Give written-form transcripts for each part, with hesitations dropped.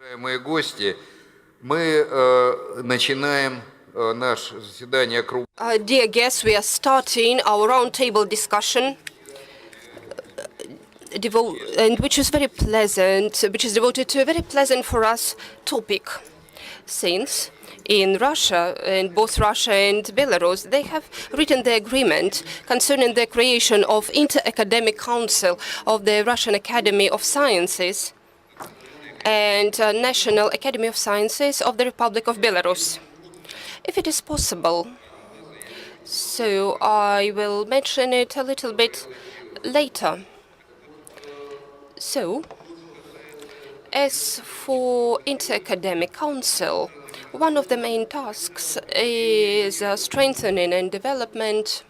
Уважаемые гости, мы начинаем наше заседание круглого. Dear guests, we are starting our roundtable discussion, and which is very pleasant, which is devoted to a very pleasant for us topic, since in Russia, in both Russia and Belarus, they have written the agreement concerning the creation of Inter-Academic Council of the Russian Academy of Sciences and National Academy of Sciences of the Republic of Belarus. If it is possible, so I will mention it a little bit later. So, as for Inter-Academic Council, one of the main tasks is strengthening and development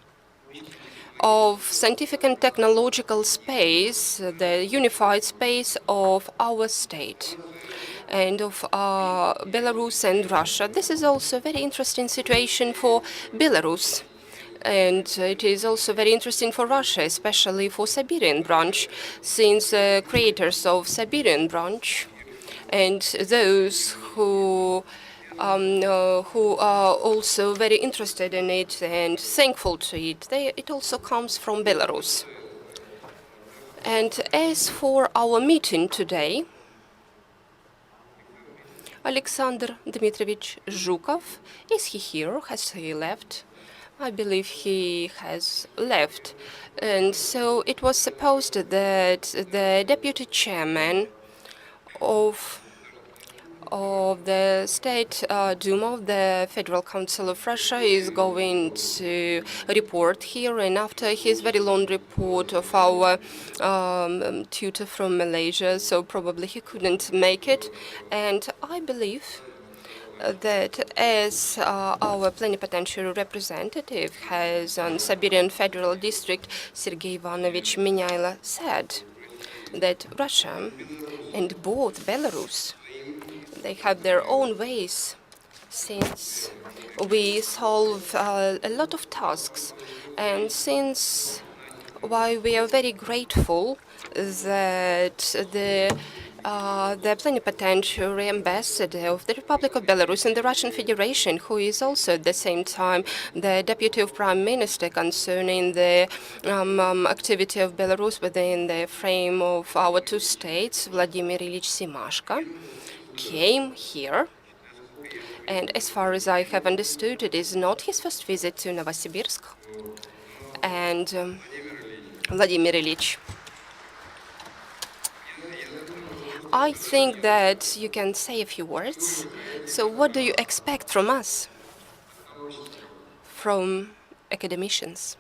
of scientific and technological space, the unified space of our state and of Belarus and Russia. This is also a very interesting situation for Belarus. And it is also very interesting for Russia, especially for Siberian branch, since creators of Siberian branch and those who are also very interested in it and thankful to it, it also comes from Belarus. And as for our meeting today, Alexander Dmitrovich Zhukov, is he here? Has he left? I believe he has left. And so it was supposed that the deputy chairman of the State Duma of the Federal Council of Russia is going to report here, and after his very long report of our tutor from Malaysia, so probably he couldn't make it. And I believe that as our plenipotentiary representative has on Siberian Federal District, Sergei Ivanovich Minyailo, said that Russia and both Belarus, they have their own ways, since we solve a lot of tasks, and since why we are very grateful that the plenipotentiary ambassador of the Republic of Belarus and the Russian Federation, who is also at the same time the deputy of Prime Minister concerning the activity of Belarus within the frame of our two states, Vladimir Ilyich Simashko, came here. And as far as I have understood, it is not his first visit to Novosibirsk. And Vladimir Ilyich, I think that you can say a few words. So what do you expect from us, from academicians?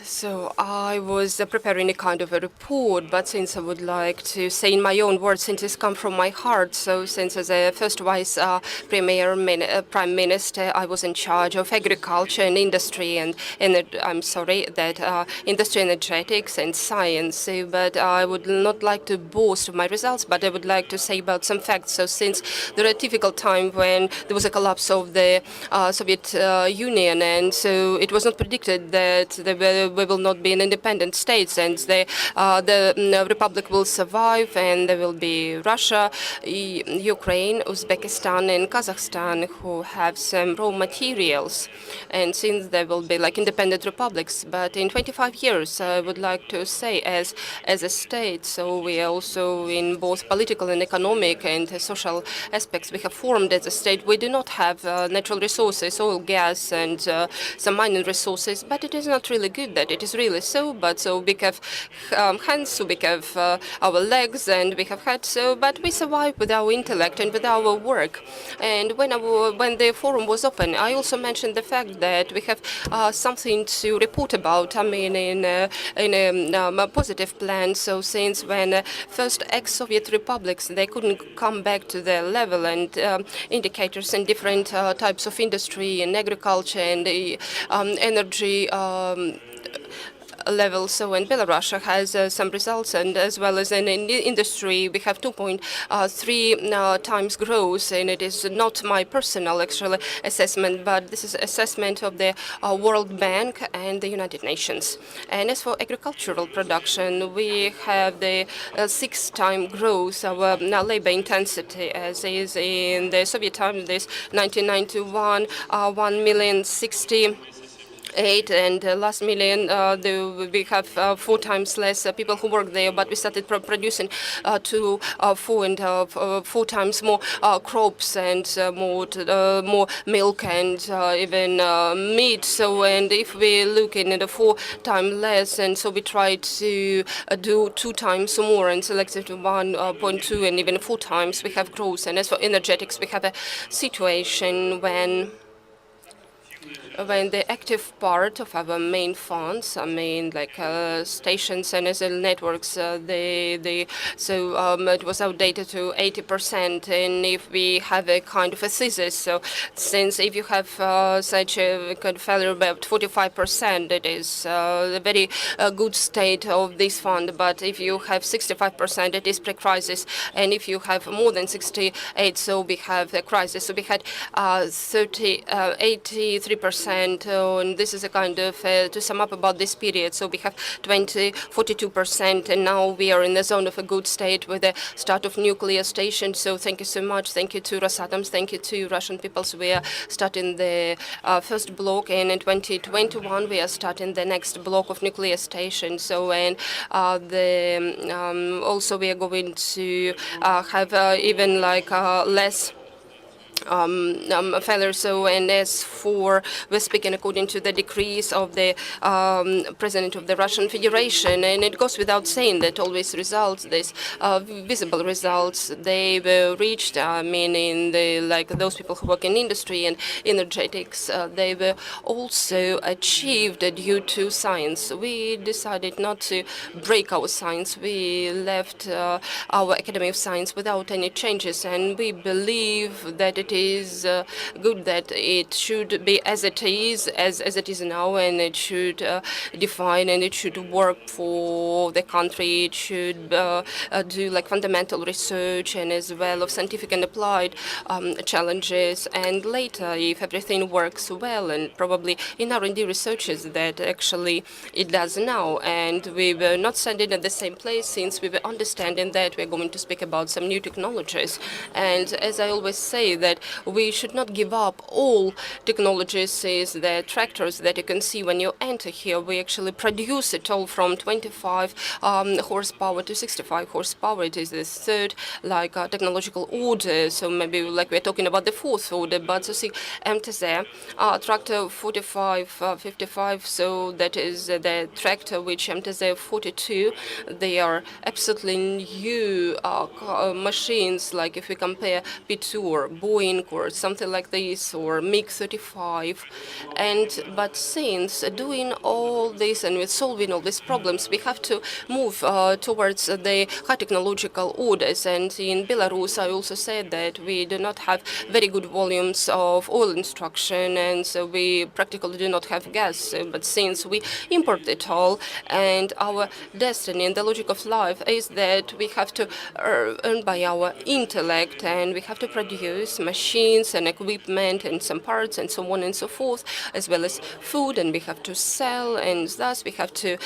So I was preparing a kind of a report, but since I would like to say in my own words, since it's come from my heart, so since as a first vice prime minister, I was in charge of agriculture and industry, and I'm sorry, that industry, energetics and science, but I would not like to boast of my results, but I would like to say about some facts. So since there was a difficult time when there was a collapse of the Soviet Union, and so it was not predicted that we will not be an independent state, and the republic will survive, and there will be Russia, Ukraine, Uzbekistan, and Kazakhstan who have some raw materials, and since there will be like independent republics. But in 25 years, I would like to say, as a state, so we are also in both political and economic and social aspects, we have formed as a state. We do not have natural resources, oil, gas, and some mining resources, but it is not really good that it is really so. But so we have hands, so we have our legs, and we have had so, but we survive with our intellect and with our work. And when the forum was open, I also mentioned the fact that we have something to report about. I mean, in a positive plan. So since when first ex-Soviet republics, they couldn't come back to their level, and indicators in different types of industry and agriculture and energy level. So in Belarus has some results, and as well as in the industry, we have 2.3 times growth, and it is not my personal actually assessment, but this is assessment of the World Bank and the United Nations. And as for agricultural production, we have the 6-time growth of labor intensity, as is in the Soviet time. This 1991, 1,068,000, and last million, we have 4 times less people who work there, but we started producing 4 times more crops and more milk and even meat. So, and if we look in the 4 times less, and so we try to do 2 times more and selected 1.2 and even 4 times we have growth. And as for energetics, we have a situation when the active part of our main funds, I mean, like stations and SL networks, it was outdated to 80%. And if we have a kind of a thesis, so since if you have such a kind of failure about 45%, it is a very good state of this fund. But if you have 65%, it is pre-crisis. And if you have more than 68, so we have a crisis. So we had 83%. And this is a kind of, to sum up about this period, so we have 42%, and now we are in the zone of a good state with the start of nuclear station. So thank you so much. Thank you to Rosatom. Thank you to Russian people. So we are starting the first block, and in 2021 we are starting the next block of nuclear station. So, and also we are going to have even like less failure. So, and as for, we're speaking according to the decrees of the President of the Russian Federation, and it goes without saying that always results, these visible results, they were reached. I mean, in the like those people who work in industry and energetics, they were also achieved due to science. We decided not to break our science. We left our Academy of Science without any changes, and we believe that it is good that it should be as it is, as it is now, and it should define and it should work for the country. It should do like fundamental research and as well of scientific and applied challenges. And later, if everything works well, and probably in R&D researches that actually it does now, and we were not standing at the same place since we were understanding that we're going to speak about some new technologies. And as I always say, that we should not give up all technologies. Is the tractors that you can see when you enter here. We actually produce it all from 25 horsepower to 65 horsepower. It is the third like technological order. So maybe like we're talking about the fourth order. But you see, MTZ tractor 4555. So that is the tractor which MTZ 42. They are absolutely new machines. Like if we compare P2 or Boeing or something like this, or MiG-35, but since doing all this and with solving all these problems, we have to move towards the high technological orders. And in Belarus, I also said that we do not have very good volumes of oil extraction, and so we practically do not have gas. But since we import it all, and our destiny and the logic of life is that we have to earn by our intellect, and we have to produce machines and equipment and some parts and so on and so forth, as well as food, and we have to sell, and thus we have to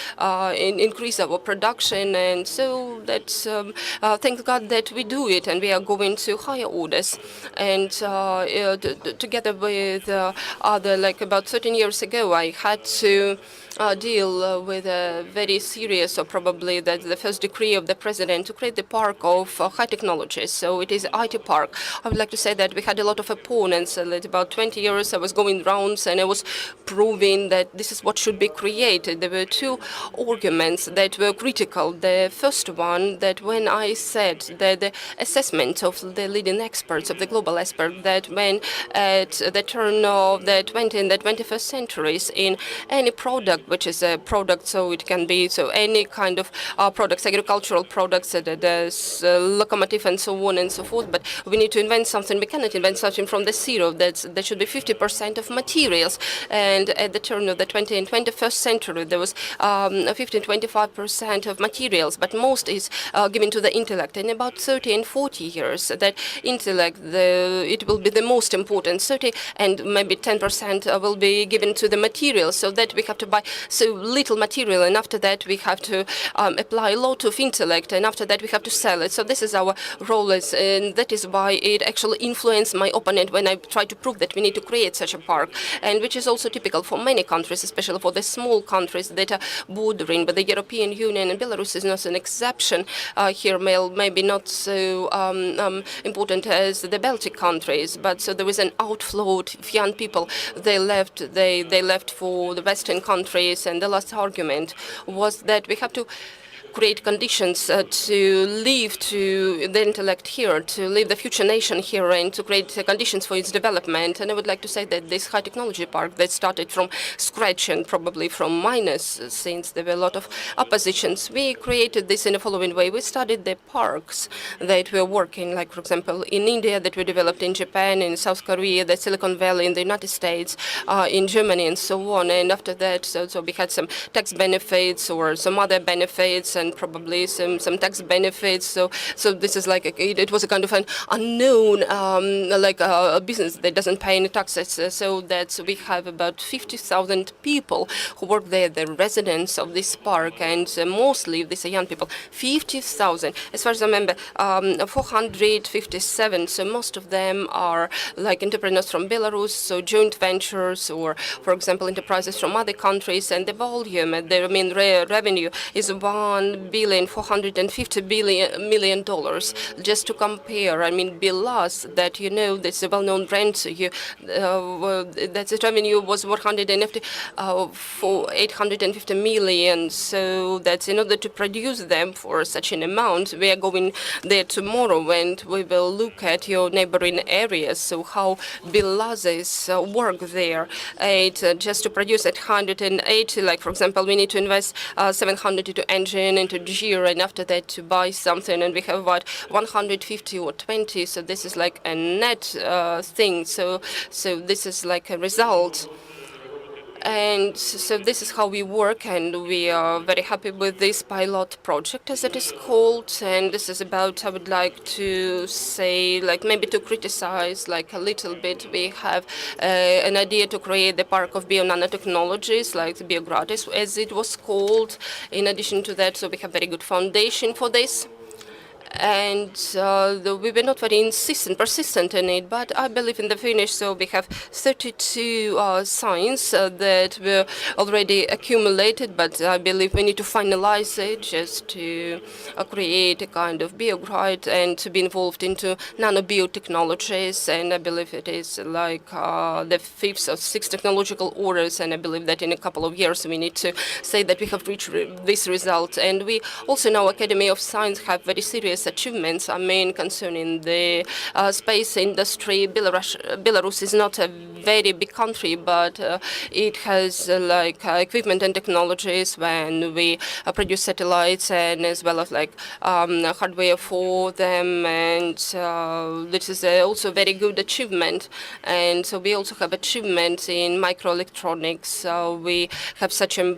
increase our production. And so that's thank God that we do it, and we are going to higher orders. And together with other, like about 13 years ago, I had to deal with a very serious, or probably that's the first decree of the president, to create the park of high technologies. So it is IT park. I would like to say that we had a lot of opponents. About 20 years I was going rounds and I was proving that this is what should be created. There were two arguments that were critical. The first one, that when I said that the assessment of the leading experts, of the global experts, that when at the turn of the 20th and the 21st centuries, in any product which is a product, so it can be so any kind of products, agricultural products, there's locomotive and so on and so forth, but we need to invent something mechanical cannot invent something from the zero. There should be 50% of materials. And at the turn of the 20th and 21st century, there was 50-25% of materials, but most is given to the intellect. In about 30 and 40 years, that intellect, it will be the most important. 30 and maybe 10% will be given to the materials, so that we have to buy so little material, and after that we have to apply a lot of intellect, and after that we have to sell it. So this is our role, and that is why it actually influenced my opponent when I tried to prove that we need to create such a park, and which is also typical for many countries, especially for the small countries that are bordering. But the European Union and Belarus is not an exception here, maybe not so important as the Baltic countries, but so there was an outflow of young people. They left for the Western countries, and the last argument was that we have to create conditions to live to the intellect here, to live the future nation here, and to create conditions for its development. And I would like to say that this high technology park that started from scratch and probably from minus, since there were a lot of oppositions, we created this in the following way. We studied the parks that were working, like, for example, in India, that were developed in Japan, in South Korea, the Silicon Valley, in the United States, in Germany, and so on. And after that, so we had some tax benefits or some other benefits, and probably some tax benefits. So this is like it was a kind of an unknown like a business that doesn't pay any taxes. So that we have about 50,000 people who work there, the residents of this park, and mostly these are young people. 50,000, as far as I remember, 457. So most of them are like entrepreneurs from Belarus, so joint ventures, or for example enterprises from other countries. And the volume, the main revenue is $1.450 billion. Just to compare, I mean, Belas, that you know, this is a well-known brand. That the revenue was 850 million. So that's in order to produce them for such an amount. We are going there tomorrow, and we will look at your neighboring areas. So how Belases work there. Just to produce at 180, like for example, we need to invest 700 into engine, into gear, and after that to buy something, and we have about 150 or 20. So this is like a net thing. So this is like a result. And so this is how we work, and we are very happy with this pilot project, as it is called. And this is about, I would like to say, like maybe to criticize like a little bit. We have an idea to create the park of bio-nanotechnologies, like the Biogratis, as it was called. In addition to that, so we have very good foundation for this. And we were not very persistent in it, but I believe in the finish. So we have 32 signs that were already accumulated, but I believe we need to finalize it just to create a kind of biogrid and to be involved into nanobiotechnologies. And I believe it is like the 5th or 6th technological orders, and I believe that in a couple of years we need to say that we have reached this result. And we also in our Academy of Science have very serious achievements, I mean, concerning the space industry. Belarus is not a very big country, but it has like equipment and technologies when we produce satellites, and as well as like hardware for them, and this is also a very good achievement. And so we also have achievements in microelectronics. So we have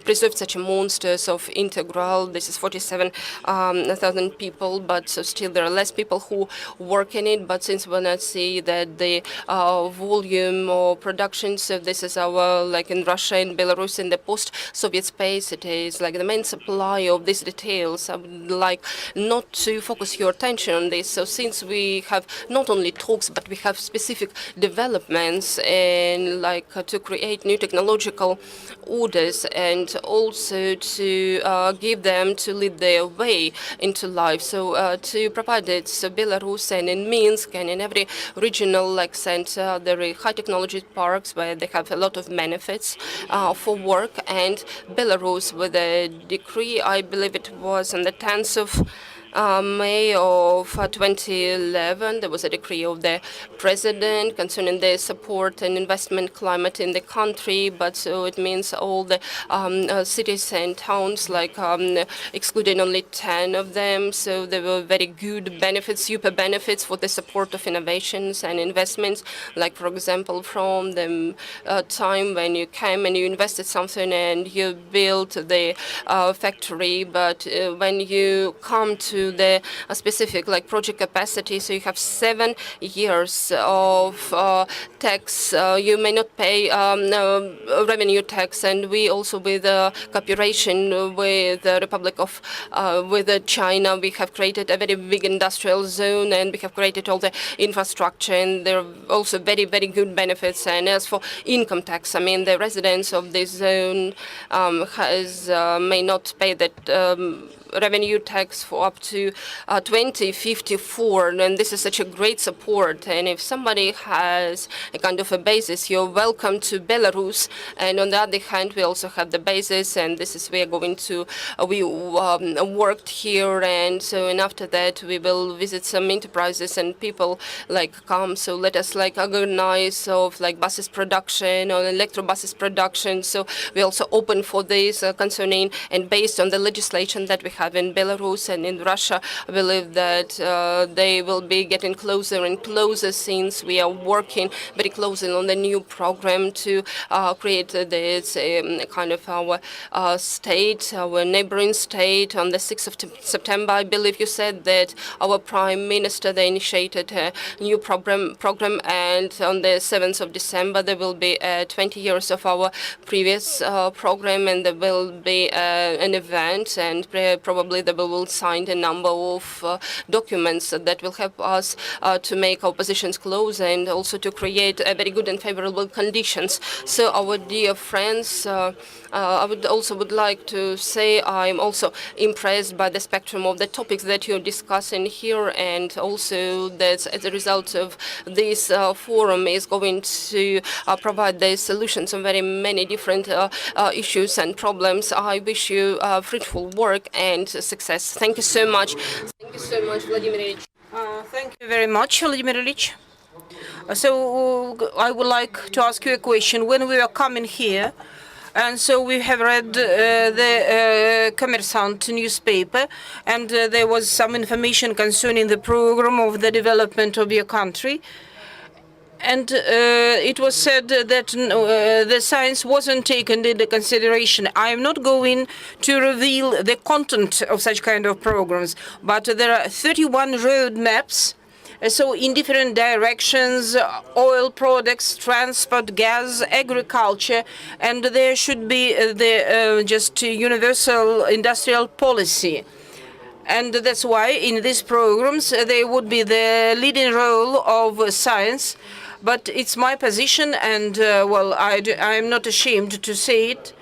preserved such a monsters of integral. This is 47,000 people, but so still there are less people who work in it. But since when I see that the volume of production, so this is our, like in Russia and Belarus, in the post-Soviet space, it is like the main supply of these details. I would like not to focus your attention on this. So since we have not only talks, but we have specific developments, and like to create new technological orders, and also to give them to lead their way into life. So to provide it, so Belarus and in Minsk and in every regional like center, there are high technology parks where they have a lot of benefits for work. And Belarus, with a decree, I believe it was on the 10th of May of 2011, there was a decree of the president concerning the support and investment climate in the country. But so it means all the cities and towns, like excluding only 10 of them. So there were very good benefits, super benefits for the support of innovations and investments. Like, for example, from the time when you came and you invested something and you built the factory, but when you come to the specific like project capacity, so you have 7 years of tax. You may not pay revenue tax, and we also, with cooperation with the Republic of with China, we have created a very big industrial zone, and we have created all the infrastructure, and there are also very, very good benefits. And as for income tax, I mean, the residents of this zone may not pay that revenue tax for up to 2054, and this is such a great support. And if somebody has a kind of a basis, you're welcome to Belarus. And on the other hand, we also have the basis, and this is we are going to we worked here, and so and after that we will visit some enterprises and people like come. So let us like organize of like buses production or electrobuses production. So we also open for this concerning and based on the legislation that we have in Belarus and in Russia. I believe that they will be getting closer and closer, since we are working very closely on the new program to create this kind of our state, our neighboring state. On the 6th of September, I believe you said that our Prime Minister, they initiated a new program, and on the 7th of December, there will be 20 years of our previous program, and there will be an event, and probably they will sign a number of documents that will help us to make our positions close and also to create very good and favorable conditions. So, our dear friends, I would like to say I'm also impressed by the spectrum of the topics that you're discussing here, and also that as a result of this forum is going to provide the solutions on very many different issues and problems. I wish you fruitful work and success. Thank you so much. Thank you so much, Vladimir Ilyich. Thank you very much, Vladimir Ilyich. So I would like to ask you a question. When we were coming here, and so we have read the Kommersant newspaper, and there was some information concerning the program of the development of your country. And it was said that the science wasn't taken into consideration. I am not going to reveal the content of such kind of programs, but there are 31 road maps. So in different directions, oil products, transport, gas, agriculture, and there should be the just universal industrial policy. And that's why in these programs there would be the leading role of science. But it's my position, and well, I'm not ashamed to say it.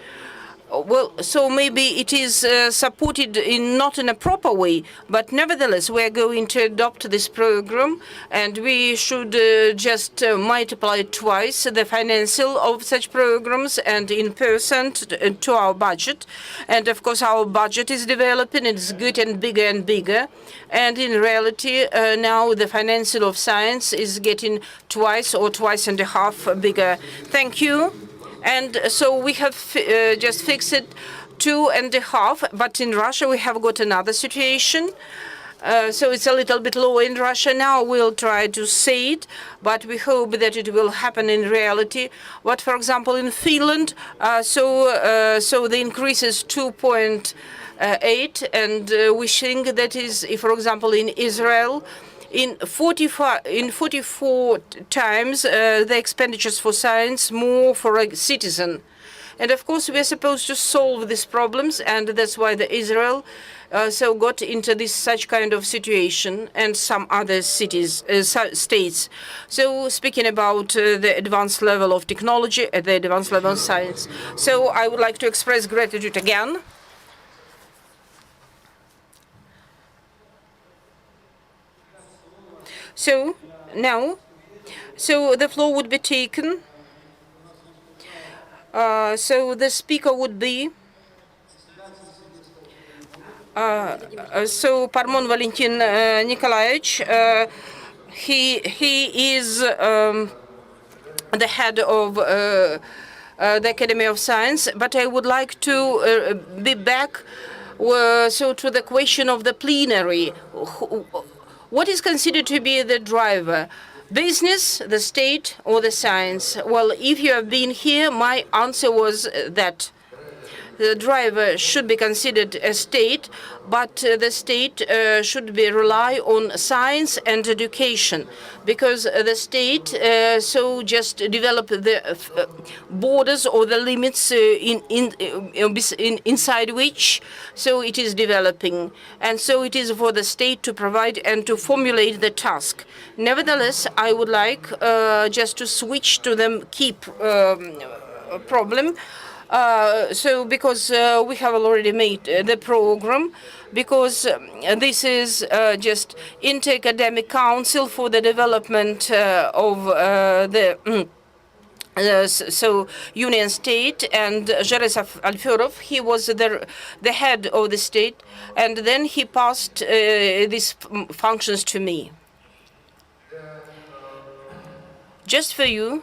Well, so maybe it is supported not in a proper way, but nevertheless, we are going to adopt this program, and we should just multiply twice the financial of such programs and in percent to our budget. And of course, our budget is developing; it's getting bigger and bigger. And in reality, now the financial of science is getting twice or twice and a half bigger. Thank you. And so we have just fixed it 2.5, but in Russia we have got another situation. So it's a little bit lower in Russia now. We'll try to say it, but we hope that it will happen in reality. But for example, in Finland, so the increase is 2.8, and we think that is, if, for example, in Israel, in 44 times the expenditures for science more for a citizen. And of course, we are supposed to solve these problems, and that's why the Israel so got into this such kind of situation, and some other cities, states. So speaking about the advanced level of technology, the advanced level of science. So I would like to express gratitude again. So now, so the floor would be taken. So the speaker would be So Parmon Valentin Nikolaevich, he is the head of the Academy of Science, but I would like to be back to the question of the plenary. What is considered to be the driver? Business, the state, or the science? Well, if you have been here, my answer was that the driver should be considered a state, but the state should be rely on science and education, because the state so just develop the borders or the limits inside which so it is developing, and so it is for the state to provide and to formulate the task. Nevertheless, I would like just to switch to the key problem. So because we have already made the program, because this is just Inter-Academic Council for the Development of the so Union State, and Zherezov Alfyorov, he was the head of the state, and then he passed these functions to me. Just for you,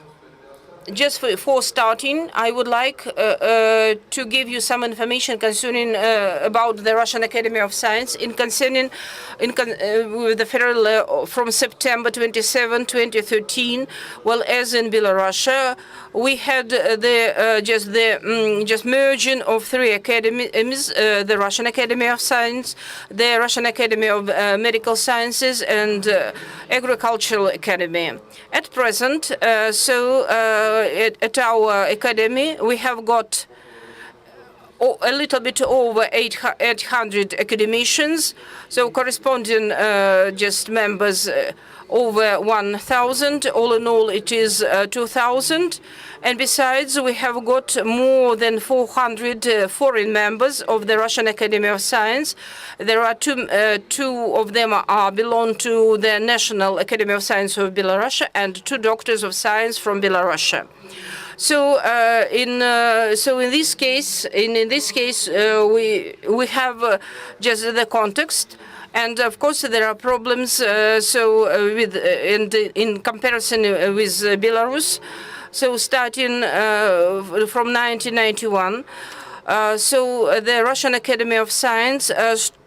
just for starting, I would like to give you some information concerning about the Russian Academy of Science with the federal from September 27, 2013. Well, as in Belarus, we had the just merging of three academies: the Russian Academy of Science, the Russian Academy of Medical Sciences, and Agricultural Academy. At present, at our academy, we have got a little bit over 800 academicians, so corresponding just members over 1,000. All in all, it is 2,000. And besides, we have got more than 400 foreign members of the Russian Academy of Science. There are two of them belong to the National Academy of Science of Belarus, and 2 doctors of science from Belarus. So in this case, we have just the context. And of course, there are problems. In comparison with Belarus, so starting from 1991, the Russian Academy of Science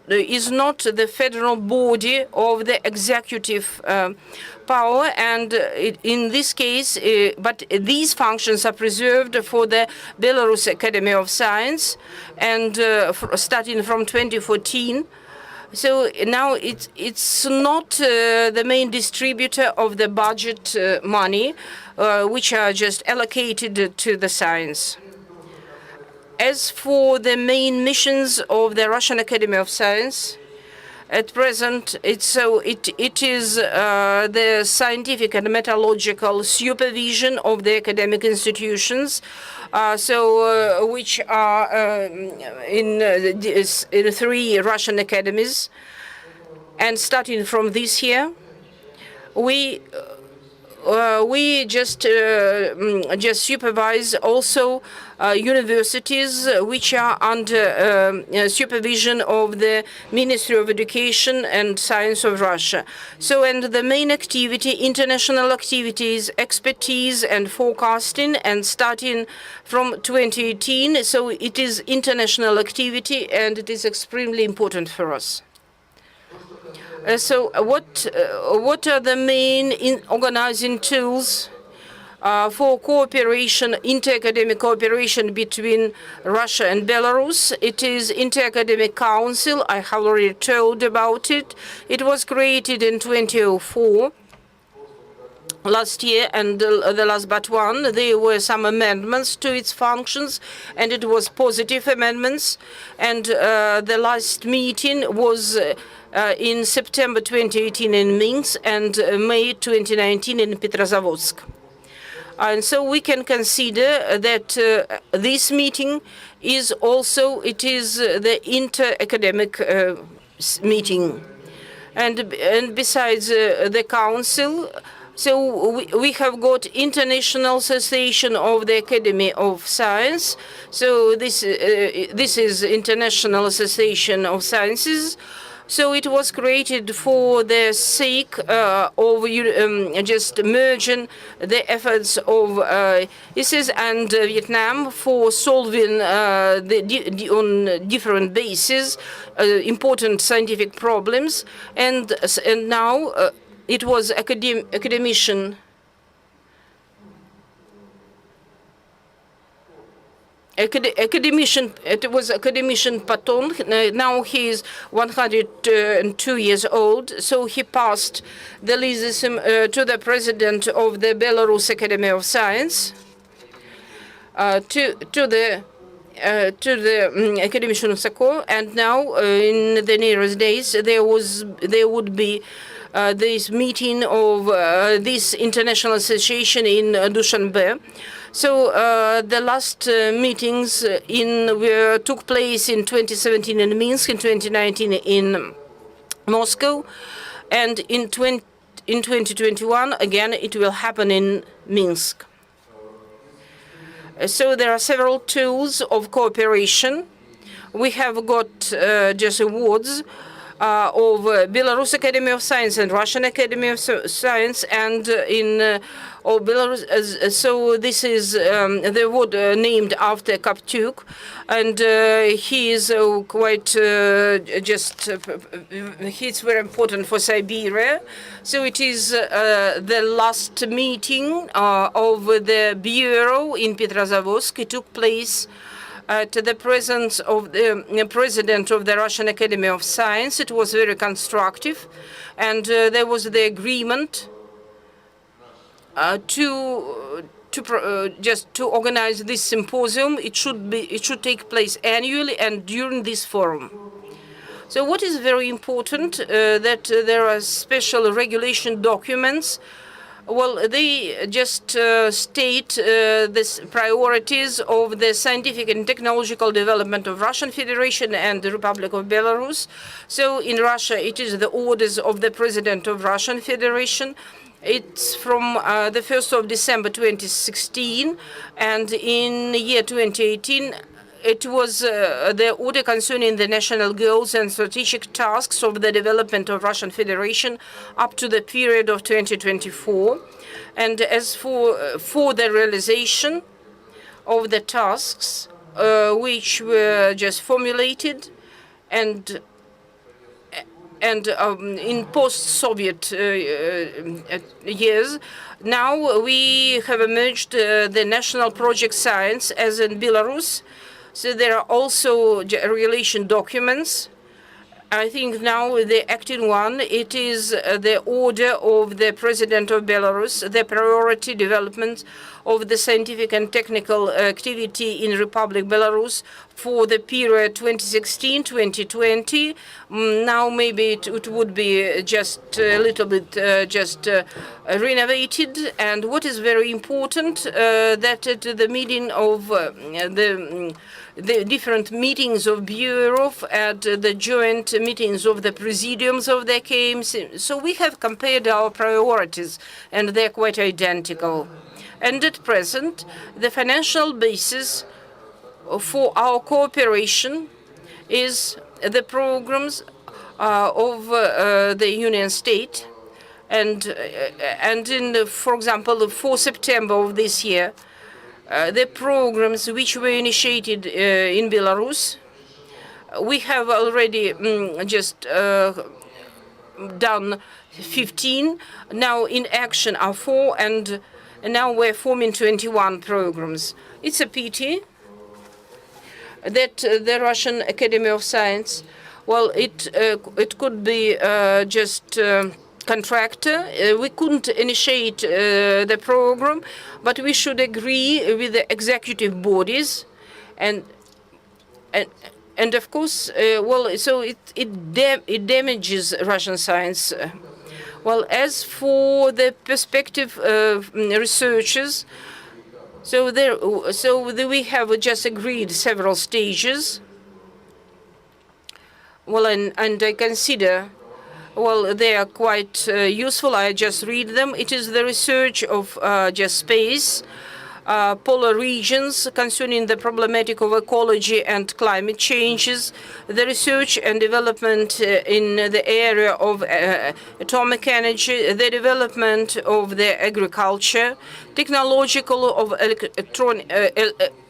is not the federal body of the executive power, and in this case, but these functions are preserved for the Belarus Academy of Science, and starting from 2014. So now it's not the main distributor of the budget money, which are just allocated to the science. As for the main missions of the Russian Academy of Science, at present, it is the scientific and methodological supervision of the academic institutions, which are in 3 Russian academies. And starting from this year, we just supervise also universities which are under supervision of the Ministry of Education and Science of Russia. So, and the main activity, international activities, expertise and forecasting, and starting from 2018, so it is international activity, and it is extremely important for us. So what are the main organizing tools for cooperation, inter-academic cooperation between Russia and Belarus? It is Inter-Academic Council. I have already told about it. It was created in 2004. Last year, and the last but one, there were some amendments to its functions, and it was positive amendments. And the last meeting was in September 2018 in Minsk and May 2019 in Petrozavodsk. And so we can consider that this meeting is also, it is the inter-academic meeting. And besides the council, So we have got International Association of the Academy of Science. So this is International Association of Sciences. So it was created for the sake of just merging the efforts of ISIS and Vietnam for solving on different bases important scientific problems, and now it was academician Patton. Now he is 102 years old, so he passed the lysisim to the president of the Belarus Academy of Science, to the academician Sako, and now in the nearest days there would be this meeting of this international association in Dushanbe. So the last meetings took place in 2017 in Minsk, in 2019 in Moscow, and in 2021 again it will happen in Minsk. So there are several tools of cooperation. We have got just awards of Belarus Academy of Science and Russian Academy of Science, and in Belarus. So this is the award named after Kaptuk, and he is quite he's very important for Siberia. So it is the last meeting of the bureau in Petrozavodsk. It took place at the presence of the president of the Russian Academy of Science. It was very constructive, and there was the agreement to organize this symposium. It should take place annually and during this forum. So what is very important that there are special regulation documents. Well, they just state the priorities of the scientific and technological development of Russian Federation and the Republic of Belarus. So in Russia, it is the orders of the President of Russian Federation. It's from the 1st of December 2016, and in the year 2018, it was the order concerning the national goals and strategic tasks of the development of Russian Federation up to the period of 2024. And as for the realization of the tasks which were just formulated and in post-Soviet years, now we have emerged the national project science as in Belarus. So there are also relation documents. I think now the acting one, it is the order of the President of Belarus, the priority development of the scientific and technical activity in Republic Belarus for the period 2016-2020. Now maybe it would be just a little bit renovated. And what is very important, that at the meeting of the different meetings of Bureau, at the joint meetings of the presidiums of the KMC. So we have compared our priorities, and they're quite identical. And at present, the financial basis for our cooperation is the programs of the Union State. And for example, for September of this year, the programs which were initiated in Belarus, we have already done 15. Now in action are 4, and now we're forming 21 programs. It's a pity that the Russian Academy of Science, well, it could be contractor. We couldn't initiate the program, but we should agree with the executive bodies, and of course, well, so it damages Russian science. Well, as for the perspective researchers, we have just agreed several stages. Well, and I consider Well, they are quite useful. I just read them. It is the research of just space, polar regions concerning the problematic of ecology and climate changes, the research and development in the area of atomic energy, the development of the agriculture, technological of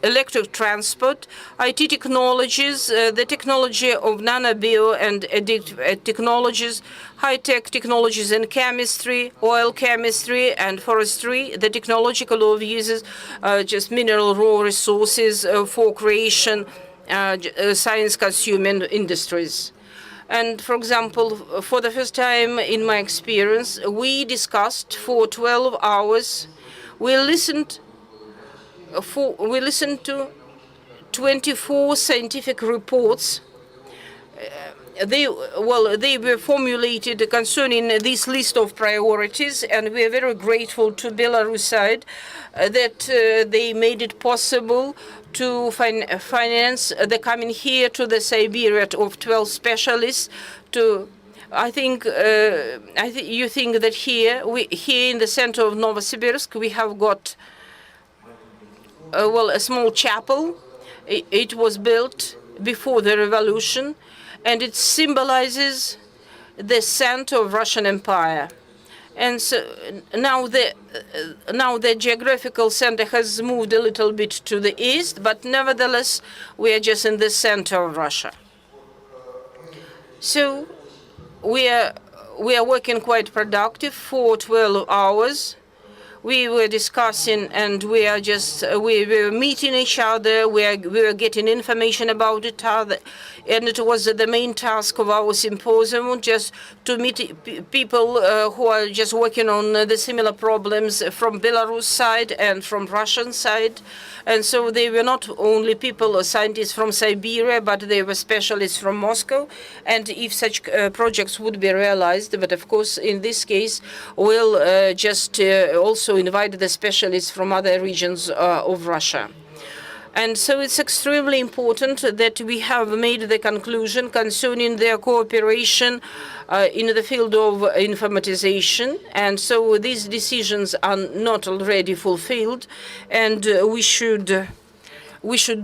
electric transport, IT technologies, the technology of nanobio and additive technologies, high-tech technologies in chemistry, oil chemistry and forestry, the technological of uses just mineral raw resources for creation, science-consuming industries. And for example, for the first time in my experience, we discussed for 12 hours. We listened to 24 scientific reports. They were formulated concerning this list of priorities, and we are very grateful to Belarus side that they made it possible to finance the coming here to the Siberia of 12 specialists. I think you think that here in the center of Novosibirsk we have got a small chapel. It was built before the revolution, and it symbolizes the center of Russian Empire. And so now the geographical center has moved a little bit to the east, but nevertheless we are just in the center of Russia. So we are working quite productive for 12 hours. We were discussing, and we were meeting each other. We were getting information about each other, and it was the main task of our symposium just to meet people who are just working on the similar problems from Belarus side and from Russian side. And so they were not only people or scientists from Siberia, but they were specialists from Moscow. And if such projects would be realized, but of course in this case we'll just also invite the specialists from other regions of Russia. And so it's extremely important that we have made the conclusion concerning their cooperation in the field of informatization. And so these decisions are not already fulfilled, and we should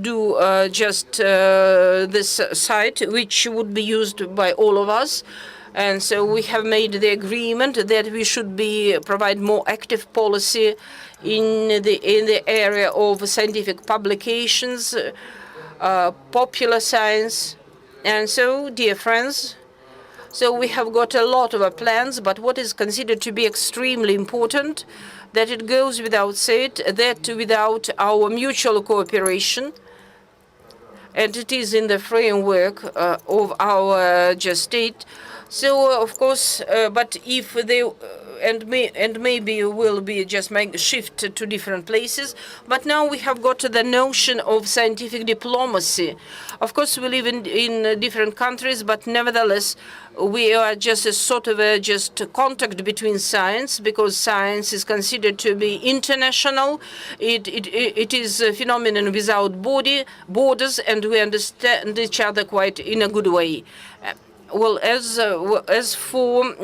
do just this site, which would be used by all of us. And so we have made the agreement that we should provide more active policy in the area of scientific publications, popular science. And so, dear friends, so we have got a lot of plans, but what is considered to be extremely important, that it goes without said, that without our mutual cooperation, and it is in the framework of our state. So, of course, but if they and maybe will be just shift to different places. But now we have got the notion of scientific diplomacy. Of course, we live in different countries, but nevertheless, we are just a sort of just contact between science, because science is considered to be international. It is a phenomenon without borders, and we understand each other quite in a good way. Well, as for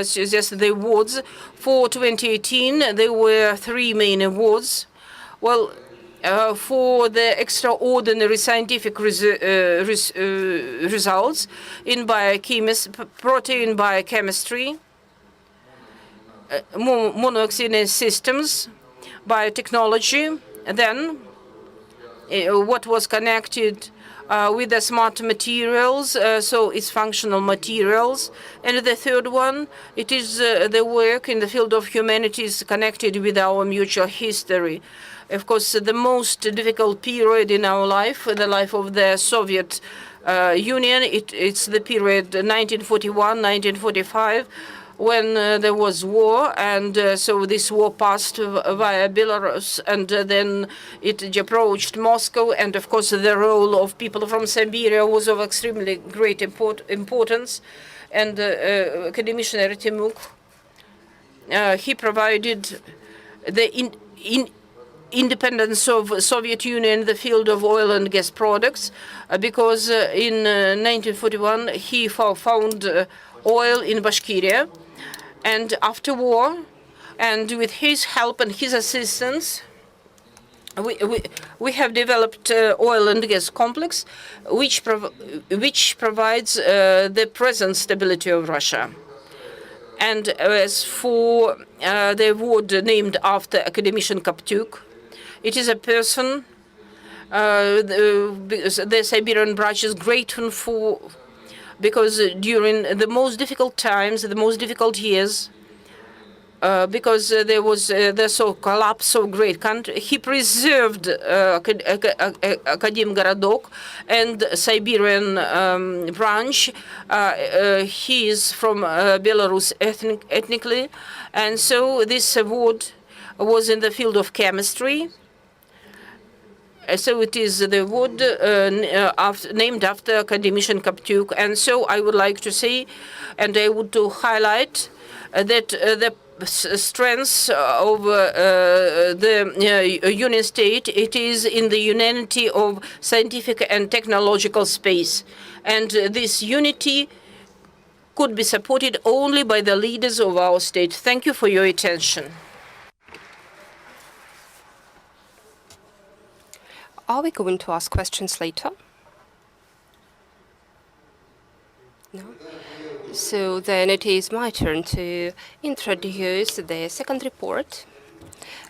just the awards for 2018, there were 3 main awards. Well, for the extraordinary scientific results in biochemistry, protein biochemistry, monoxidase systems, biotechnology, and then what was connected with the smart materials, so it's functional materials. And the third one, it is the work in the field of humanities connected with our mutual history. Of course, the most difficult period in our life, the life of the Soviet Union, it's the period 1941-1945, when there was war, and so this war passed via Belarus, and then it approached Moscow, and of course the role of people from Siberia was of extremely great importance. And academician Timuk, he provided the independence of Soviet Union in the field of oil and gas products, because in 1941 he found oil in Bashkiria, and after war, and with his help and his assistance, we have developed oil and gas complex, which provides the present stability of Russia. And as for the award named after academician Koptyuk, it is a person the Siberian branch is grateful for, because during the most difficult times, the most difficult years, because there was the collapse of great country, he preserved Akadem Gorodok and Siberian branch. He is from Belarus ethnically, and so this award was in the field of chemistry. So it is the award named after academician Koptyuk. And so I would like to say, and I would to highlight that the strength of the Union State, it is in the unity of scientific and technological space. And this unity could be supported only by the leaders of our state. Thank you for your attention. Are we going to ask questions later? No? So then it is my turn to introduce the second report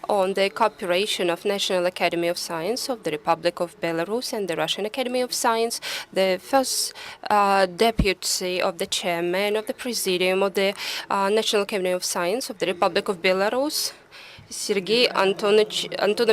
on the cooperation of National Academy of Science of the Republic of Belarus and the Russian Academy of Science. The first deputy of the chairman of the Presidium of the National Academy of Science of the Republic of Belarus, Sergei Antonovich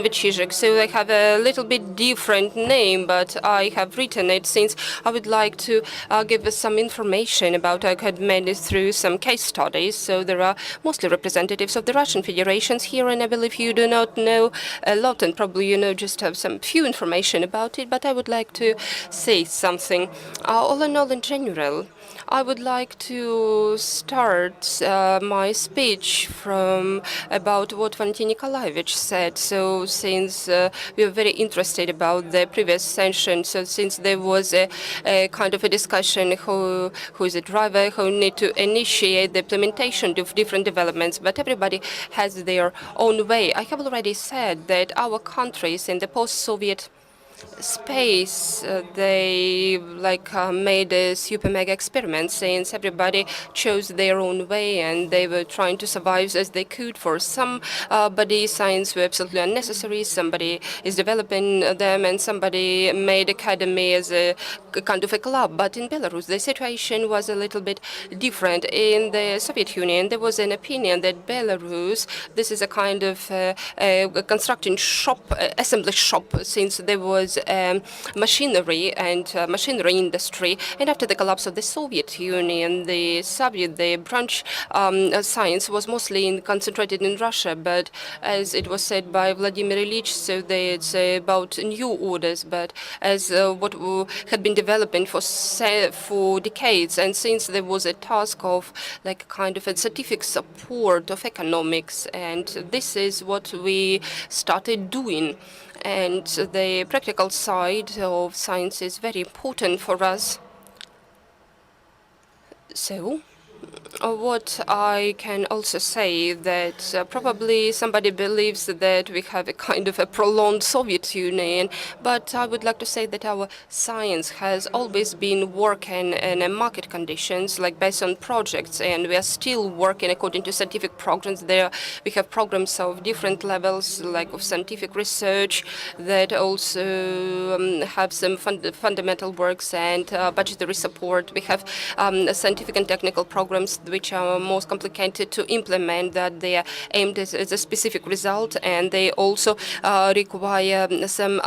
Chizhik. So I have a little bit different name, but I have written it since I would like to give us some information about I had managed through some case studies. So there are mostly representatives of the Russian federations here, and I believe you do not know a lot, and probably you know just have some few information about it, but I would like to say something. All in all, in general, I would like to start my speech from about what Valentin Nikolaevich said. So since we are very interested about the previous session, so since there was a kind of a discussion who is a driver, who need to initiate the implementation of different developments, but everybody has their own way. I have already said that our countries in the post-Soviet space, they made a super mega experiment, since everybody chose their own way and they were trying to survive as they could. For somebody, science were absolutely unnecessary, somebody is developing them, and somebody made academy as a kind of a club. But in Belarus, the situation was a little bit different. In the Soviet Union, there was an opinion that Belarus, this is a kind of constructing shop, assembly shop, since there was machinery and machinery industry. And after the collapse of the Soviet Union, the branch science was mostly concentrated in Russia. But as it was said by Vladimir Ilyich, so it's about new orders, but as what had been developing for decades. And since there was a task of kind of a scientific support of economics, and this is what we started doing. And the practical side of science is very important for us. So what I can also say that probably somebody believes that we have a kind of a prolonged Soviet Union, but I would like to say that our science has always been working in market conditions, based on projects, and we are still working according to scientific programs. There we have programs of different levels, of scientific research, that also have some fundamental works and budgetary support. We have scientific and technical programs which are most complicated to implement, that they are aimed at a specific result, and they also require some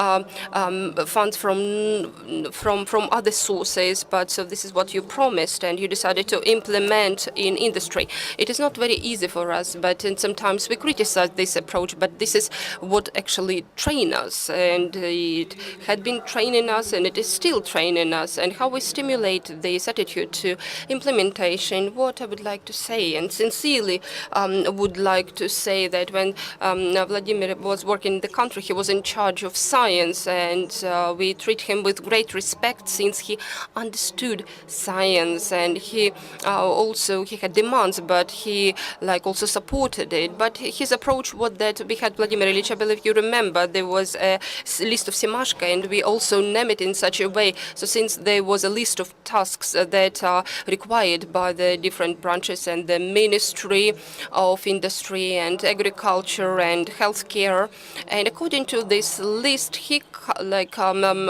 funds from other sources. But so this is what you promised, and you decided to implement in industry. It is not very easy for us, but sometimes we criticize this approach. But this is what actually train us, and it had been training us, and it is still training us. And how we stimulate this attitude to implementation, And what I would like to say, and sincerely would like to say that when Vladimir was working in the country, he was in charge of science, and we treat him with great respect since he understood science, and he had demands, but he also supported it. But his approach was that we had Vladimir Ilyich, I believe you remember, there was a list of Semashka, and we also name it in such a way. So since there was a list of tasks that are required by the different branches and the Ministry of Industry and Agriculture and Healthcare, and according to this list, he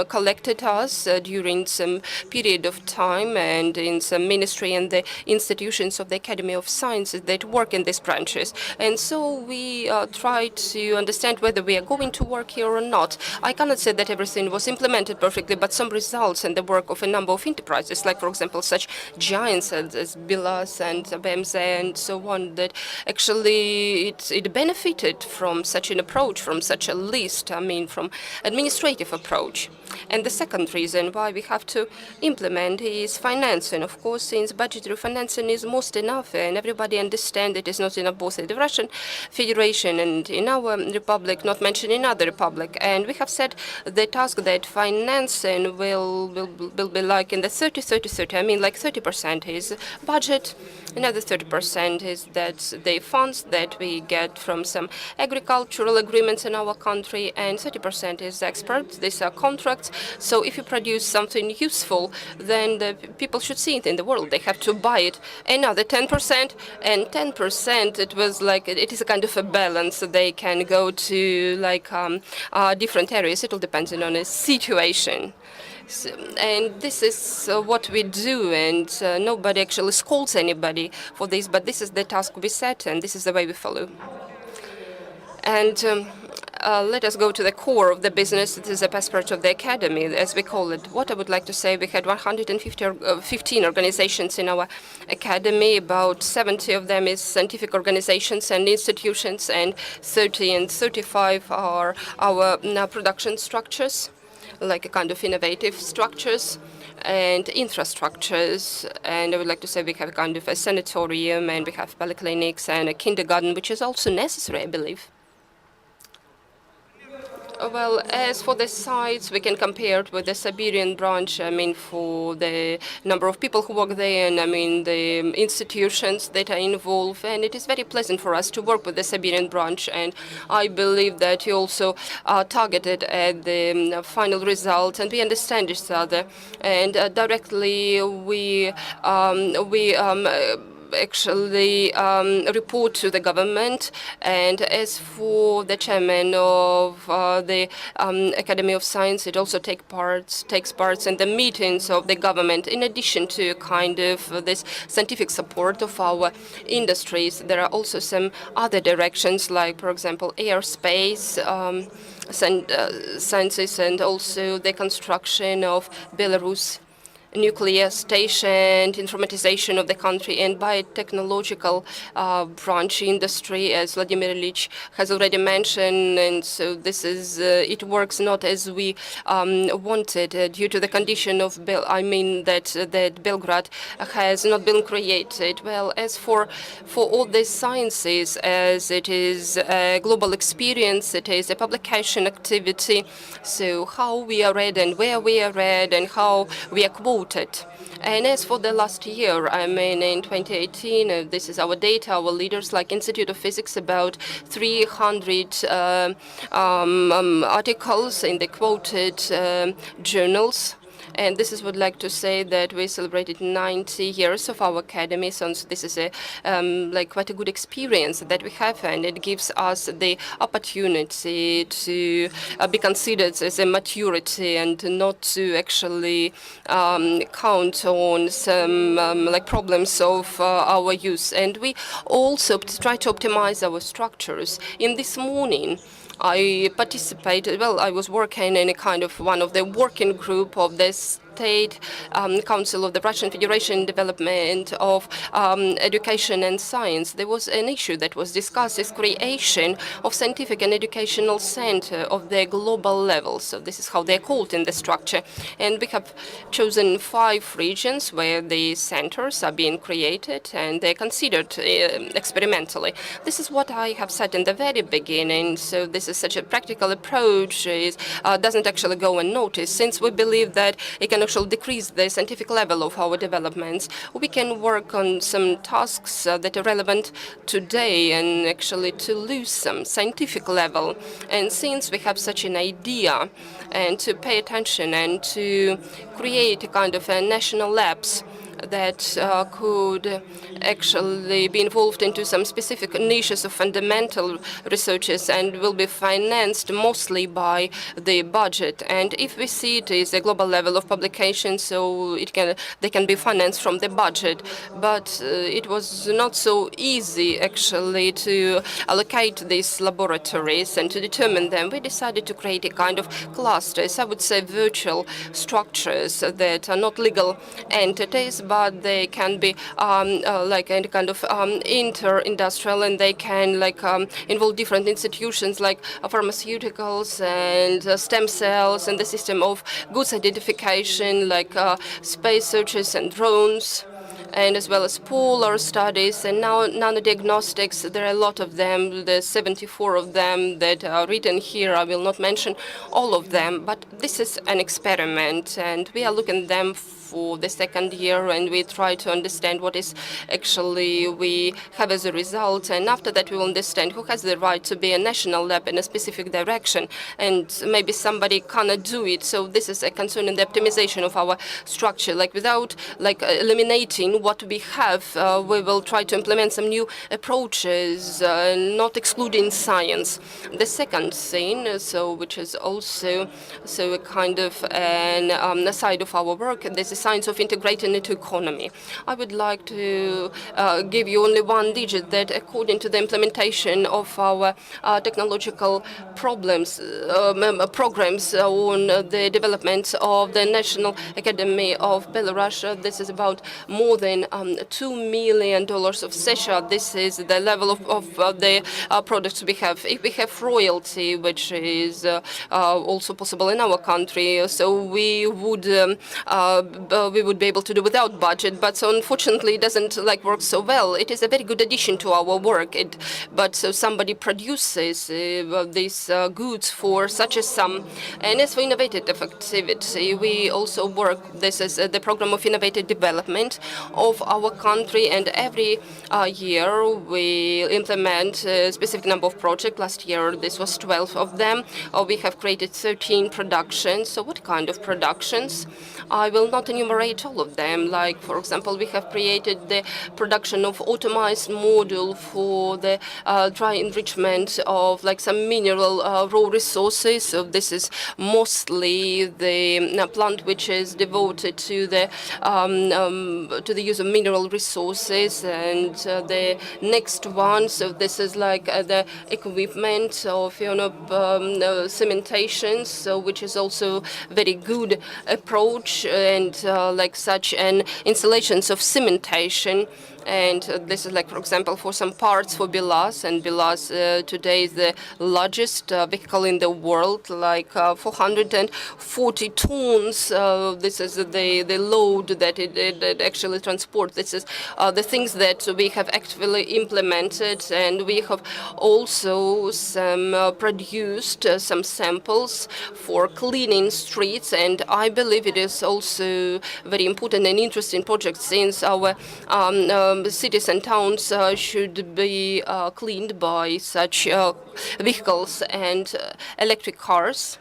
collected us during some period of time and in some ministry and the institutions of the Academy of Sciences that work in these branches. And so we tried to understand whether we are going to work here or not. I cannot say that everything was implemented perfectly, but some results and the work of a number of enterprises, like, for example, such giants as Bilas and BMZ and so on, that actually it benefited from such an approach, from such a list, from administrative approach. And the second reason why we have to implement is financing. Of course, since budgetary financing is most enough, and everybody understands it is not enough both in the Russian Federation and in our republic, not mentioned in other republic. And we have set the task that financing will be like in the 30-30-30. Like 30% is budget, another 30% is that the funds that we get from some agricultural agreements in our country, and 30% is experts. These are contracts. So if you produce something useful, then the people should see it in the world. They have to buy it. Another 10%, and 10%, it is a kind of a balance. They can go to different areas. It all depends on a situation. And this is what we do, and nobody actually scolds anybody for this, but this is the task we set, and this is the way we follow. And let us go to the core of the business. It is a passport of the academy, as we call it. What I would like to say, we had 115 organizations in our academy. About 70 of them is scientific organizations and institutions, and 30 and 35 are our production structures, like a kind of innovative structures and infrastructures. And I would like to say we have a kind of a sanatorium, and we have polyclinics and a kindergarten, which is also necessary, I believe. Well, as for the sites, we can compare it with the Siberian branch, for the number of people who work there, and the institutions that are involved. And it is very pleasant for us to work with the Siberian branch. And I believe that you also are targeted at the final result, and we understand each other. And directly we actually report to the government. And as for the chairman of the Academy of Science, it also takes parts in the meetings of the government. In addition to kind of this scientific support of our industries, there are also some other directions, like, for example, airspace, sciences, and also the construction of Belarus nuclear station, informatization of the country, and biotechnological branch industry, as Vladimir Ilyich has already mentioned. And so this is, it works not as we wanted due to the condition of, that Belgrade has not been created. Well, as for all the sciences, as it is a global experience, it is a publication activity. So how we are read and where we are read and how we are quoted. And as for the last year, in 2018, this is our data, our leaders, like Institute of Physics, about 300 articles in the quoted journals. And this is would like to say that we celebrated 90 years of our academy. So this is a quite a good experience that we have, and it gives us the opportunity to be considered as a maturity and not to actually count on some problems of our youth. And we also try to optimize our structures. In this morning, I participated, I was working in a kind of one of the working group of this State Council of the Russian Federation development of education and science, there was an issue that was discussed, is creation of scientific and educational center of the global level. So this is how they're called in the structure. And we have chosen 5 regions where the centers are being created, and they're considered experimentally. This is what I have said in the very beginning. So this is such a practical approach. It doesn't actually go unnoticed. Since we believe that it can actually decrease the scientific level of our developments, we can work on some tasks that are relevant today and actually to lose some scientific level. And since we have such an idea, and to pay attention and to create a kind of a national labs that could actually be involved into some specific niches of fundamental researches and will be financed mostly by the budget. And if we see it as a global level of publication, so they can be financed from the budget. But it was not so easy actually to allocate these laboratories and to determine them. We decided to create a kind of clusters, I would say virtual structures that are not legal entities, but they can be like a kind of inter-industrial, and they can involve different institutions like pharmaceuticals and stem cells and the system of goods identification like space searches and drones, and as well as polar studies and now nanodiagnostics. There are a lot of them. There's 74 of them that are written here. I will not mention all of them, but this is an experiment, and we are looking at them for the 2nd year, and we try to understand what is actually we have as a result. And after that, we will understand who has the right to be a national lab in a specific direction, and maybe somebody cannot do it. So this is a concern in the optimization of our structure. Without eliminating what we have, we will try to implement some new approaches, not excluding science. The second thing, which is also a kind of a side of our work, this is science of integrating into economy. I would like to give you only one digit that according to the implementation of our technological programs on the development of the National Academy of Belarus, this is about more than $2 million of session. This is the level of the products we have. If we have royalty, which is also possible in our country, so we would be able to do without budget. But so unfortunately, it doesn't work so well. It is a very good addition to our work. But so somebody produces these goods for such a sum. And as for innovative activity, we also work. This is the program of innovative development of our country, and every year we implement a specific number of projects. Last year, this was 12 of them. We have created 13 productions. So what kind of productions? I will not enumerate all of them. For example, we have created the production of automized module for the dry enrichment of some mineral raw resources. So this is mostly the plant which is devoted to the use of mineral resources. And the next one, so this is the equipment of cementation, so which is also very good approach, and such an installations of cementation. And this is for example, for some parts for Belarus, and Belarus today is the largest vehicle in the world, 440 tons. This is the load that it actually transports. This is the things that we have actually implemented, and we have also produced some samples for cleaning streets. And I believe it is also very important and interesting project, since our cities and towns should be cleaned by such vehicles and electric cars.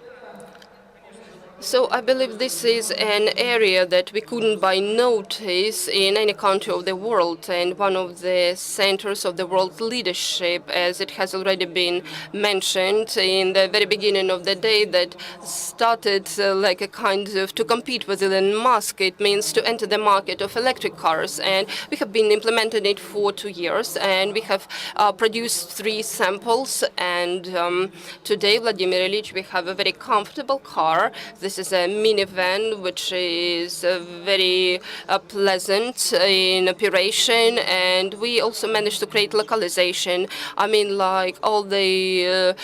So I believe this is an area that we couldn't by notice in any country of the world, and one of the centers of the world leadership, as it has already been mentioned in the very beginning of the day, that started a kind of to compete with Elon Musk. It means to enter the market of electric cars, and we have been implementing it for 2 years, and we have produced 3 samples. And today, Vladimir Ilyich, we have a very comfortable car. this is a minivan, which is very pleasant in operation, and we also managed to create localization. I mean, like all the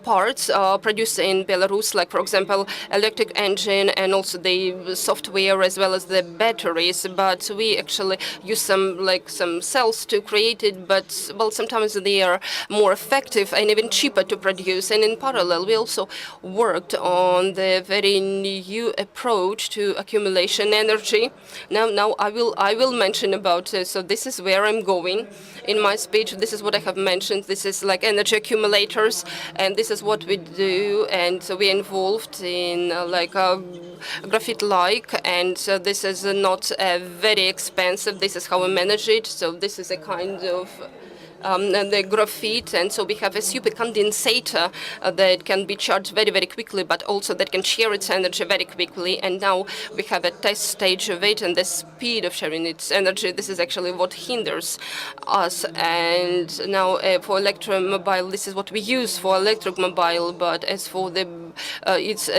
parts are produced in Belarus, like for example, electric engine and also the software as well as the batteries. But we actually use some cells to create it. But well, sometimes they are more effective and even cheaper to produce. And in parallel, we also worked on the very new approach to accumulation energy. Now I will mention about. So this is where I'm going in my speech. This is what I have mentioned. This is like energy accumulators, and this is what we do. And so we're involved in like graphite-like, and this is not very expensive. This is how we manage it. So this is a kind of the graphite, and so we have a super condensator that can be charged very, very quickly, but also that can share its energy very quickly. And now we have a test stage of it, and the speed of sharing its energy, this is actually what hinders us. And now for electromobile, this is what we use for electric mobile, but as for the its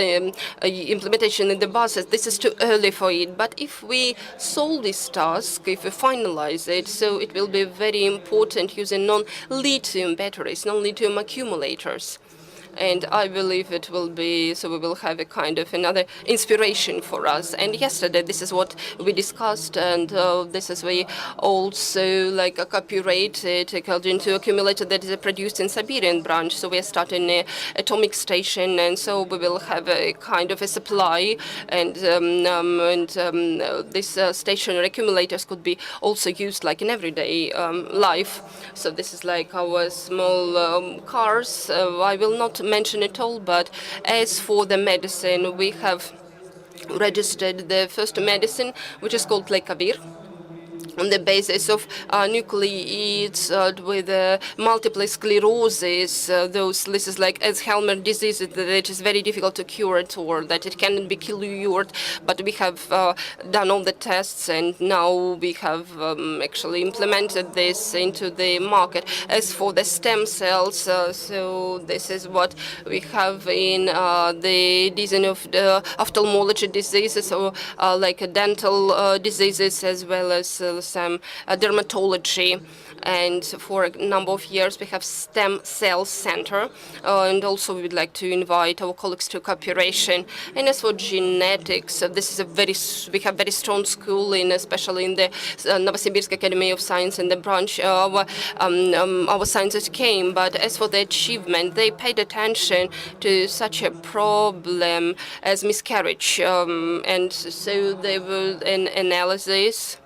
implementation in the buses, this is too early for it. But if we solve this task, if we finalize it, so it will be very important using non-lithium batteries, non-lithium accumulators. And I believe it will be, so we will have a kind of another inspiration for us. And yesterday, this is what we discussed, and this is we also like a copyrighted according to accumulator that is produced in Siberian branch. So we are starting an atomic station, and so we will have a kind of a supply, and this stationary accumulators could be also used like in everyday life. So this is like our small cars. I will not mention it all, but as for the medicine, we have registered the first medicine, which is called Lekavir, on the basis of nucleides with multiple sclerosis, this is like Alzheimer's disease that is very difficult to cure it, or that it cannot be cured. But we have done all the tests, and now we have actually implemented this into the market. As for the stem cells, so this is what we have in the design of the ophthalmology diseases, so like dental diseases, as well as some dermatology. And for a number of years, we have stem cell center, and also we would like to invite our colleagues to cooperation. And as for genetics, this is we have very strong school especially in the Novosibirsk Academy of Science, and the branch our scientists came. But as for the achievement, they paid attention to such a problem as miscarriage, and so they will an analysis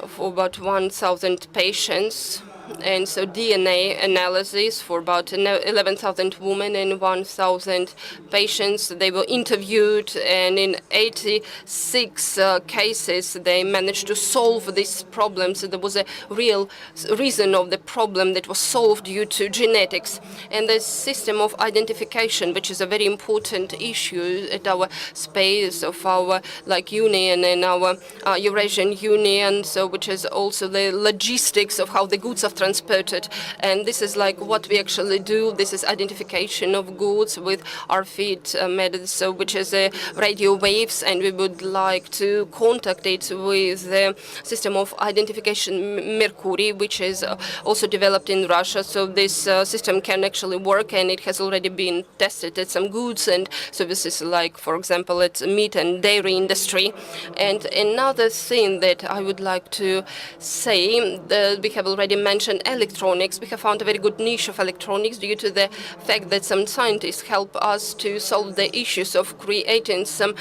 for about 1,000 patients, and so DNA analysis for about 11,000 women and 1,000 patients. They were interviewed, and in 86 cases, they managed to solve this problem. So there was a real reason of the problem that was solved due to genetics. And the system of identification, which is a very important issue at our space of our union and our Eurasian Union, so which is also the logistics of how the goods are transported. And this is like what we actually do. This is identification of goods with RFID methods, so which is radio waves, and we would like to contact it with the system of identification Mercury, which is also developed in Russia. So this system can actually work, and it has already been tested at some goods and services, like, for example, at meat and dairy industry. And another thing that I would like to say, we have already mentioned electronics. We have found a very good niche of electronics due to the fact that some scientists help us to solve the issues of creating some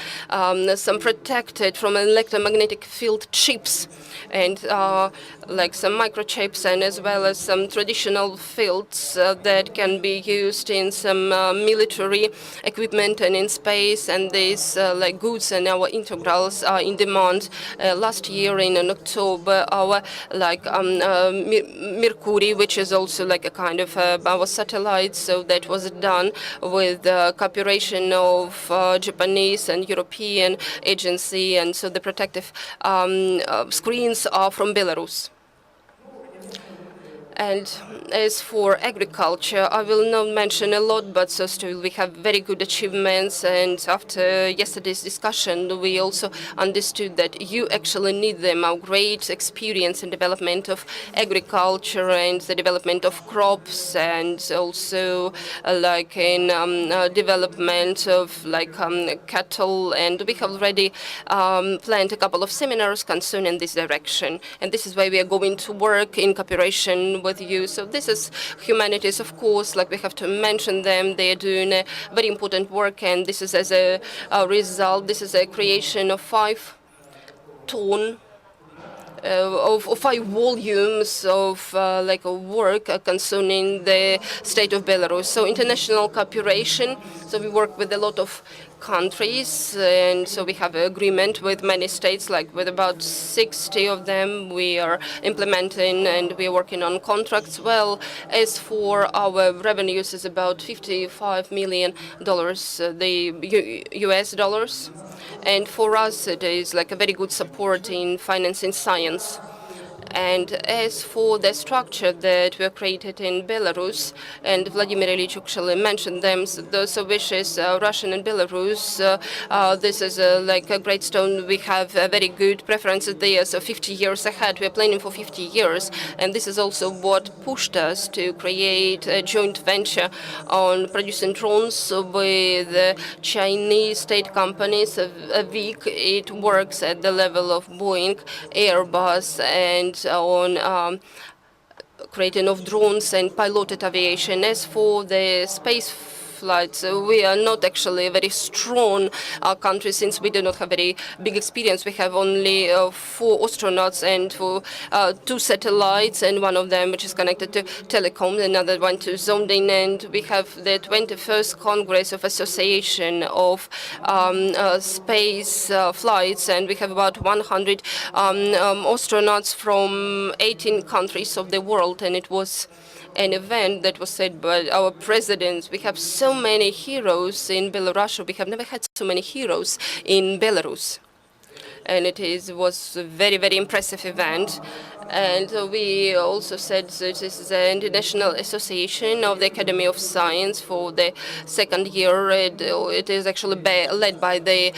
protected from electromagnetic field chips, and like some microchips, and as well as some traditional fields that can be used in some military equipment and in space. And these like goods and our integrals are in demand. Last year in October, our Mercury, which is also like a kind of our satellite, so that was done with the cooperation of Japanese and European agency, and so the protective screens are from Belarus. And as for agriculture, I will not mention a lot, but so still we have very good achievements. And after yesterday's discussion, we also understood that you actually need them. Our great experience in development of agriculture and the development of crops, and also like in development of like cattle. And we have already planned a couple of seminars concerning this direction. And this is why we are going to work in cooperation with you. So this is humanities, of course, like we have to mention them. They are doing a very important work, and this is as a result, this is a creation of 5 ton of 5 volumes of like a work concerning the state of Belarus. So international cooperation. So we work with a lot of countries, and so we have an agreement with many states, like with about 60 of them we are implementing, and we are working on contracts. Well, as for our revenues is about $55 million, the US dollars. And for us, it is like a very good support in financing science. And as for the structure that were created in Belarus, and Vladimir Ilyich actually mentioned them, so those wishes, Russian and Belarus, this is like a great stone. We have very good preferences there, so 50 years ahead. We are planning for 50 years, and this is also what pushed us to create a joint venture on producing drones with Chinese state companies. Avik, it works at the level of Boeing, Airbus, and on creating of drones and piloted aviation. As for the space flights, we are not actually a very strong country, since we do not have very big experience. We have only 4 astronauts and 2 satellites, and one of them which is connected to telecom, another one to zonding. And we have the 21st Congress of Association of Space Flights, and we have about 100 astronauts from 18 countries of the world, and it was an event that was said by our presidents. We have so many heroes in Belarus. We have never had so many heroes in Belarus. And was a very, very impressive event. And we also said that this is an international association of the Academy of Science for the 2nd year. It is actually led by the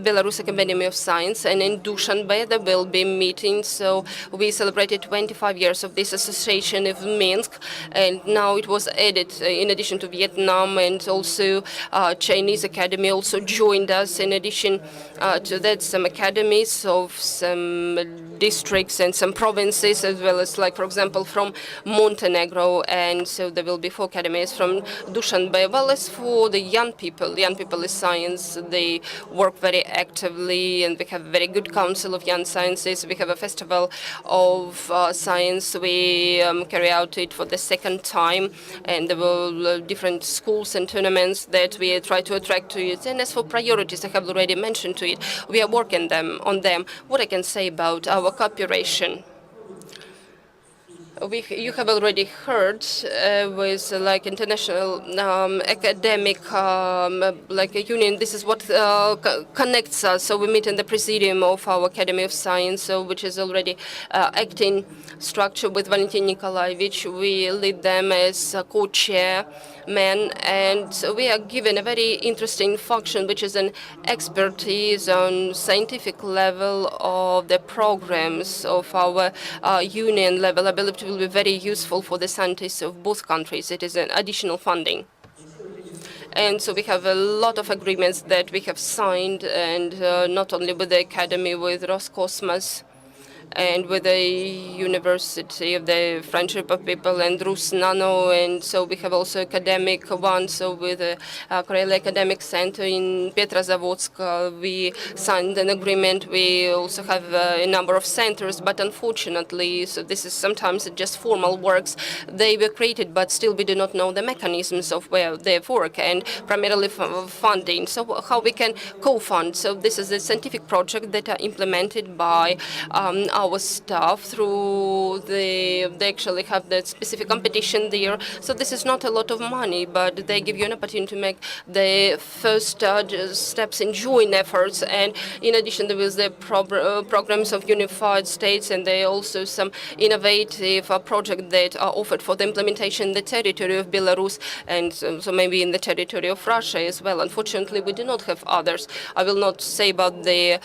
Belarus Academy of Science, and in Dushanbe there will be meetings. So we celebrated 25 years of this association of Minsk, and now it was added in addition to Vietnam, and also Chinese Academy also joined us. In addition to that, some academies of some districts and some provinces, as well as, like, for example, from Montenegro. And so there will be 4 academies from Dushanbe. Well, as for the young people in science, they work very actively, and we have a very good council of young sciences. We have a festival of science. We carry out it for the 2nd time, and there will different schools and tournaments that we try to attract to it. And as for priorities, I have already mentioned to it, we are working on them. What I can say about our cooperation. You have already heard with like international academic like a union. This is what connects us. So we meet in the presidium of our Academy of Science, which is already acting structure with Valentin Nikolaevich. We lead them as co-chairmen, and we are given a very interesting function, which is an expertise on scientific level of the programs of our union level. I believe it will be very useful for the scientists of both countries. It is an additional funding. And so we have a lot of agreements that we have signed, and not only with the Academy, with Roscosmos, and with the University of the Friendship of People and Rusnano. And so we have also academic one, so with the Kareli Academic Center in Petrozavodsk, we signed an agreement. We also have a number of centers, but unfortunately, so this is sometimes just formal works. They were created, but still we do not know the mechanisms of where they work, and primarily funding. So how we can co-fund. So this is a scientific project that are implemented by our staff through the they actually have that specific competition there. So this is not a lot of money, but they give you an opportunity to make the first steps in joint efforts. And in addition, there was the programs of unified states, and there are also some innovative projects that are offered for the implementation in the territory of Belarus, and so maybe in the territory of Russia as well. Unfortunately, we do not have others. I will not say about the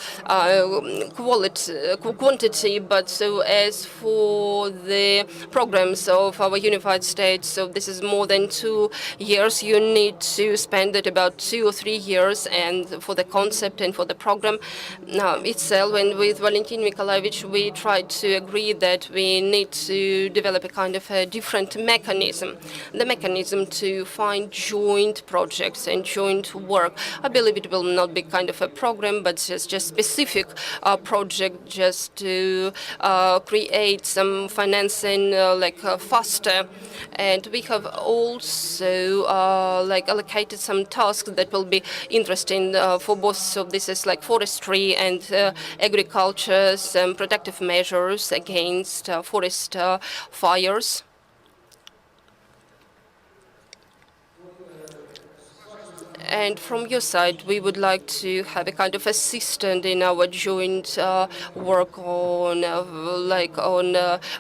quantity, but so as for the programs of our unified states, so this is more than 2 years. You need to spend it about 2 or 3 years, and for the concept and for the program itself. And with Valentin Nikolaevich, we tried to agree that we need to develop a kind of a different mechanism, the mechanism to find joint projects and joint work. I believe it will not be kind of a program, but just specific project, just to create some financing faster. And we have also allocated some tasks that will be interesting for both. So this is like forestry and agriculture, some protective measures against forest fires. And from your side, we would like to have a kind of assistant in our joint work on,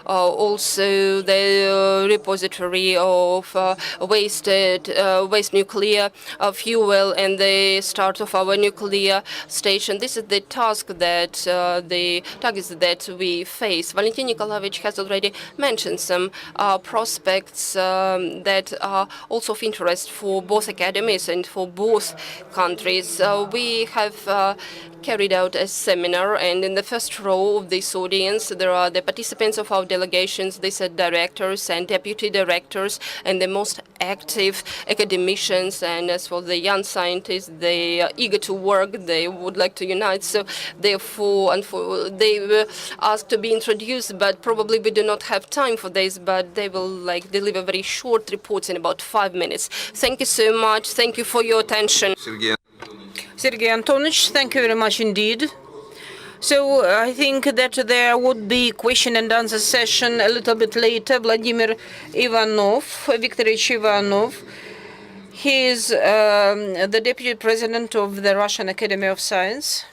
also the repository of waste nuclear fuel and the start of our nuclear station. This is the task that the targets that we face. Valentin Nikolaevich has already mentioned some prospects that are also of interest for both academies and for both countries. We have carried out a seminar, and in the first row of this audience, there are the participants of our delegations. These are directors and deputy directors and the most active academicians. And as for the young scientists, they are eager to work. They would like to unite. So therefore, they were asked to be introduced, but probably we do not have time for this. But they will deliver very short reports in about 5 minutes. Thank you so much. Thank you for your attention. Sergey Antonovich, thank you very much indeed. So I think that there would be question and answer session a little bit later. Vladimir Viktorovich Ivanov, he is the deputy president of the Russian Academy of Science.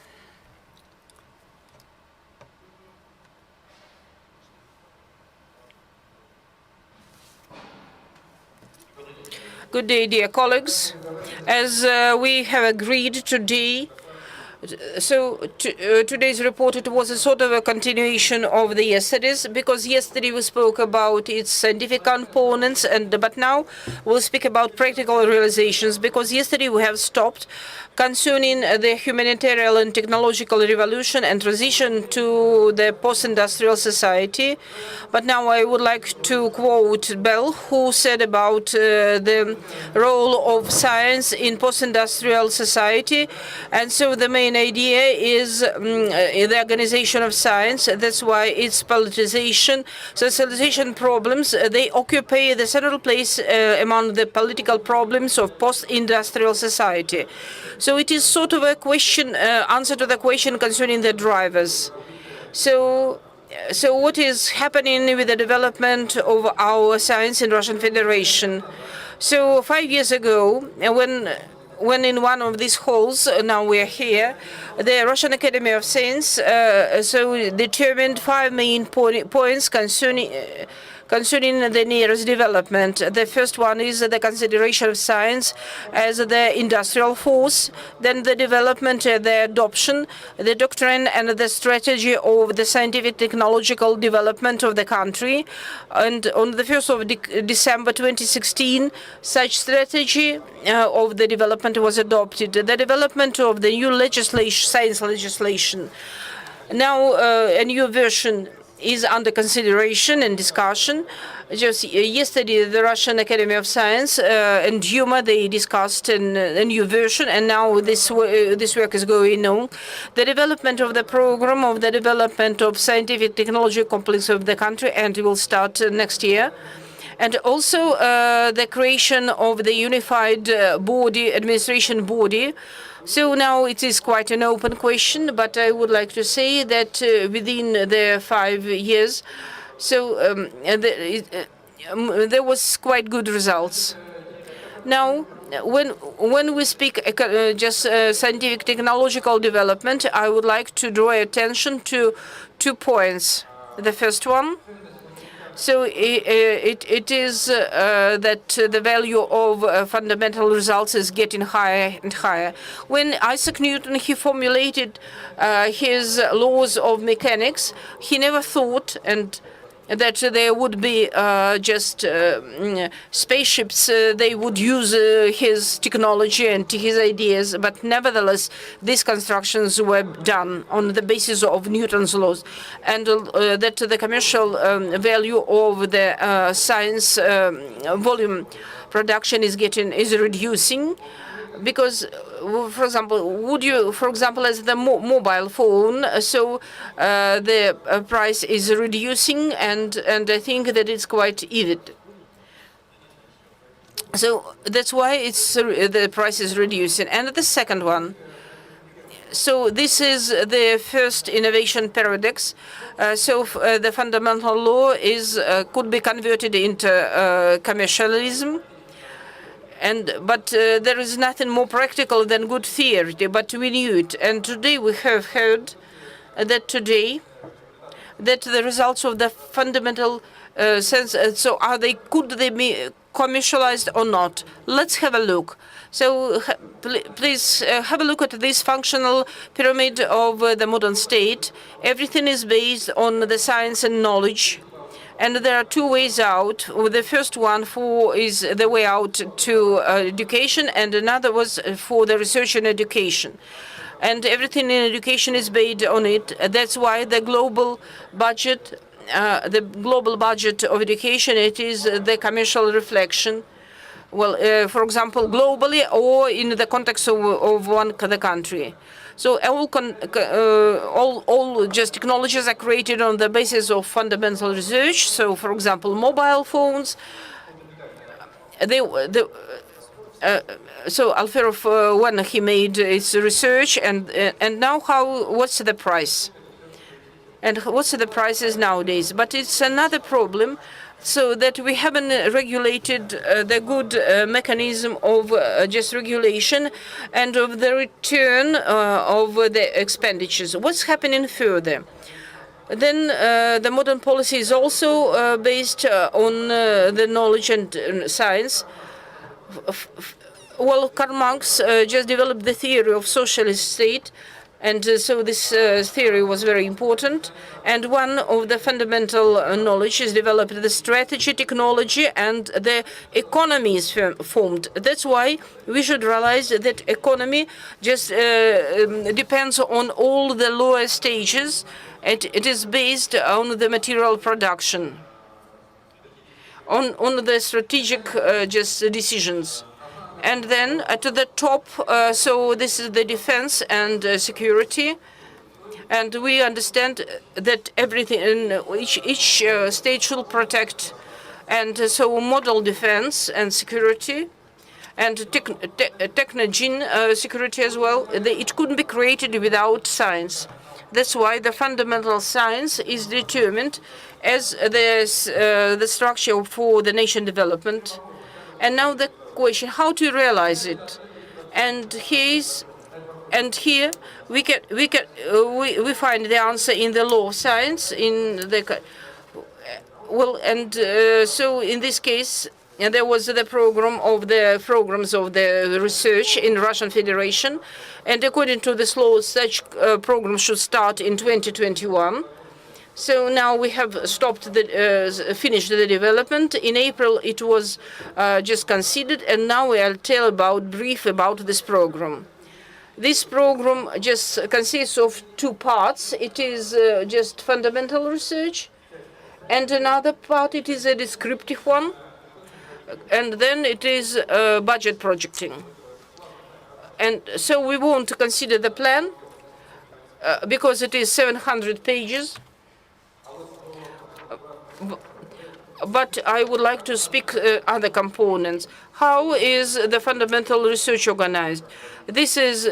Good day, dear colleagues. As we have agreed today, today's report, it was a sort of a continuation of the yesterday's, because yesterday we spoke about its scientific components, but now we'll speak about practical realizations, because yesterday we have stopped concerning the humanitarian and technological revolution and transition to the post-industrial society. But now I would like to quote Bell, who said about the role of science in post-industrial society. And so the main idea is the organization of science. That's why it's politicization. Socialization problems, they occupy the central place among the political problems of post-industrial society. So it is sort of a question, answer to the question concerning the drivers. So what is happening with the development of our science in Russian Federation? So 5 years ago, when in one of these halls, now we are here, the Russian Academy of Science determined 5 main points concerning the nearest development. The first one is the consideration of science as the industrial force, then the development, the adoption, the doctrine and the strategy of the scientific technological development of the country. And on the 1st of December 2016, such strategy of the development was adopted. The development of the new legislation, science legislation. Now a new version is under consideration and discussion. Just yesterday, the Russian Academy of Science and Duma, they discussed a new version, and now this work is going on. The development of the program of the development of scientific technology complex of the country, and it will start next year. And also the creation of the unified administration body. So now it is quite an open question, but I would like to say that within the 5 years, So there was quite good results. Now, when we speak just scientific technological development, I would like to draw attention to 2 points. The first one, so it is that the value of fundamental results is getting higher and higher. When Isaac Newton he formulated his laws of mechanics, he never thought that there would be just spaceships. They would use his technology and his ideas, but nevertheless, these constructions were done on the basis of Newton's laws, and that the commercial value of the science volume production is reducing. Because, for example, as the mobile phone, so the price is reducing, and I think that it's quite even. So that's why the price is reducing. And the second one, so this is the first innovation paradox. The fundamental law could be converted into commercialism. But there is nothing more practical than good theory, but we knew it. And today we have heard that the results of the fundamental sense, so could they be commercialized or not? Let's have a look. So please have a look at this functional pyramid of the modern state. Everything is based on the science and knowledge. And there are 2 ways out. The first one is the way out to education, and another was for the research and education. And everything in education is based on it. That's why the global budget of education, it is the commercial reflection. Well, for example, globally or in the context of the country. So all just technologies are created on the basis of fundamental research. So, for example, mobile phones. So Alferov, when he made his research, and now what's the price? And what's the prices nowadays? But it's another problem. So that we haven't regulated the good mechanism of just regulation and of the return of the expenditures. What's happening further? Then the modern policy is also based on the knowledge and science. Well, Karl Marx just developed the theory of socialist state. And so this theory was very important. And one of the fundamental knowledge is developed the strategy, technology, and the economy is formed. That's why we should realize that economy just depends on all the lower stages. It is based on the material production, on the strategic just decisions. And then at the top, so this is the defense and security. And we understand that everything, each state should protect. And so model defense and security and technogen security as well, it couldn't be created without science. That's why the fundamental science is determined as the structure for the nation development. And now the question, how to realize it? And here we find the answer in the law of science. So in this case, there was the programs of the research in Russian Federation, and according to this law, such programs should start in 2021. So now we have finished the development. In April, it was just considered, and now I'll tell brief about this program. This program just consists of 2 parts. It is just fundamental research, and another part, it is a descriptive one, and then it is budget projecting. And so we want to consider the plan because it is 700 pages. But I would like to speak other components. How is the fundamental research organized? This is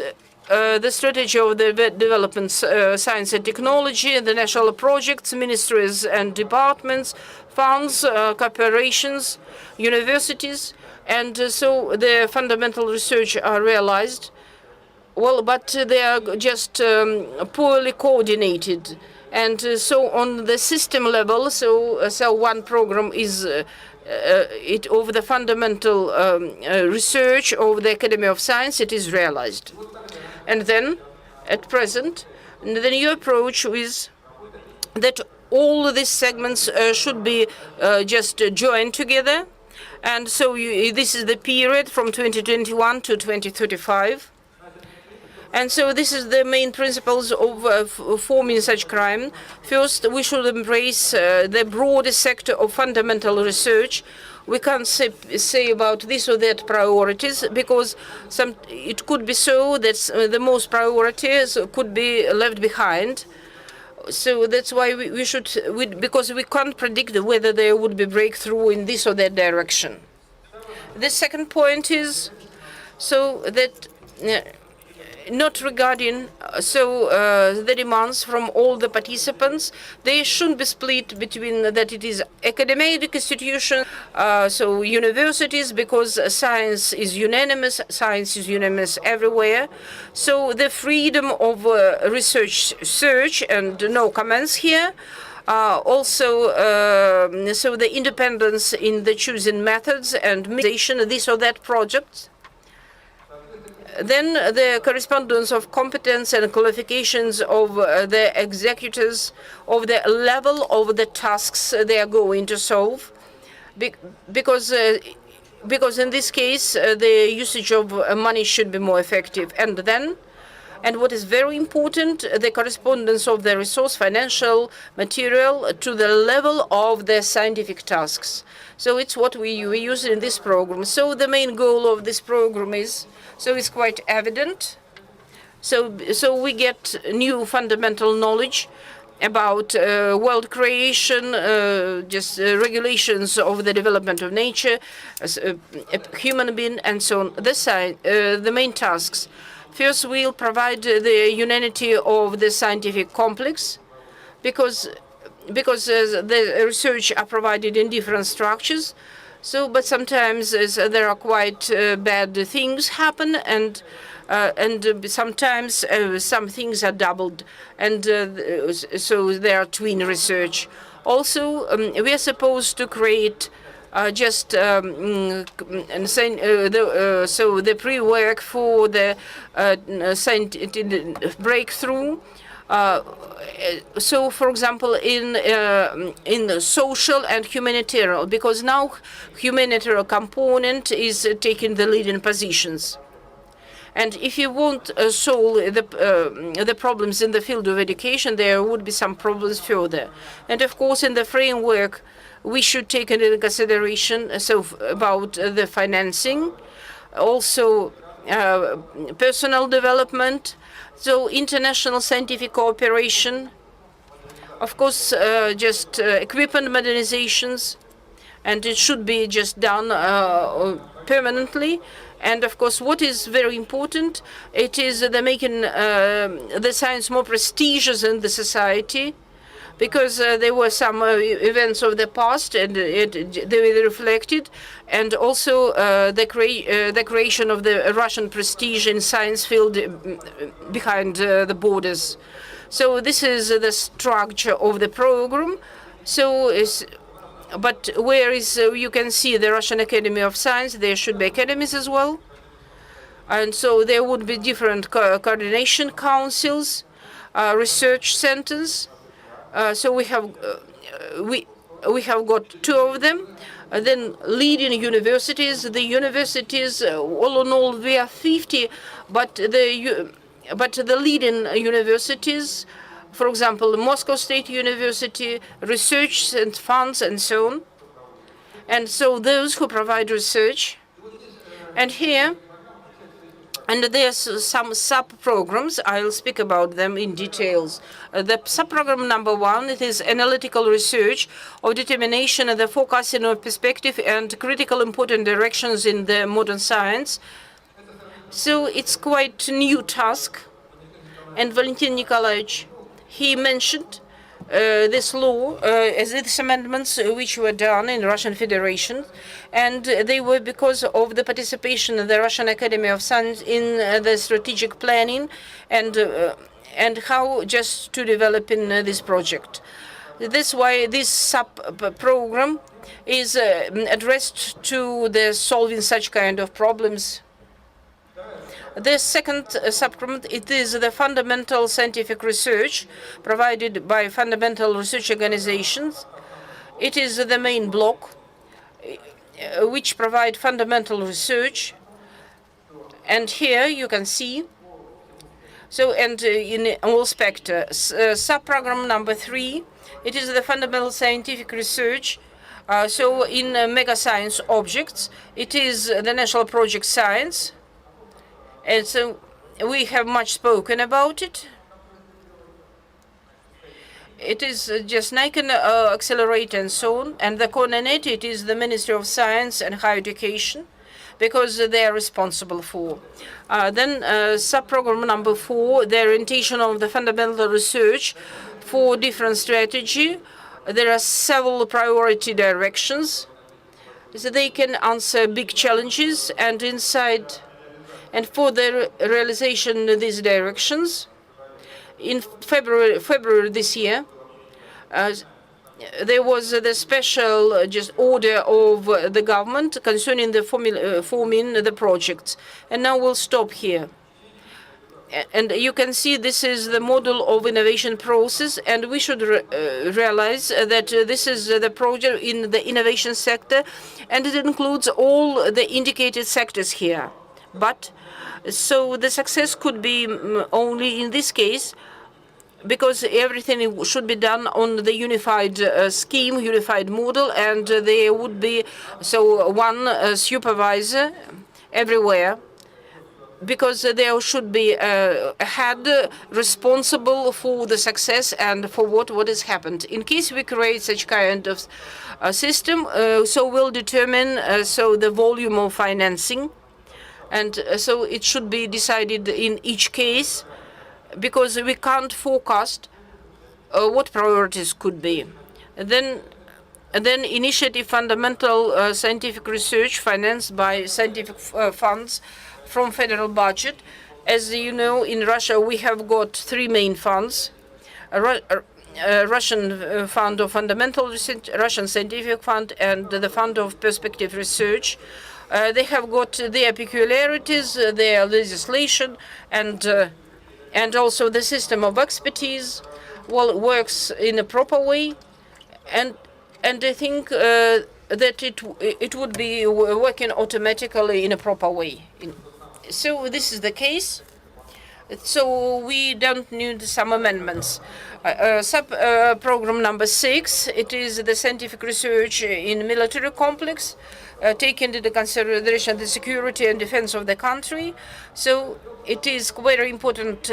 the strategy of the development, science and technology, the national projects, ministries and departments, funds, corporations, universities, and so the fundamental research are realized. Well, but they are just poorly coordinated. And so on the system level, so one program is it over the fundamental research of the Academy of Science, it is realized. And then, at present, the new approach is that all these segments should be just joined together. And so this is the period from 2021 to 2035. And so this is the main principles of forming such crime. First, we should embrace the broader sector of fundamental research. We can't say about this or that priorities, because it could be so that the most priorities could be left behind. So that's why we should, because we can't predict whether there would be breakthrough in this or that direction. The second point is so that not regarding the demands from all the participants, they shouldn't be split between that it is academic institution, so universities, because science is unanimous everywhere. So the freedom of research and no comments here. Also, so the independence in the choosing methods and this or that project. Then the correspondence of competence and qualifications of the executors, of the level of the tasks they are going to solve, because in this case the usage of money should be more effective. And what is very important, the correspondence of the resource, financial, material, to the level of the scientific tasks. So it's what we use in this program. So the main goal of this program is, so it's quite evident. So we get new fundamental knowledge about world creation, regulations of the development of nature, human being, and so on. The main tasks. First, we'll provide the unanimity of the scientific complex, because the research are provided in different structures. So, but sometimes there are quite bad things happen, and sometimes some things are doubled, and so there are twin research. Also, we are supposed to create the pre-work for the scientific breakthrough. So, for example, in the social and humanitarian, because now humanitarian component is taking the leading positions. And if you won't solve the problems in the field of education, there would be some problems further. And of course, in the framework, we should take into consideration about the financing, also personal development, so international scientific cooperation, of course, just equipment modernizations, and it should be just done permanently. And of course, what is very important, it is the making the science more prestigious in the society, because there were some events of the past, and they were reflected, and also the creation of the Russian prestige in science field behind the borders. So this is the structure of the program. But where is you can see the Russian Academy of Science, there should be academies as well, and so there would be different coordination councils, research centers. So we have got two of them. Then leading universities. The universities, all in all, we are 50, but the leading universities, for example, Moscow State University, research and funds, and so on. And so those who provide research, and here. And there's some sub-programs. I'll speak about them in details. The sub-program number 1, it is analytical research of determination and the forecasting of perspective and critical important directions in the modern science. So it's quite a new task. And Valentin Nikolaevich, he mentioned this law as these amendments which were done in Russian Federation, and they were because of the participation of the Russian Academy of Science in the strategic planning and how just to develop in this project. That's why this sub-program is addressed to the solving such kind of problems. The second subprogram, it is the fundamental scientific research provided by fundamental research organizations. It is the main block which provide fundamental research. And here you can see, so and in all spectra, subprogram number 3, it is the fundamental scientific research. So in mega science objects, it is the national project science. And so we have much spoken about it. It is just Nikon accelerator and so on, and the coordinator, it is the Ministry of Science and Higher Education, because they are responsible for. Then subprogram number 4, the orientation of the fundamental research for different strategy. There are several priority directions, so they can answer big challenges, and inside. And for the realization of these directions, in February this year, there was the special just order of the government concerning the forming the projects. And now we'll stop here. And you can see this is the model of innovation process, and we should realize that this is the project in the innovation sector, and it includes all the indicated sectors here. But so the success could be only in this case because everything should be done on the unified scheme, unified model, and there would be so one supervisor everywhere, because there should be a head responsible for the success and for what has happened. In case we create such kind of system, so we'll determine so the volume of financing. And so it should be decided in each case, because we can't forecast what priorities could be. And then initiative fundamental scientific research financed by scientific funds from federal budget. As you know, in Russia we have got 3 main funds: Russian Fund of Fundamental Research, Russian Scientific Fund, and the Fund of Perspective Research. They have got their peculiarities, their legislation, and also the system of expertise works in a proper way, and I think that it would be working automatically in a proper way. So this is the case. So we don't need some amendments. Program number 6, it is the scientific research in military complex, taking into consideration the security and defense of the country. So it is quite an important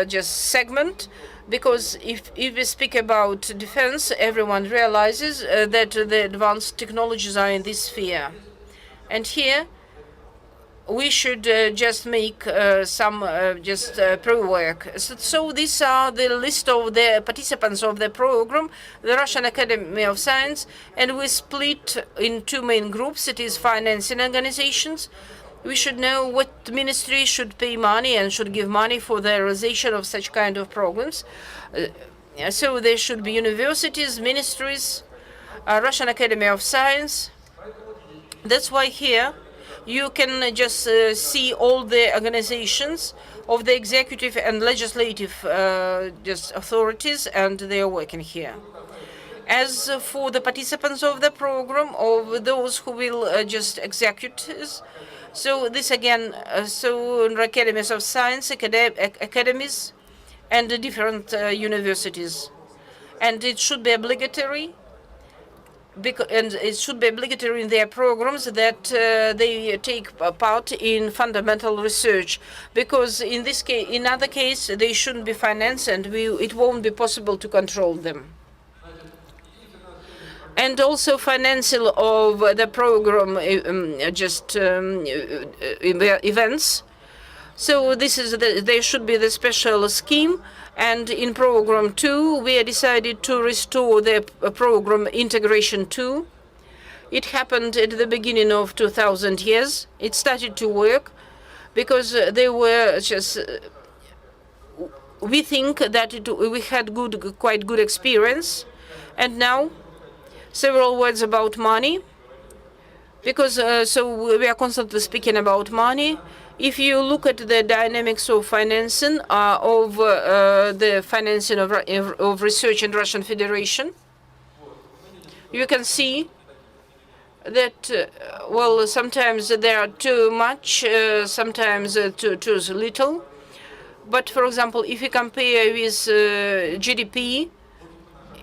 just segment, because if we speak about defense, everyone realizes that the advanced technologies are in this sphere. And here we should just make some pre-work. So these are the list of the participants of the program, the Russian Academy of Science, and we split in 2 main groups. It is financing organizations. We should know what ministry should pay money and should give money for the realization of such kind of programs. So there should be universities, ministries, Russian Academy of Science. That's why here you can just see all the organizations of the executive and legislative just authorities, and they are working here. As for the participants of the program, of those who will just executives, so this again, so academies of science, academies, and the different universities, and it should be obligatory. And it should be obligatory in their programs that they take part in fundamental research, because in this case, in other case, they shouldn't be financed, and it won't be possible to control them. And also financing of the program events. So this is there should be the special scheme, and in program 2 we decided to restore the program integration 2. It happened at the beginning of 2000 years. It started to work because they were just. We think that we had quite good experience, and now several words about money, because so we are constantly speaking about money. If you look at the dynamics of financing the financing of research in Russian Federation, you can see that well, sometimes there are too much, sometimes too little. But for example, if you compare with GDP,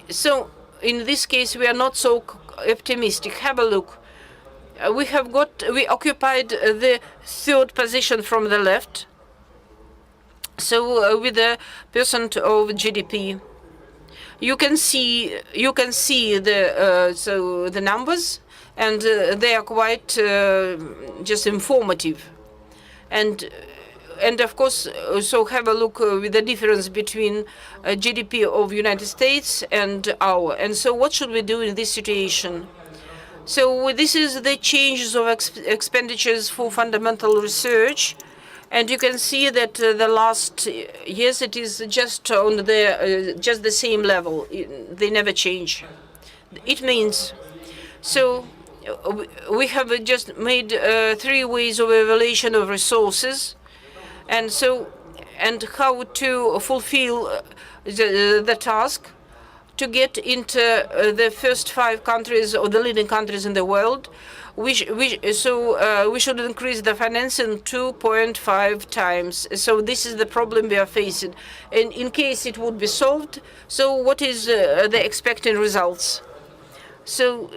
so in this case we are not so optimistic. Have a look. We occupied the third position from the left. So with the percent of GDP, you can see the numbers, and they are quite just informative. And of course, so have a look with the difference between GDP of United States and our. And so what should we do in this situation? So this is the changes of expenditures for fundamental research. And you can see that the last years it is just on just the same level. They never change. It means, so we have just made 3 ways of evaluation of resources. And so, and how to fulfill the task to get into the first 5 countries or the leading countries in the world. We should increase the financing 2.5 times. So this is the problem we are facing. And in case it would be solved, so what is the expected results? So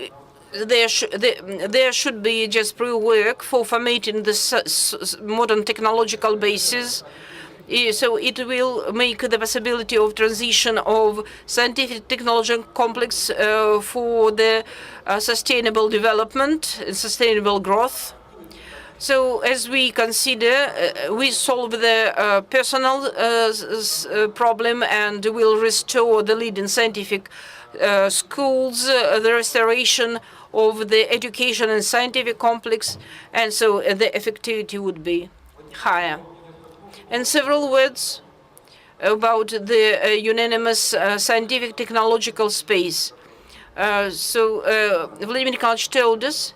there should be just pre-work for formatting the modern technological basis. So it will make the possibility of transition of scientific technology complex for the sustainable development and sustainable growth. So as we consider, we solve the personal problem and will restore the leading scientific schools, the restoration of the education and scientific complex, and so the effectivity would be higher. And several words about the unanimous scientific technological space. Vladimir Nikolaevich told us,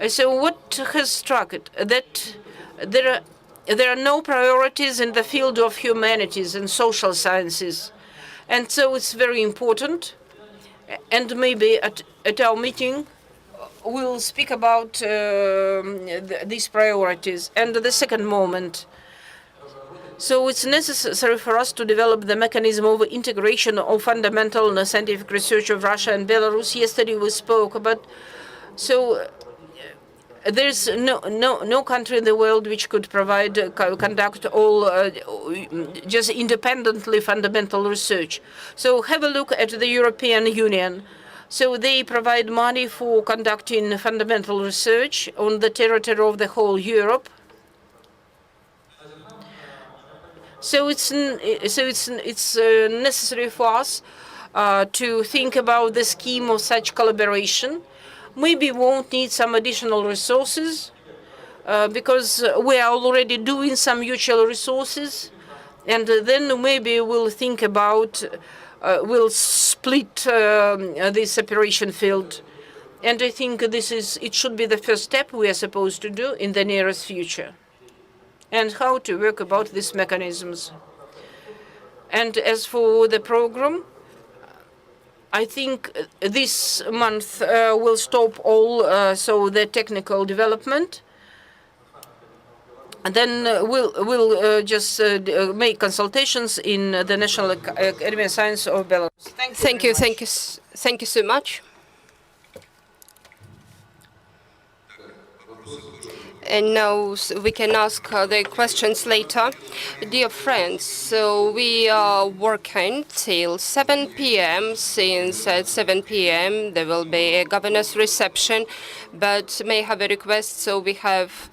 so what has struck it? That there are no priorities in the field of humanities and social sciences. And so it's very important. And maybe at our meeting, we'll speak about these priorities. And the second moment, so it's necessary for us to develop the mechanism of integration of fundamental scientific research of Russia and Belarus. Yesterday we spoke about, so there's no country in the world which could conduct all just independently fundamental research. So have a look at the European Union. So they provide money for conducting fundamental research on the territory of the whole Europe. So it's necessary for us to think about the scheme of such collaboration. Maybe we won't need some additional resources because we are already doing some mutual resources, and then maybe we'll think about we'll split this separation field. And I think it should be the first step we are supposed to do in the nearest future, and how to work about these mechanisms. And as for the program, I think this month will stop all so the technical development, and then we'll just make consultations in the National Academy of Science of Belarus. Thank you so much. And now we can ask the questions later. Dear friends, so we are working till 7 p.m. Since at 7 p.m. there will be a governor's reception, but may I have a request? So we have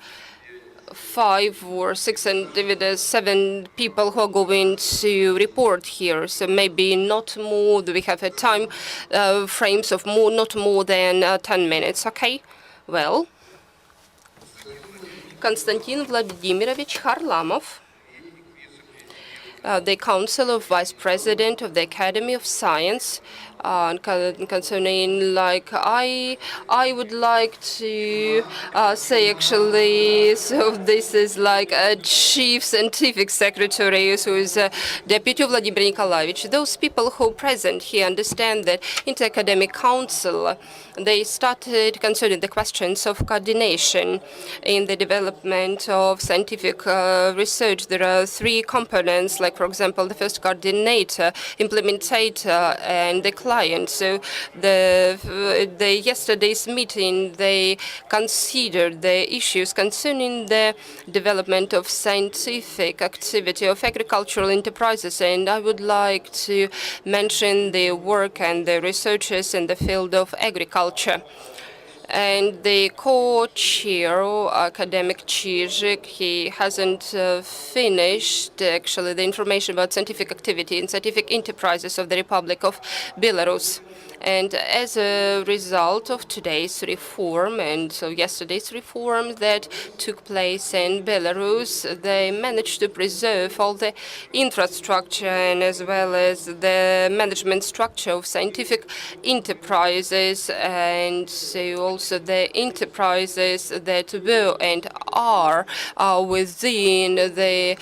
5 or 6 and even 7 people who are going to report here. So maybe not more. We have a time frames of not more than 10 minutes. Okay. Well, Konstantin Vladimirovich Harlamov, the Council of Vice President of the Academy of Science, concerning like I would like to say actually, so this is like a chief scientific secretary who is Deputy Vladimir Nikolaevich. Those people who present here understand that inter-academic council, they started concerning the questions of coordination in the development of scientific research. There are 3 components, like for example, the first coordinator, implementator, and the client. So the yesterday's meeting, they considered the issues concerning the development of scientific activity of agricultural enterprises, and I would like to mention the work and the researchers in the field of agriculture. And the co-chair, academic Chizhik, he hasn't finished actually the information about scientific activity and scientific enterprises of the Republic of Belarus. And as a result of today's reform and so yesterday's reform that took place in Belarus, they managed to preserve all the infrastructure and as well as the management structure of scientific enterprises, and so also the enterprises that were and are within the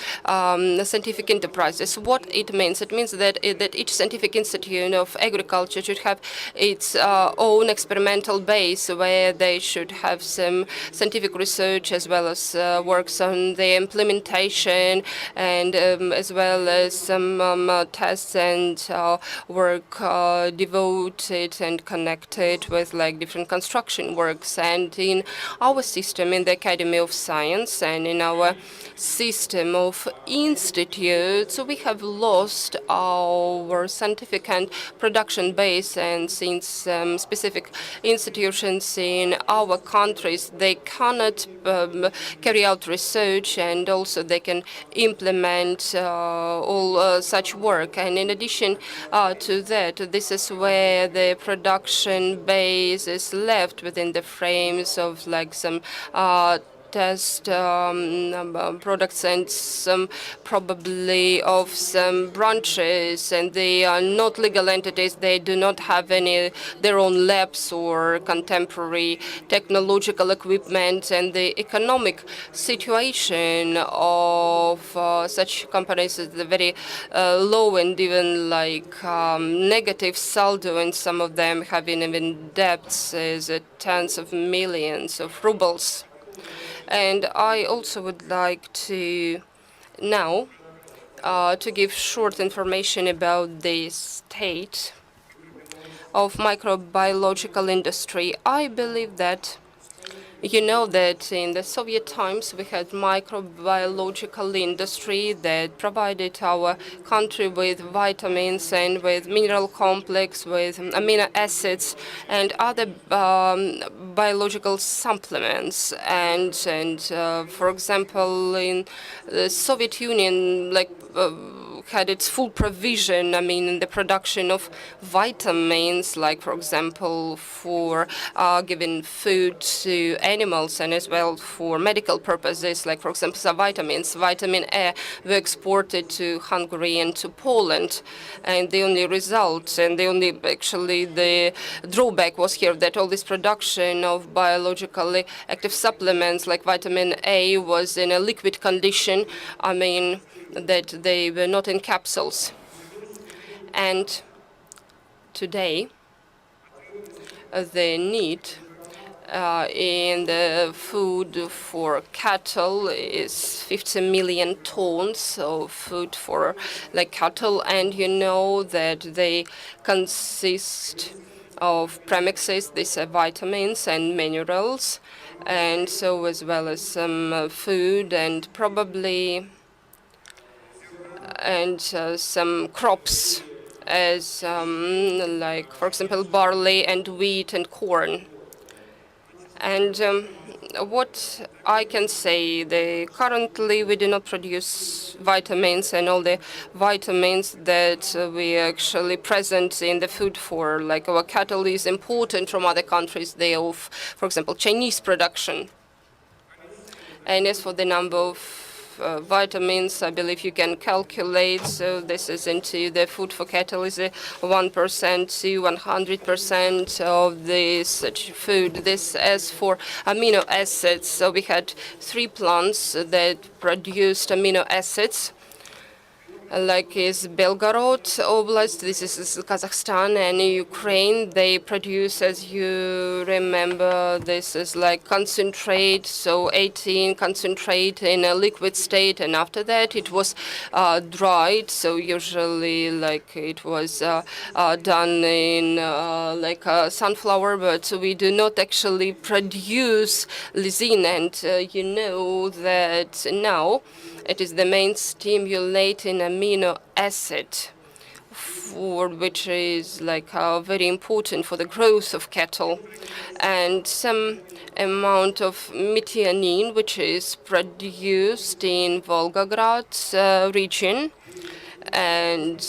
scientific enterprises. What it means? It means that each scientific institute of agriculture should have its own experimental base where they should have some scientific research as well as works on the implementation and as well as some tests and work devoted and connected with like different construction works. And in our system, in the Academy of Science and in our system of institutes, we have lost our scientific and production base, and since specific institutions in our countries, they cannot carry out research and also they can implement all such work. And in addition to that, this is where the production base is left within the frames of like some test products and some probably of some branches, and they are not legal entities. They do not have any their own labs or contemporary technological equipment, and the economic situation of such companies is very low and even like negative saldo, and some of them having even debts is tens of millions of rubles. And I also would like to now to give short information about the state of microbiological industry. I believe that you know that in the Soviet times we had microbiological industry that provided our country with vitamins and with mineral complex, with amino acids and other biological supplements. And for example, in the Soviet Union, like had its full provision, I mean, in the production of vitamins, like, for example, for giving food to animals and as well for medical purposes, like, for example, some vitamins. Vitamin A were exported to Hungary and to Poland. And the only result and the only, actually, the drawback was here that all this production of biologically active supplements like vitamin A was in a liquid condition. I mean, that they were not in capsules. And today, the need in the food for cattle is 50 million tons of food for like cattle, and you know that they consist of premixes, these are vitamins and minerals, and so as well as some food and probably and some crops as like, for example, barley and wheat and corn. And what I can say, currently we do not produce vitamins, and all the vitamins that we actually present in the food for, like our cattle, is important from other countries. They have, for example, Chinese production. And as for the number of vitamins, I believe you can calculate. So this is into the food for cattle is 1% to 100% of this such food. This as for amino acids. So we had 3 plants that produced amino acids, like is Belgorod Oblast, this is Kazakhstan, and Ukraine. They produce, as you remember, this is like concentrate, so 18 concentrate in a liquid state, and after that it was dried. So usually like it was done in like sunflower, but we do not actually produce lysine, and you know that now it is the main stimulating amino acid, for which is like very important for the growth of cattle, and some amount of methionine, which is produced in Volgograd region, and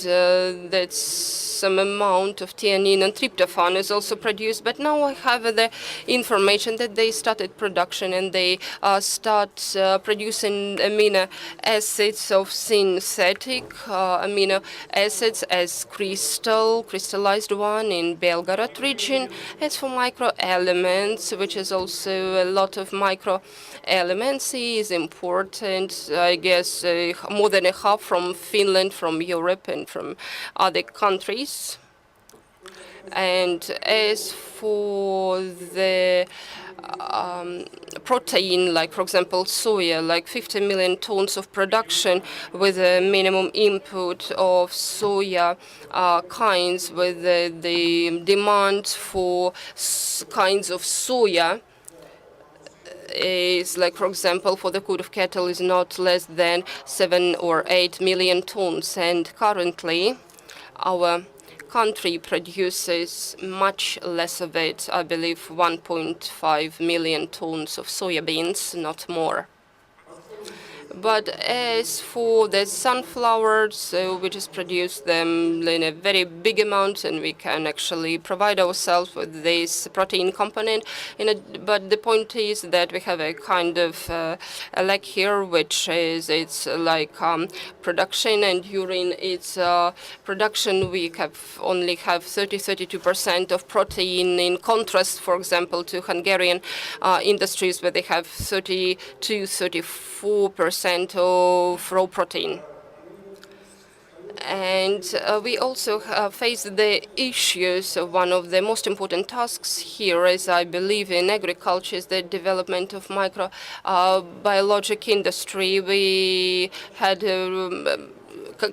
that's some amount of theanine and tryptophan is also produced. But now I have the information that they started production, and they start producing amino acids of synthetic amino acids as crystallized one in Belgorod region. As for microelements, which is also a lot of microelements is important, I guess more than a half from Finland, from Europe, and from other countries. And as for the protein, like for example soya, like 50 million tons of production with a minimum input of soya kinds, with the demand for kinds of soya is like, for example, for the food of cattle is not less than 7 or 8 million tons, and currently our country produces much less of it, I believe 1.5 million tons of soybeans, not more. But as for the sunflowers, we just produce them in a very big amount, and we can actually provide ourselves with this protein component. But the point is that we have a kind of a lack here, which is it's like production, and during its production we only have 32% of protein, in contrast, for example, to Hungarian industries, where they have 34% of raw protein. And we also face the issues. One of the most important tasks here, as I believe in agriculture, is the development of microbiologic industry. We had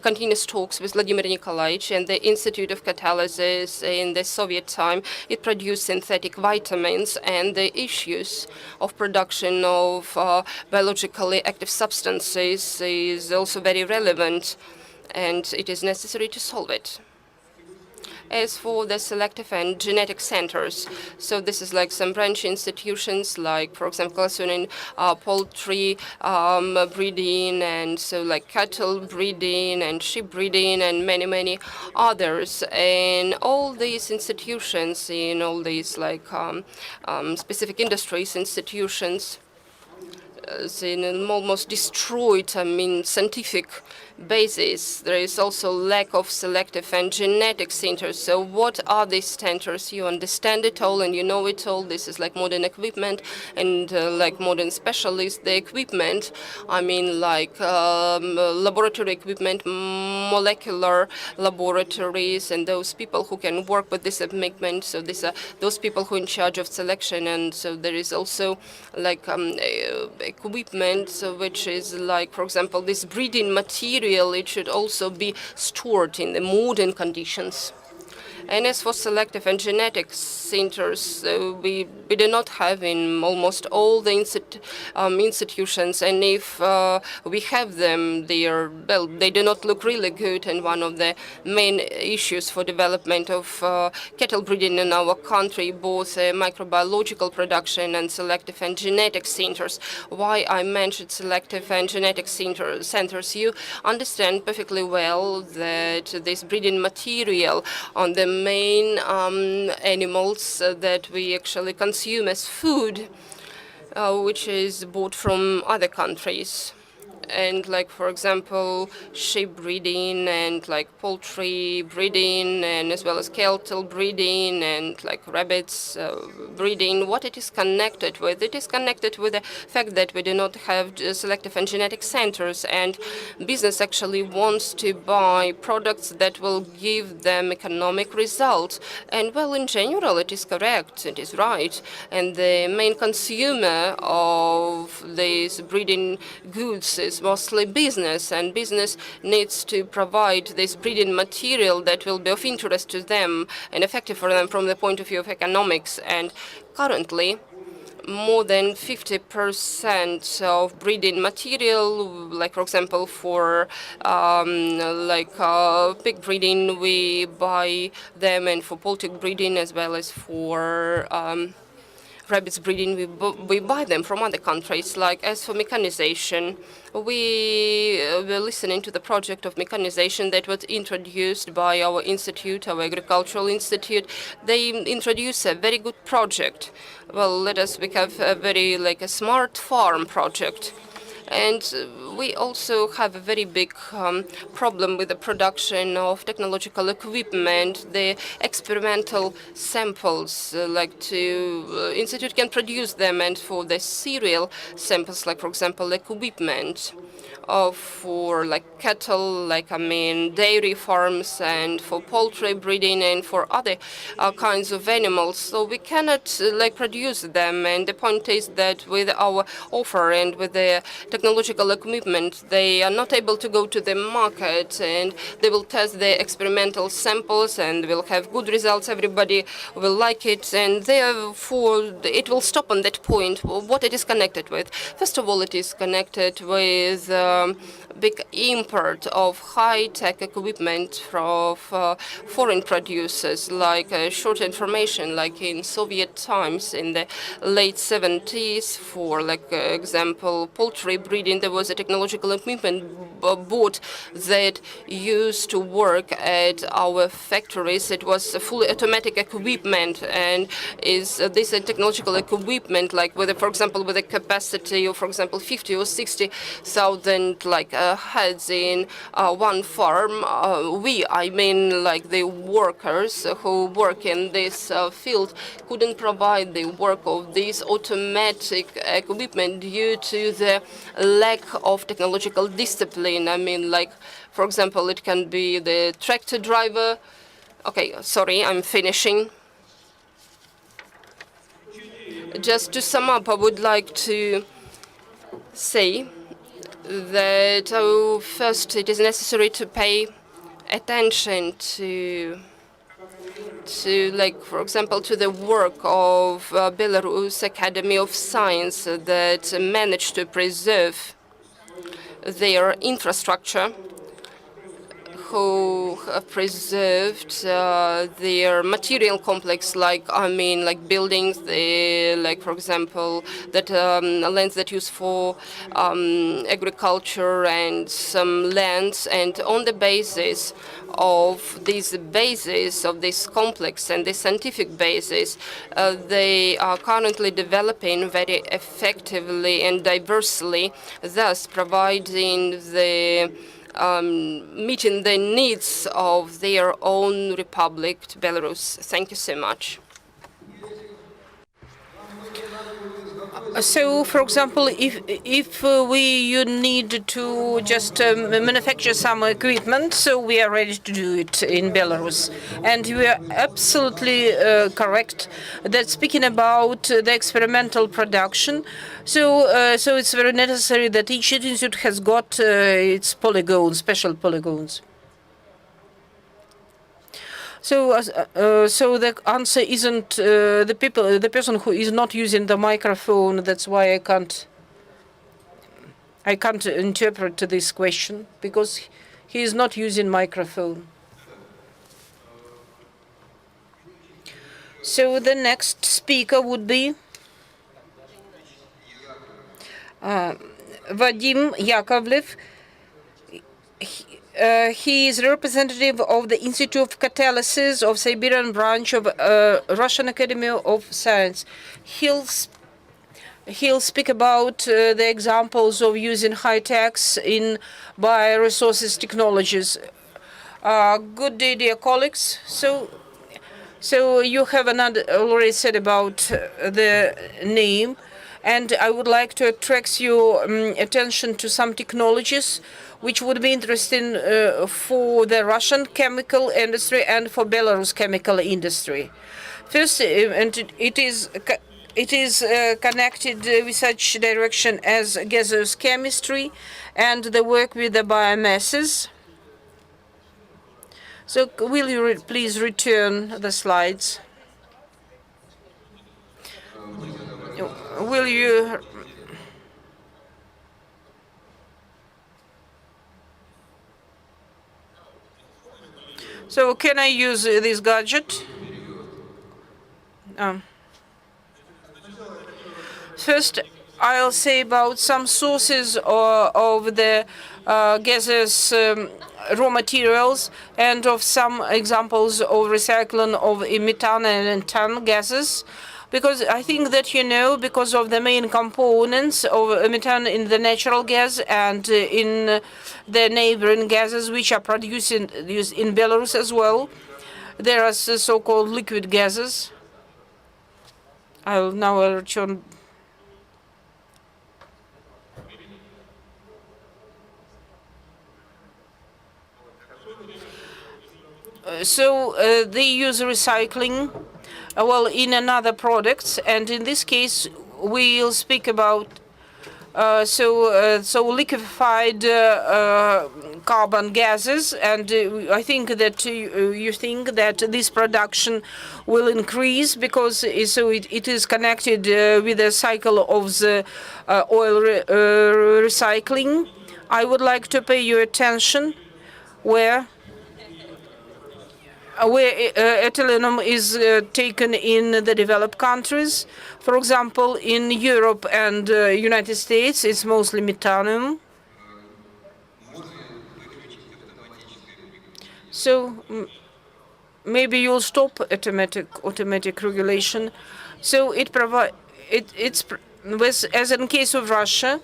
continuous talks with Vladimir Nikolaevich and the Institute of Catalysis in the Soviet time. It produced synthetic vitamins, and the issues of production of biologically active substances is also very relevant, and it is necessary to solve it. As for the selective and genetic centers, so this is like some branch institutions, like for example, in poultry breeding, and so like cattle breeding and sheep breeding, and many others. And all these institutions, in all these like specific industries institutions, almost destroyed, scientific basis. There is also lack of selective and genetic centers. So what are these centers? You understand it all and you know it all. This is like modern equipment and like modern specialists. The equipment, like laboratory equipment, molecular laboratories, and those people who can work with this equipment. So these are those people who are in charge of selection. And so there is also like equipment, which is like, for example, this breeding material. It should also be stored in the modern conditions. And as for selective and genetic centers, we do not have in almost all the institutions. And if we have them, they do not look really good. And one of the main issues for development of cattle breeding in our country, both microbiological production and selective and genetic centers. Why I mentioned selective and genetic centers, you understand perfectly well that this breeding material on the main animals that we actually consume as food, which is bought from other countries. And like, for example, sheep breeding and like poultry breeding, and as well as cattle breeding and like rabbits breeding, what it is connected with? It is connected with the fact that we do not have selective and genetic centers, and business actually wants to buy products that will give them economic results. And well, in general, it is correct, it is right. And the main consumer of these breeding goods is mostly business, and business needs to provide this breeding material that will be of interest to them and effective for them from the point of view of economics. And currently, more than 50% of breeding material, like for example for pig breeding, we buy them, and for poultry breeding as well as for rabbits breeding, we buy them from other countries. Like as for mechanization, we were listening to the project of mechanization that was introduced by our institute, our agricultural institute. They introduced a very good project. Well, we have a very a smart farm project. And we also have a very big problem with the production of technological equipment. The experimental samples, institute can produce them, and for the serial samples, like for example, equipment for cattle, dairy farms, and for poultry breeding, and for other kinds of animals. So we cannot produce them. And the point is that with our offer and with the technological equipment, they are not able to go to the market, and they will test the experimental samples and will have good results. Everybody will like it, and therefore it will stop on that point. What it is connected with? First of all, it is connected with big import of high-tech equipment from foreign producers, like short information, like in Soviet times in the late 70s. For example, poultry breeding, there was a technological equipment bought that used to work at our factories. It was a fully automatic equipment, and is this a technological equipment for example, with a capacity of, for example, 50 or 60,000 heads in one farm. The workers who work in this field couldn't provide the work of this automatic equipment due to the lack of technological discipline. For example, it can be the tractor driver. Okay, sorry, I'm finishing. Just to sum up, I would like to say that first it is necessary to pay attention to for example, to the work of Belarus Academy of Science that managed to preserve their infrastructure, who have preserved their material complex, buildings, for example, that lands that used for agriculture, and some lands. And on the basis of this complex and this scientific basis, they are currently developing very effectively and diversely, thus providing meeting the needs of their own republic, Belarus. Thank you so much. So, for example, if you need to just manufacture some equipment, so we are ready to do it in Belarus. And we are absolutely correct that speaking about the experimental production, so it's very necessary that each institute has got its polygons, special polygons. So, so the answer isn't the person who is not using the microphone. That's why I can't interpret this question because he is not using microphone. So the next speaker would be Vadim Yakovlev. He is representative of the Institute of Catalysis of Siberian branch of Russian Academy of Science. He'll speak about the examples of using high techs in bioresources technologies. Good day, dear colleagues. So you have already said about the name, and I would like to attract your attention to some technologies which would be interesting for the Russian chemical industry and for Belarus chemical industry. First, and it is connected with such direction as gaseous chemistry and the work with the biomasses. So will you please return the slides? Will you? So can I use this gadget? First, I'll say about some sources of the gaseous raw materials and of some examples of recycling of methane and ton gases. Because I think that you know, because of the main components of methane in the natural gas and in the neighboring gases which are used in Belarus as well, there are so-called liquid gases. I'll return. So they use recycling, in another products, and in this case we'll speak about liquefied carbon gases, and I think that you think that this production will increase because it is connected with the cycle of the oil recycling. I would like to pay your attention where ethylene is taken in the developed countries. For example, in Europe and United States, it's mostly methane. So maybe you'll stop automatic regulation. So as in case of Russia,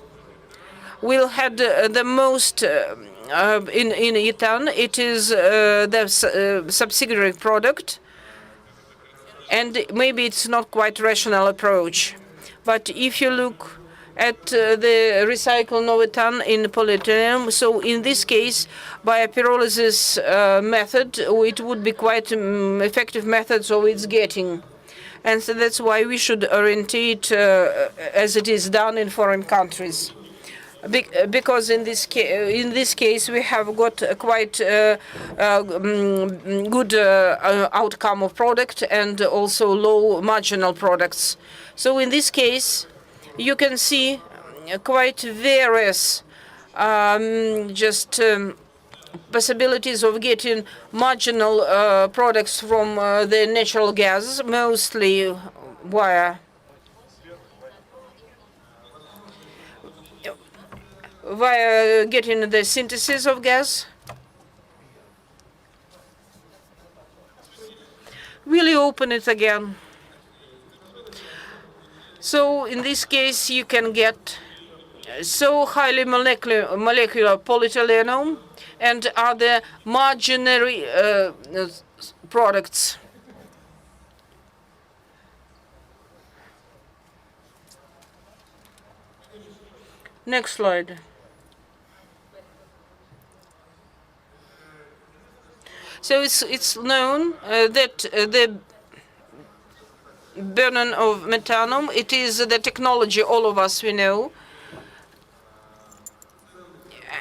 we'll had the most in ethane. It is the subsidiary product, and maybe it's not quite rational approach. But if you look at the recycled ethane in polyethylene, so in this case, by a pyrolysis method, it would be quite effective methods of its getting. And so that's why we should orientate as it is done in foreign countries. Because in this case we have got a quite good outcome of product and also low marginal products. So in this case, you can see quite various possibilities of getting marginal products from the natural gas, mostly via getting the synthesis of gas. Really open it again. So in this case, you can get so highly molecular polyethylene and other marginary products. Next slide. So it's known that the burning of methane, it is the technology all of us we know.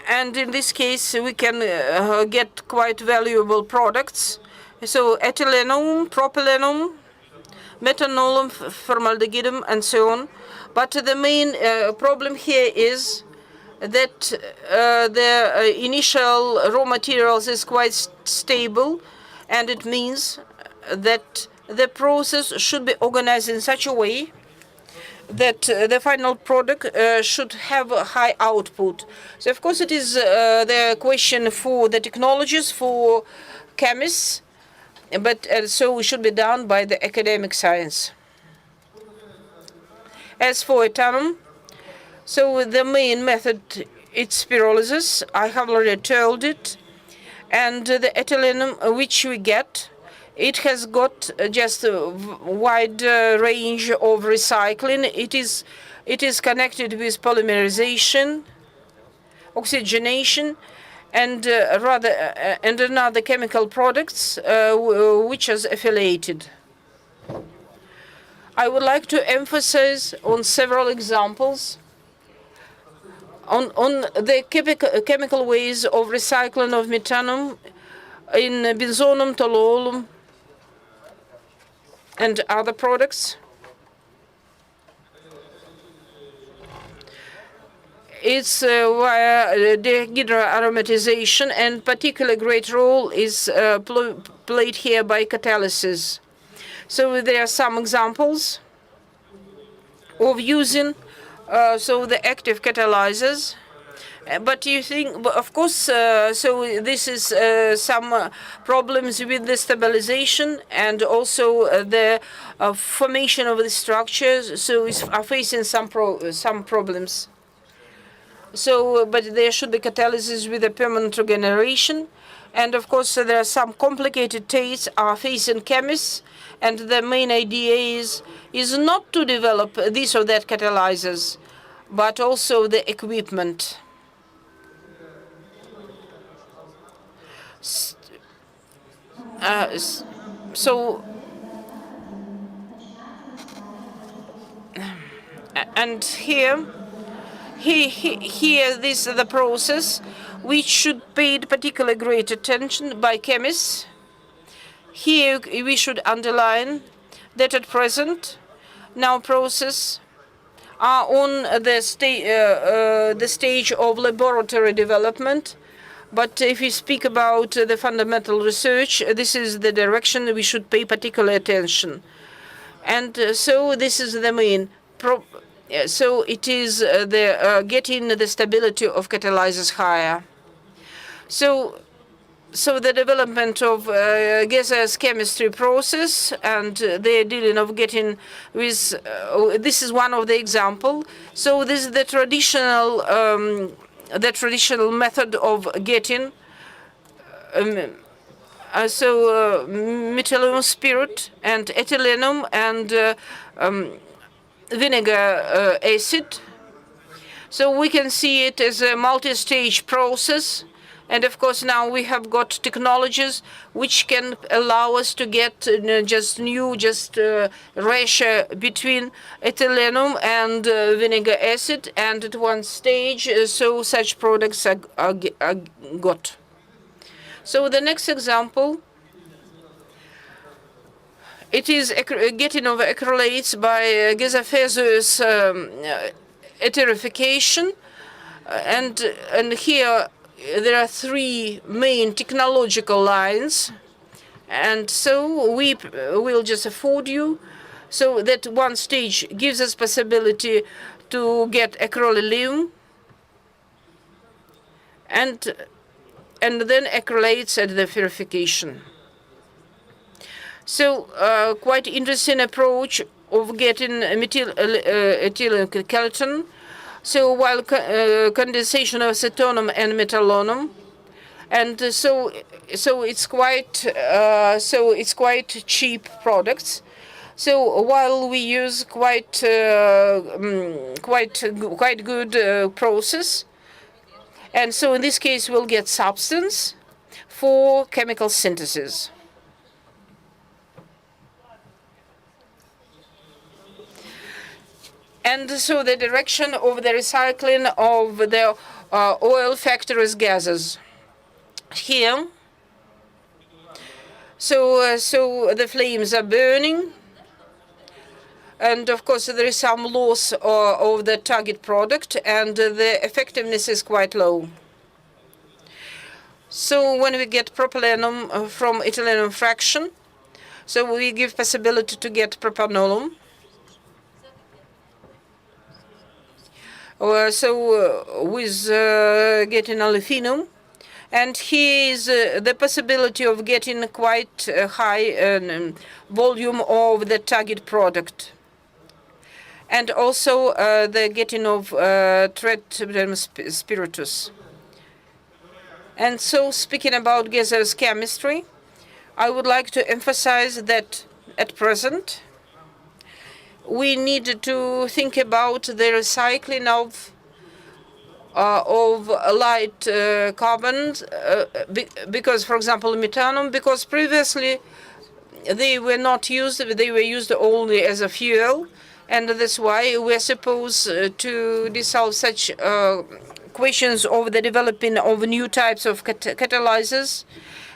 And in this case, we can get quite valuable products. So ethylene, propylene, methanol, formaldehyde, and so on. But the main problem here is that the initial raw materials is quite stable, and it means that the process should be organized in such a way that the final product should have a high output. So of course it is the question for the technologists, for chemists, but so it should be done by the academic science. As for ethanol, so the main method is pyrolysis. I have already told it. And the ethylene which we get, it has got just a wide range of recycling. It is connected with polymerization, oxygenation, and and another chemical products which is affiliated. I would like to emphasize on several examples on the chemical ways of recycling of methanol in benzonum, toluolum, and other products. It's via dehydroaromatization, and particularly great role is played here by catalysis. So there are some examples of using the active catalyzers. But you think, of course, so this is some problems with the stabilization and also the formation of the structures. So it's are facing some problems. So, but there should be catalysis with a permanent regeneration. And of course, there are some complicated tastes are facing chemists. And the main idea is not to develop this or that catalyzers, but also the equipment. So, and here this is the process which should pay particular great attention by chemists. Here we should underline that at present now process are on the stage of laboratory development. But if we speak about the fundamental research, this is the direction we should pay particular attention. And so this is the main so it is the getting the stability of catalyzers higher. So the development of gaseous chemistry process, and they're dealing of getting with this is one of the example. So this is the traditional method of getting methylenum spirit and ethylene and vinegar acid. So we can see it as a multi-stage process. And of course, now we have got technologies which can allow us to get ratio between ethylene and vinegar acid, and at one stage, so such products are got. So the next example, it is getting of acrylates by gaseous esterification, and here there are three main technological lines, and so we will just afford you so that one stage gives us possibility to get acrylium and then acrylates at the purification. So quite interesting approach of getting methyl ethylene. So while condensation of acetonium and metalonum, and so it's quite cheap products. So while we use quite good process, and so in this case we'll get substance for chemical synthesis. And so the direction of the recycling of the oil factories gases. Here, So the flames are burning, and of course there is some loss of the target product, and the effectiveness is quite low. So when we get propylene from ethylene fraction, so we give possibility to get propanolone. With getting olefinum, and here is the possibility of getting quite high volume of the target product, and also the getting of tritium spiritus. And so, speaking about gaseous chemistry, I would like to emphasize that at present we need to think about the recycling of light carbons, because, for example, methanol, because previously they were not used, they were used only as a fuel, and that's why we're supposed to dissolve such questions of the developing of new types of catalyzers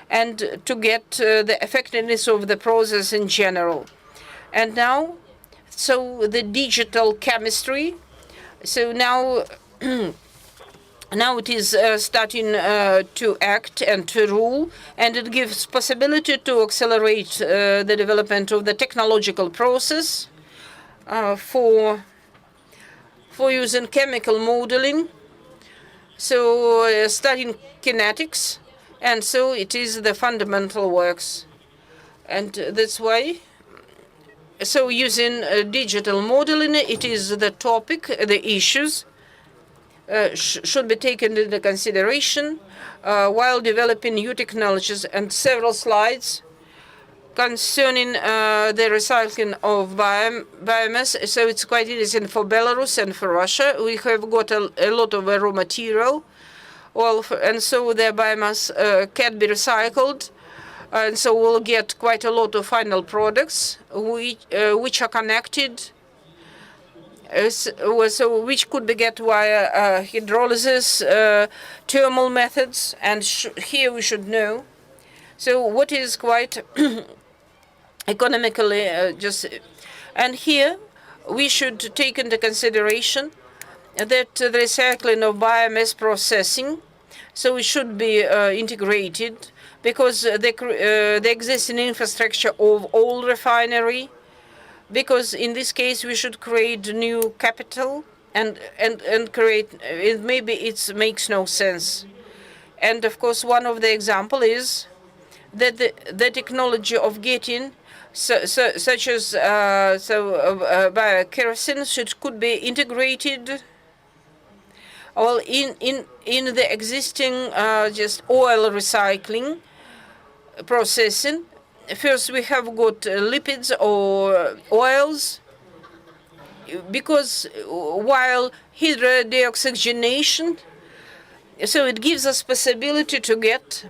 and to get the effectiveness of the process in general. And now, so the digital chemistry, so now now it is starting to act and to rule, and it gives possibility to accelerate the development of the technological process for using chemical modeling, so studying kinetics, and so it is the fundamental works. And that's why, so using digital modeling, it is the topic, the issues should be taken into consideration while developing new technologies, and several slides concerning the recycling of biomass. So it's quite easy for Belarus and for Russia. We have got a lot of raw material, and so the biomass can be recycled, and so we'll get quite a lot of final products which are connected. So which could be get via hydrolysis, thermal methods, and here we should know. So what is quite economically and here we should take into consideration that the recycling of biomass processing, so it should be integrated, because the existing infrastructure of old refinery, because in this case we should create new capital and create it. Maybe it makes no sense. And of course one of the example is that the technology of getting such as biokerosene could be integrated well in the existing just oil recycling processing. First, we have got lipids or oils, because while hydrodeoxygenation, so it gives us possibility to get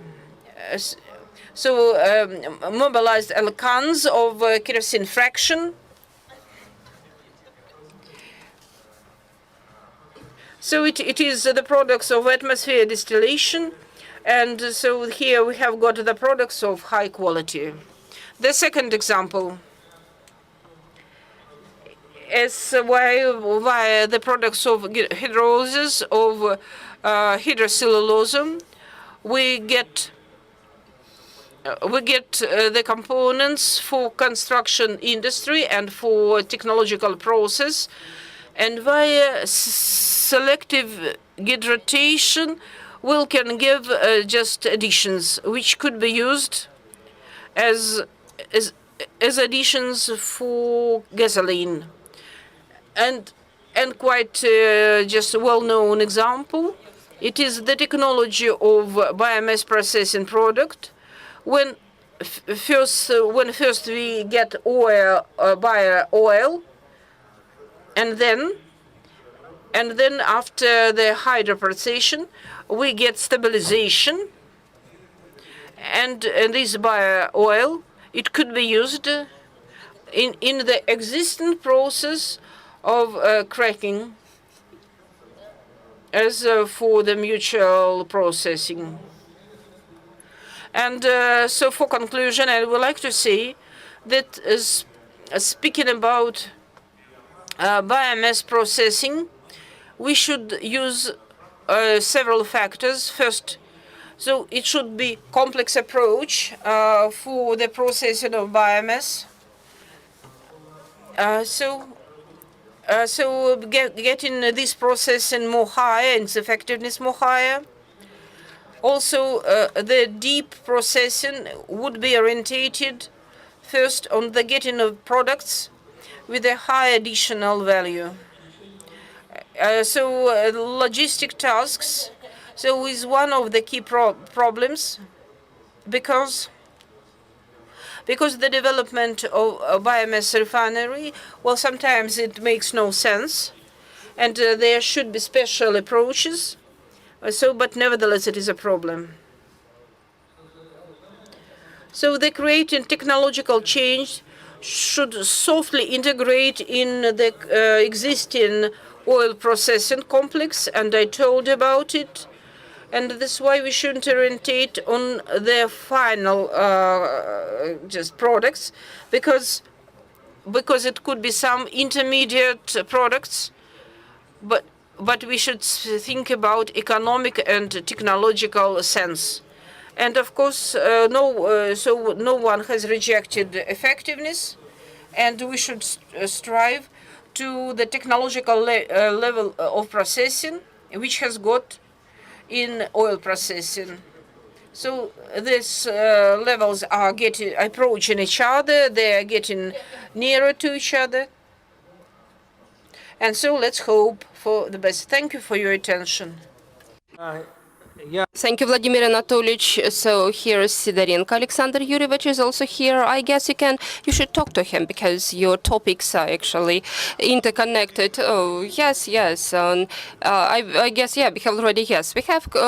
mobilized alkanes of kerosene fraction. So it is the products of atmosphere distillation. And so here we have got the products of high quality. The second example is via the products of hydrolysis of hydrocellulose, we get the components for construction industry and for technological process, and via selective hydration we can give just additions which could be used as additions for gasoline. And quite just a well-known example, it is the technology of biomass processing product. When first we get oil, bio oil, and then after the hydroprocessing we get stabilization, and this bio oil, it could be used in the existing process of cracking as for the mutual processing. And so for conclusion, I would like to say that speaking about biomass processing, we should use several factors. First, so it should be complex approach for the processing of biomass. So getting this processing more higher and its effectiveness more higher. Also, the deep processing would be orientated first on the getting of products with a high additional value. Logistic tasks is one of the key problems because the development of a biomass refinery, well, sometimes it makes no sense, and there should be special approaches. But nevertheless, it is a problem. So the creating technological change should softly integrate in the existing oil processing complex, and I told about it. And that's why we shouldn't orientate on the final just products, because it could be some intermediate products, but we should think about economic and technological sense. And of course, no one has rejected effectiveness, and we should strive to the technological level of processing, which has got in oil processing. So these levels are approaching each other, they are getting nearer to each other. And so let's hope for the best. Thank you for your attention. Thank you, Vladimir Anatolyevich. So here is Sidorenko Alexander Yurievich is also here. I guess you should talk to him because your topics are actually interconnected. Oh, yes. I guess, we have already,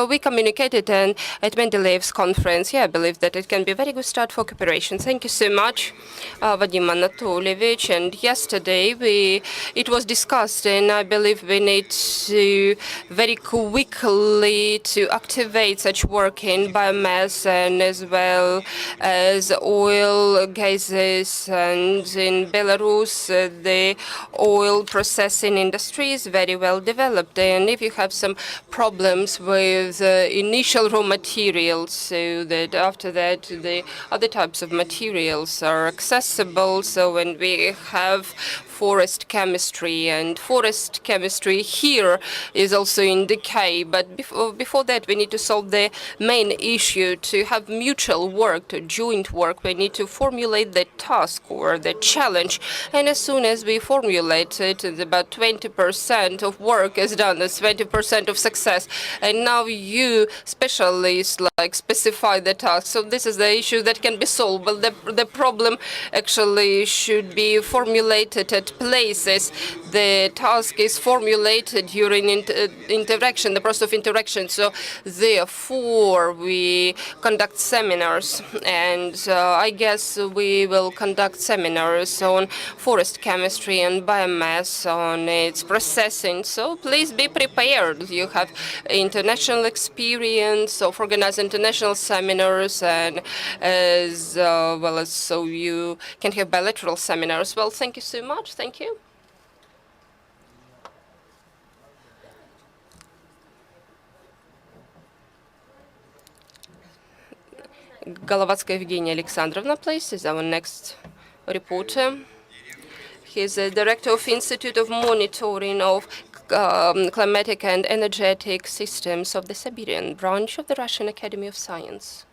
we communicated and at Mendeleev's conference. I believe that it can be a very good start for cooperation. Thank you so much, Vadim Anatolyevich. And yesterday it was discussed, and I believe we need to very quickly to activate such work in biomass and as well as oil, gases, and in Belarus the oil processing industry is very well developed. And if you have some problems with initial raw materials, so that after that the other types of materials are accessible. So when we have forest chemistry, and forest chemistry here is also in decay. But before that, we need to solve the main issue, to have mutual work, to joint work. We need to formulate the task or the challenge. And as soon as we formulate it, about 20% of work is done. That's 20% of success. And now you specialists specify the task. So this is the issue that can be solved. But the problem actually should be formulated at places. The task is formulated during interaction, the process of interaction. So therefore, we conduct seminars, and I guess we will conduct seminars on forest chemistry and biomass, on its processing. So please be prepared. You have international experience of organizing international seminars, and as well as so you can have bilateral seminars. Well, thank you so much. Thank you. Golovatskaya Evgenia Alexandrovna, please, is our next reporter. He is the director of Institute of Monitoring of Climatic and Energetic Systems of the Siberian branch of the Russian Academy of Science.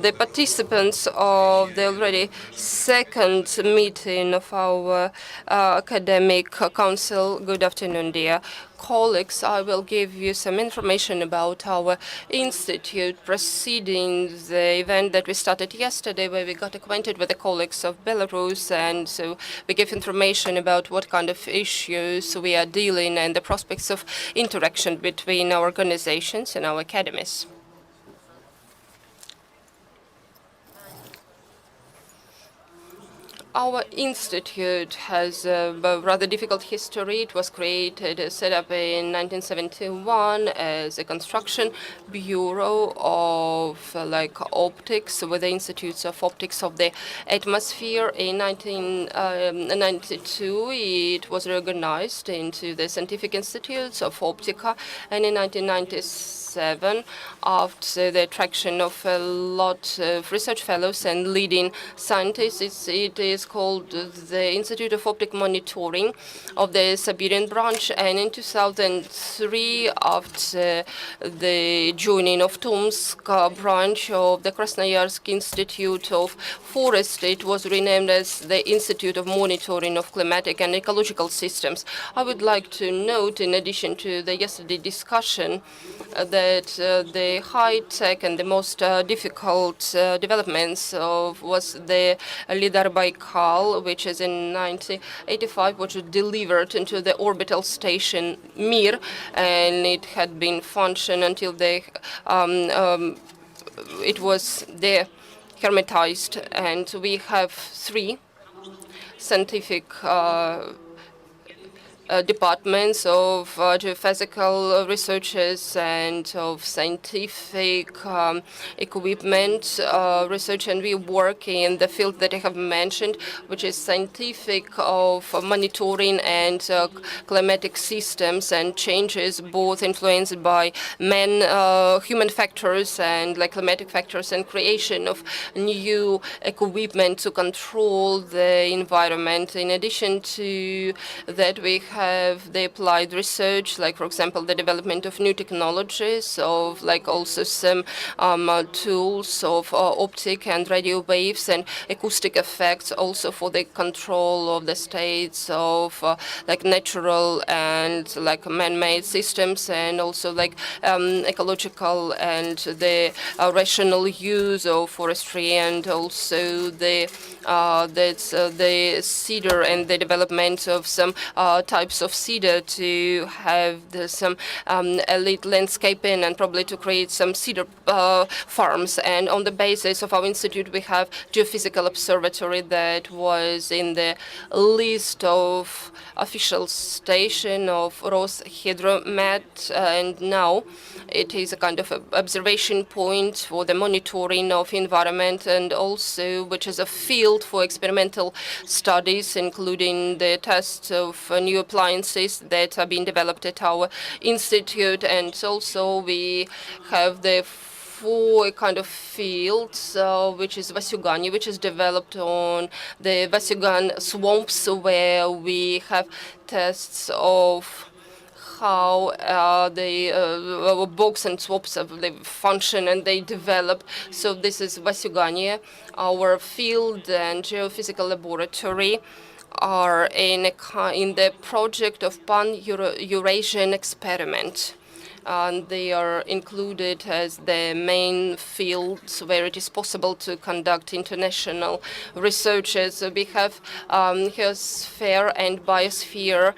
The participants of the already second meeting of our academic council, good afternoon, dear colleagues. I will give you some information about our institute preceding the event that we started yesterday, where we got acquainted with the colleagues of Belarus, and so we give information about what kind of issues we are dealing and the prospects of interaction between our organizations and our academies. Our institute has a rather difficult history. It was created, set up in 1971 as a construction bureau of like optics with the Institutes of Optics of the Atmosphere. In 1992, it was reorganized into the Scientific Institutes of Optica, and in 1997, after the attraction of a lot of research fellows and leading scientists, it is called the Institute of Optic Monitoring of the Siberian branch. And in 2003, after the joining of Tomsk branch of the Krasnoyarsk Institute of Forest, it was renamed as the Institute of Monitoring of Climatic and Ecological Systems. I would like to note, in addition to the yesterday discussion, that the high-tech and the most difficult developments was the LIDAR Baikal, which is in 1985, which was delivered into the orbital station Mir, and it had been functioned until it was hermetized. And we have 3 scientific departments of geophysical researches and of scientific equipment research, and we work in the field that I have mentioned, which is scientific of monitoring and climatic systems and changes, both influenced by human factors and like climatic factors, and creation of new equipment to control the environment. In addition to that, we have the applied research, like for example the development of new technologies, of like also some tools of optic and radio waves and acoustic effects, also for the control of the states of like natural and like man-made systems, and also like ecological and the rational use of forestry, and also the cedar and the development of some types of cedar to have some elite landscaping and probably to create some cedar farms. And on the basis of our institute, we have geophysical observatory that was in the list of official station of Roshydromet, and now it is a kind of observation point for the monitoring of environment, and also which is a field for experimental studies, including the tests of new appliances that are being developed at our institute. And also we have the 4 kind of fields, which is Vasyugani, which is developed on the Vasyugan swamps, where we have tests of how the bogs and swamps they function and they develop. So this is Vasyugania. Our field and geophysical laboratory are in the project of Pan-Eurasian experiment. And they are included as the main fields where it is possible to conduct international researches. So we have Geosphere and Biosphere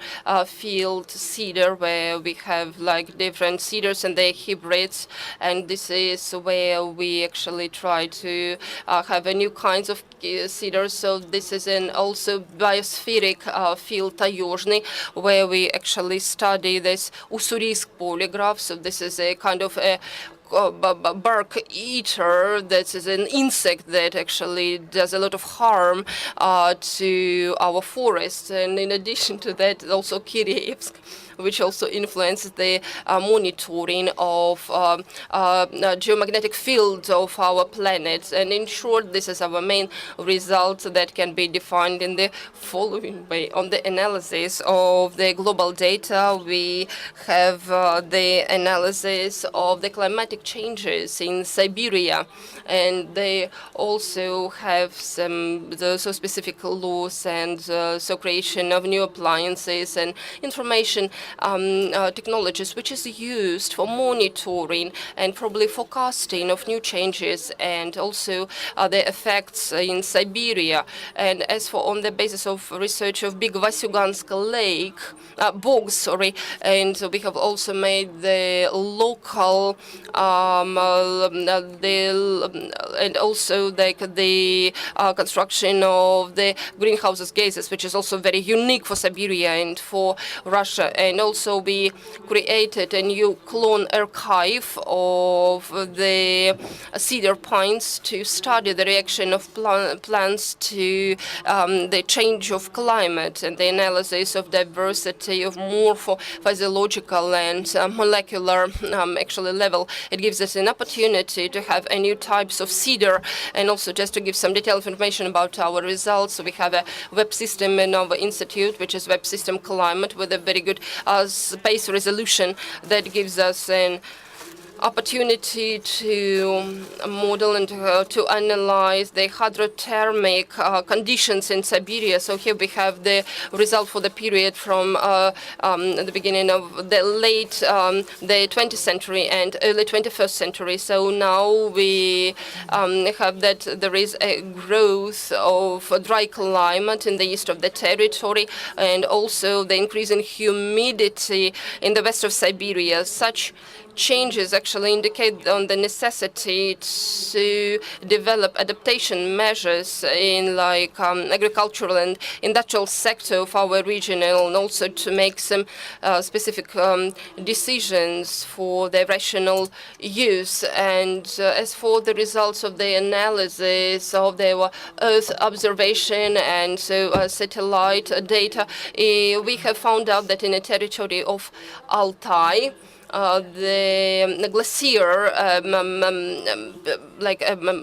field cedar, where we have like different cedars and their hybrids, and this is where we actually try to have a new kinds of cedars. So this is an also biospheric field Tayožny, where we actually study this Ussurisk polygraph. So this is a kind of a bark eater, that is an insect that actually does a lot of harm to our forests. And in addition to that, also Kireevsk, which also influences the monitoring of geomagnetic fields of our planet. And in short, this is our main result that can be defined in the following way. On the analysis of the global data, we have the analysis of the climatic changes in Siberia, and they also have some specific laws and so creation of new appliances and information technologies which is used for monitoring and probably forecasting of new changes and also the effects in Siberia. And as for on the basis of research of Big Vasyugansk Lake, bog, sorry, and we have also made the local and also the construction of the greenhouse gases, which is also very unique for Siberia and for Russia. And also we created a new clone archive of the cedar pines to study the reaction of plants to the change of climate and the analysis of diversity of morphophysiological and molecular actually level. It gives us an opportunity to have a new types of cedar. And also just to give some detailed information about our results, we have a web system in our institute, which is Web System Climate, with a very good space resolution that gives us an opportunity to model and to analyze the hydrothermic conditions in Siberia. So here we have the result for the period from the beginning of the late the 20th century and early 21st century. So now we have that there is a growth of a dry climate in the east of the territory, and also the increase in humidity in the west of Siberia. Such changes actually indicate on the necessity to develop adaptation measures in like agricultural and industrial sector of our region, and also to make some specific decisions for their rational use. And as for the results of the analysis of the Earth observation and satellite data, we have found out that in the territory of Altai, the glacier,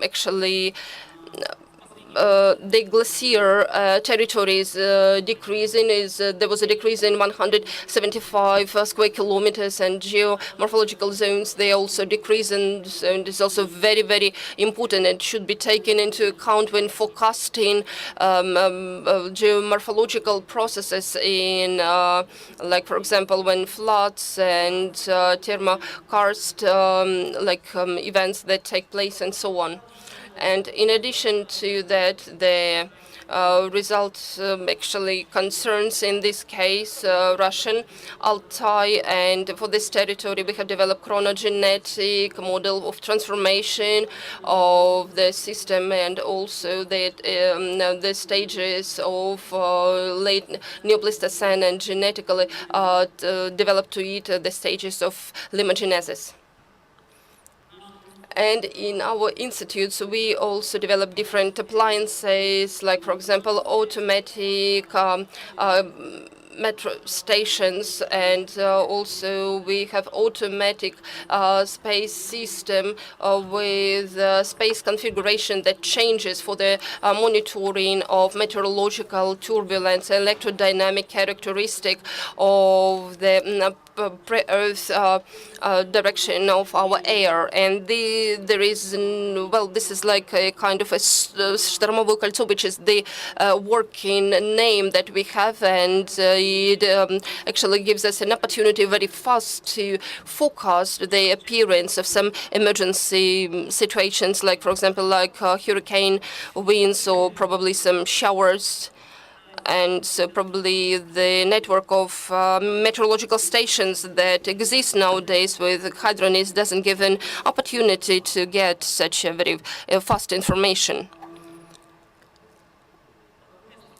actually, the glacier territory is decreasing. There was a decrease in 175 square kilometers, and geomorphological zones, they also decrease, and it's also very, very important. It should be taken into account when forecasting geomorphological processes in, like for example, when floods and thermokarst events that take place and so on. And in addition to that, the result actually concerns, in this case, Russian Altai. And for this territory, we have developed chronogenetic model of transformation of the system, and also the stages of late Neopleistocene, and genetically developed to it the stages of limagenesis. And in our institutes, we also develop different appliances, like, for example, automatic metro stations, and also we have automatic space system with space configuration that changes for the monitoring of meteorological turbulence, electrodynamic characteristic of the pre-Earth direction of our air. And there is, well, this is like a kind of a Shtormovo Koltso, which is the working name that we have, and it actually gives us an opportunity very fast to forecast the appearance of some emergency situations, like, for example, like hurricane winds or probably some showers. And so probably the network of meteorological stations that exist nowadays with hydronics doesn't give an opportunity to get such a very fast information.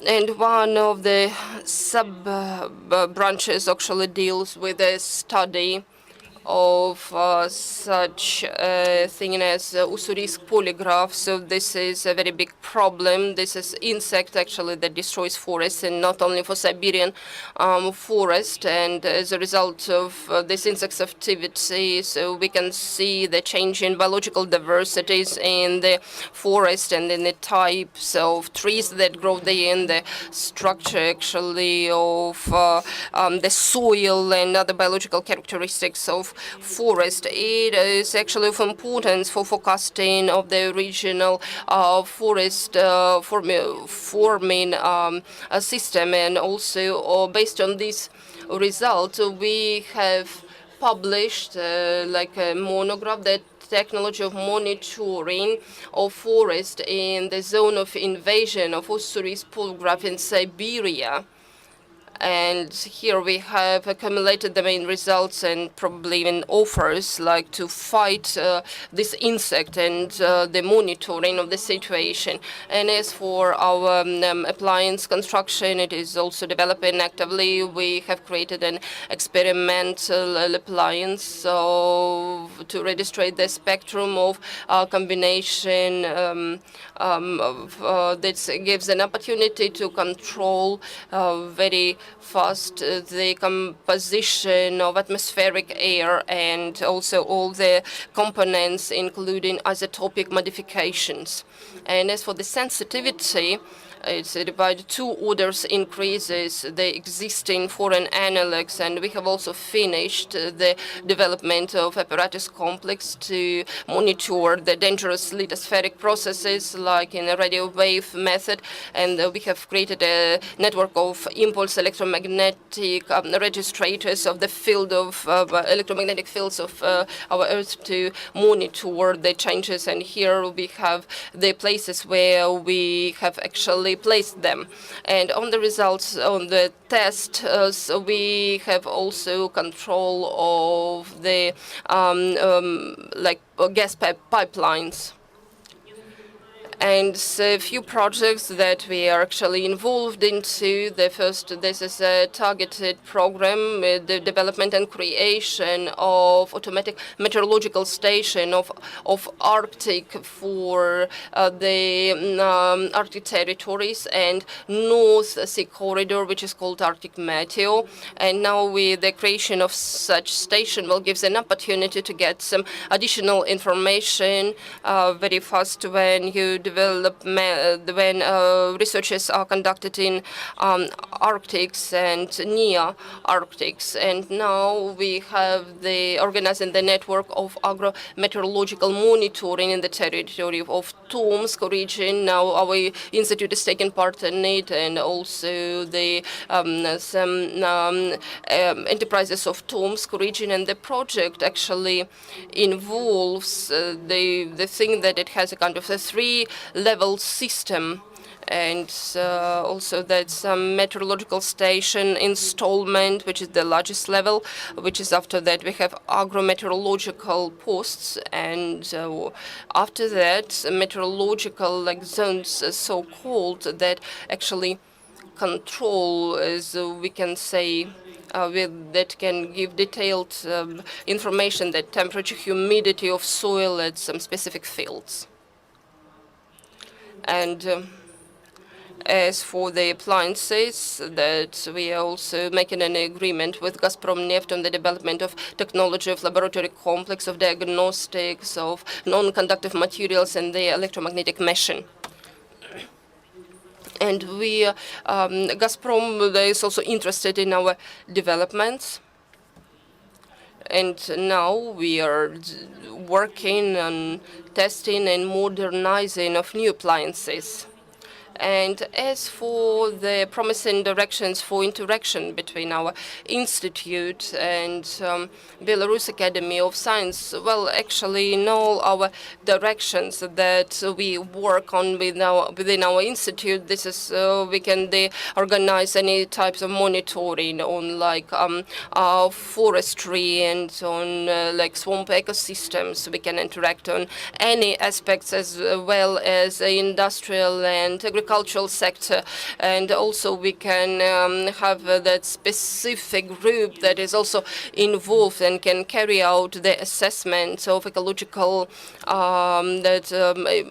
And one of the sub-branches actually deals with a study of such a thing as Ussurisk polygraph. So this is a very big problem. This is insect actually that destroys forests, and not only for Siberian forest. And as a result of this insect's activity, so we can see the change in biological diversities in the forest and in the types of trees that grow there, in the structure actually of the soil and other biological characteristics of forest. It is actually of importance for forecasting of the regional forest forming system, and also based on this result, we have published like a monograph that technology of monitoring of forest in the zone of invasion of Ussuri's polygraph in Siberia. And here we have accumulated the main results and probably even offers like to fight this insect and the monitoring of the situation. And as for our appliance construction, it is also developing actively. We have created an experimental appliance to register the spectrum of combination that gives an opportunity to control very fast the composition of atmospheric air and also all the components, including isotopic modifications. And as for the sensitivity, it's divided two orders increases the existing foreign analogs, and we have also finished the development of apparatus complex to monitor the dangerous lithospheric processes like in a radio wave method, and we have created a network of impulse electromagnetic registrators of the field of electromagnetic fields of our Earth to monitor the changes. And here we have the places where we have actually placed them. And on the results on the test, so we have also control of the like gas pipelines. And a few projects that we are actually involved into. The first, this is a targeted program with the development and creation of automatic meteorological station of Arctic for the Arctic territories and North Sea corridor, which is called Arctic Meteo. And now with the creation of such station will give an opportunity to get some additional information very fast when you when researches are conducted in Arctics and near Arctics. And now we have the organizing the network of agrometeorological monitoring in the territory of Tomsk region. Now our institute is taking part in it, and also the some enterprises of Tomsk region. And the project actually involves the thing that it has a kind of a three-level system, and also that's some meteorological station installment, which is the largest level, which is after that we have agrometeorological posts, and after that meteorological like zones, so-called, that actually control, as we can say, that can give detailed information, that temperature, humidity of soil at some specific fields. And as for the appliances, that we are also making an agreement with Gazprom-Neft on the development of technology of laboratory complex of diagnostics of non-conductive materials and the electromagnetic meshing. And we, Gazprom is also interested in our developments. And now we are working on testing and modernizing of new appliances. And as for the promising directions for interaction between our institute and Belarus Academy of Science, well, actually in all our directions that we work on within our institute, this is we can organize any types of monitoring on like forestry and on like swamp ecosystems. We can interact on any aspects as well as industrial and agricultural sector, and also we can have that specific group that is also involved and can carry out the assessment of ecological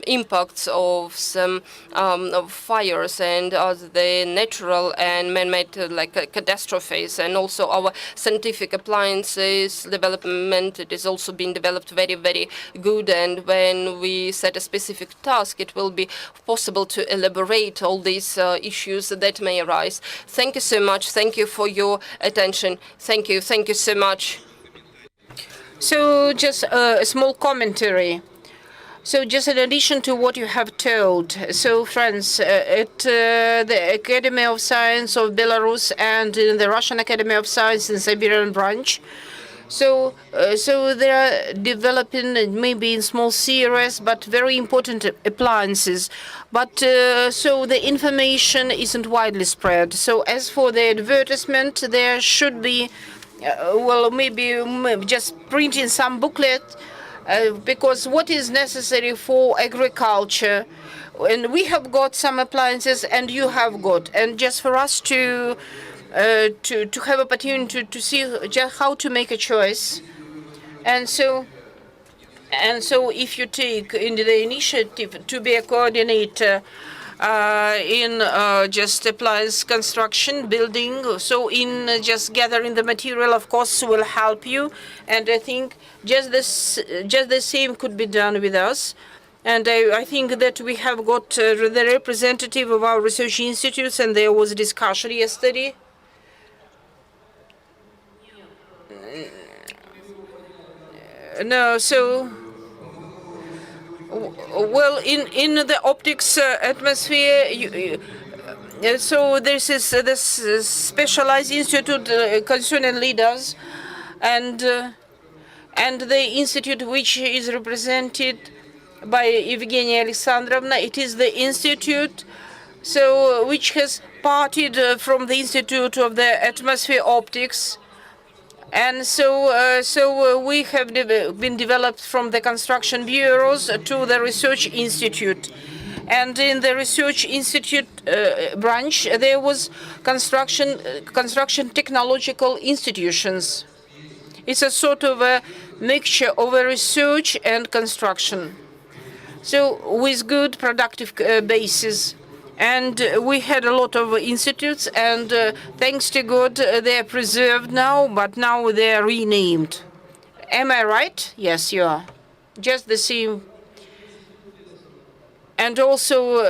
impacts of some of fires and the natural and man-made like catastrophes. And also our scientific appliances development, it is also being developed very, very good. And when we set a specific task, it will be possible to elaborate all these issues that may arise. Thank you so much. Thank you for your attention. Thank you. Thank you so much. So just a small commentary. So just in addition to what you have told, so friends, at the Academy of Science of Belarus and in the Russian Academy of Science in Siberian branch, so they are developing maybe in small series, but very important appliances. But so the information isn't widely spread. So as for the advertisement, there should be, well, maybe just printing some booklet, because what is necessary for agriculture, and we have got some appliances, and you have got, and just for us to have opportunity to see just how to make a choice, and so if you take in the initiative to be a coordinator in just appliance construction, building, so in just gathering the material, of course, will help you. And I think just the same could be done with us. And I think that we have got the representative of our research institutes, and there was a discussion yesterday. No, so well, in the optics atmosphere, so this is this specialized institute concerning leaders, and the institute which is represented by Evgenia Alexandrovna. It is the institute, so which has parted from the Institute of the Atmosphere Optics. And so we have been developed from the construction bureaus to the research institute. And in the research institute branch, there was construction technological institutions. It's a sort of a mixture of a research and construction. So with good productive basis. And we had a lot of institutes, and thanks to God, they are preserved now, but now they are renamed. Am I right? Yes, you are. Just the same. And also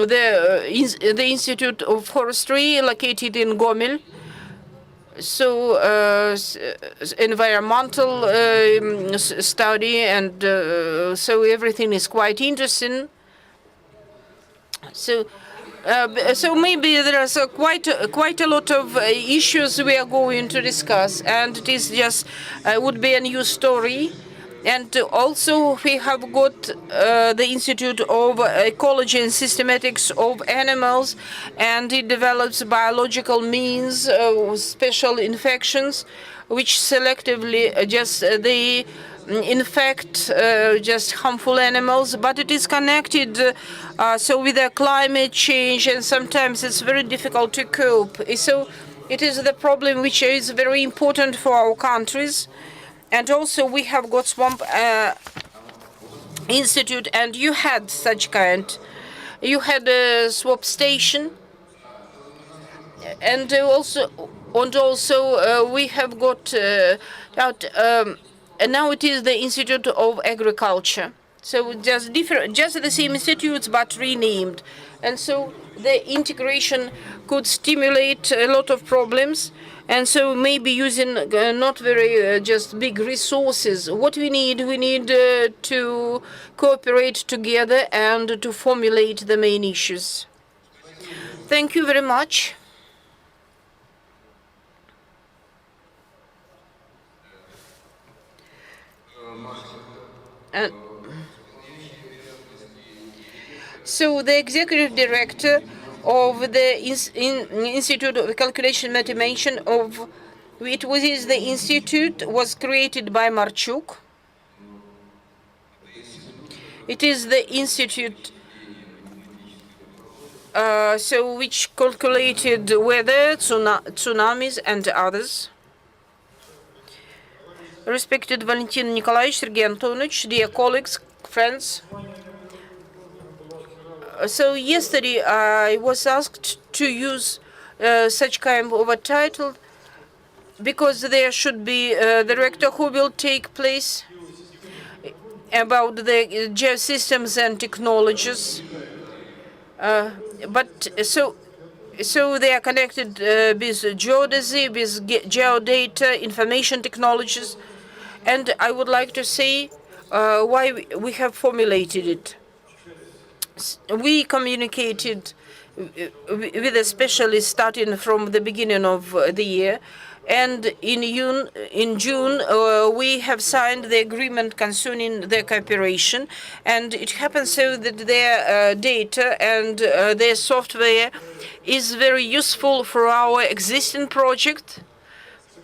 the Institute of Forestry, located in Gomel. So environmental study, and so everything is quite interesting. So maybe there is quite a lot of issues we are going to discuss, and it is just would be a new story. And also we have got the Institute of Ecology and Systematics of Animals, and it develops biological means of special infections, which selectively just they infect just harmful animals, but it is connected so with the climate change, and sometimes it's very difficult to cope. So it is the problem which is very important for our countries. And also we have got Swamp Institute, and you had such kind. You had a swap station, and also we have got and now it is the Institute of Agriculture. So just the same institutes but renamed, and so the integration could stimulate a lot of problems. And so maybe using not very just big resources. What we need to cooperate together and to formulate the main issues. Thank you very much. So the executive director of the Institute of Calculation Mathematician of it was the institute was created by Marchuk. It is the institute so which calculated weather, tsunamis, and others. Respected Valentin Nikolaevich, Sergei Antonovich, dear colleagues, friends. So yesterday I was asked to use such kind of a title because there should be the director who will take place about the geosystems and technologies. But so they are connected with geodesy, with geodata, information technologies. And I would like to say why we have formulated it. We communicated with a specialist starting from the beginning of the year, and in June we have signed the agreement concerning their cooperation, and it happens so that their data and their software is very useful for our existing project,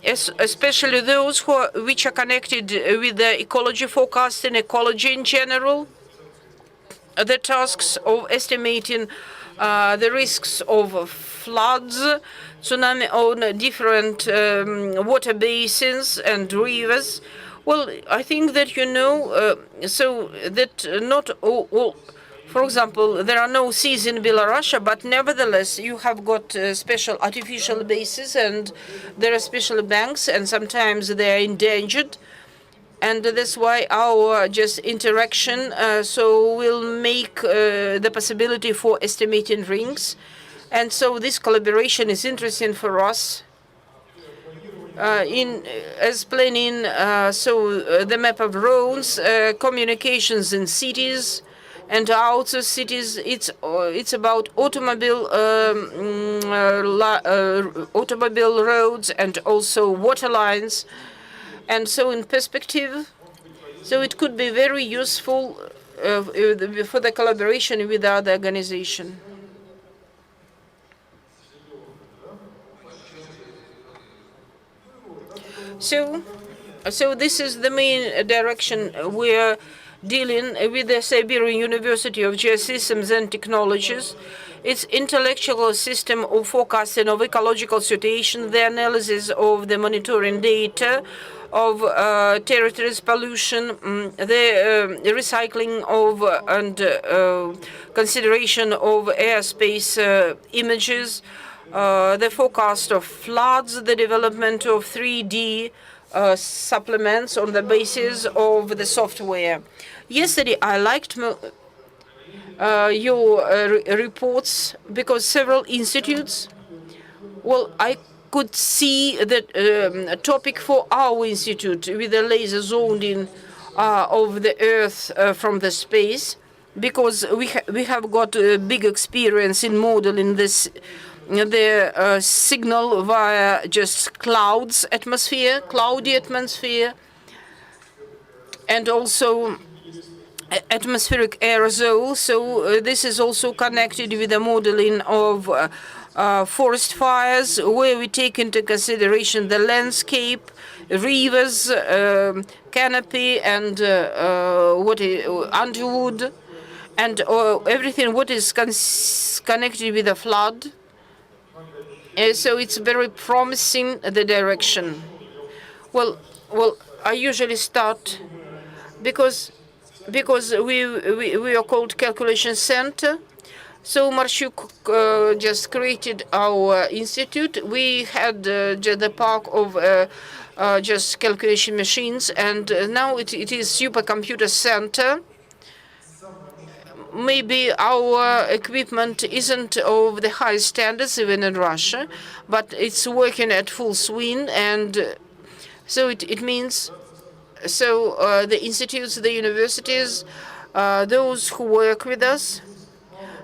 especially those which are connected with the ecology forecasting, ecology in general, the tasks of estimating the risks of floods, tsunami on different water basins and rivers. Well, I think that so that not all, for example, there are no seas in Belarus, but nevertheless you have got special artificial bases and there are special banks, and sometimes they are endangered. And that's why our just interaction so will make the possibility for estimating rings. And so this collaboration is interesting for us as planning the map of roads, communications in cities and out of cities. It's about automobile roads and also water lines. And so in perspective, so it could be very useful for the collaboration with other organization. So this is the main direction we're dealing with the Siberian University of Geosystems and Technologies. Its intellectual system of forecasting of ecological situation, the analysis of the monitoring data of territories pollution, the recycling of and consideration of airspace images, the forecast of floods, the development of 3D supplements on the basis of the software. Yesterday, I liked your reports because several institutes, well, I could see that a topic for our institute with the laser zoning of the Earth from the space, because we have got a big experience in modeling this the signal via just cloudy atmosphere, and also atmospheric aerosol. So this is also connected with the modeling of forest fires, where we take into consideration the landscape, rivers, canopy, and underwood, and everything what is connected with the flood. So it's very promising, the direction. Well, I usually start because we are called calculation center. So Marshuk just created our institute. We had the park of just calculation machines, and now it is supercomputer center. Maybe our equipment isn't of the highest standards even in Russia, but it's working at full swing, and so it means the institutes, the universities, those who work with us,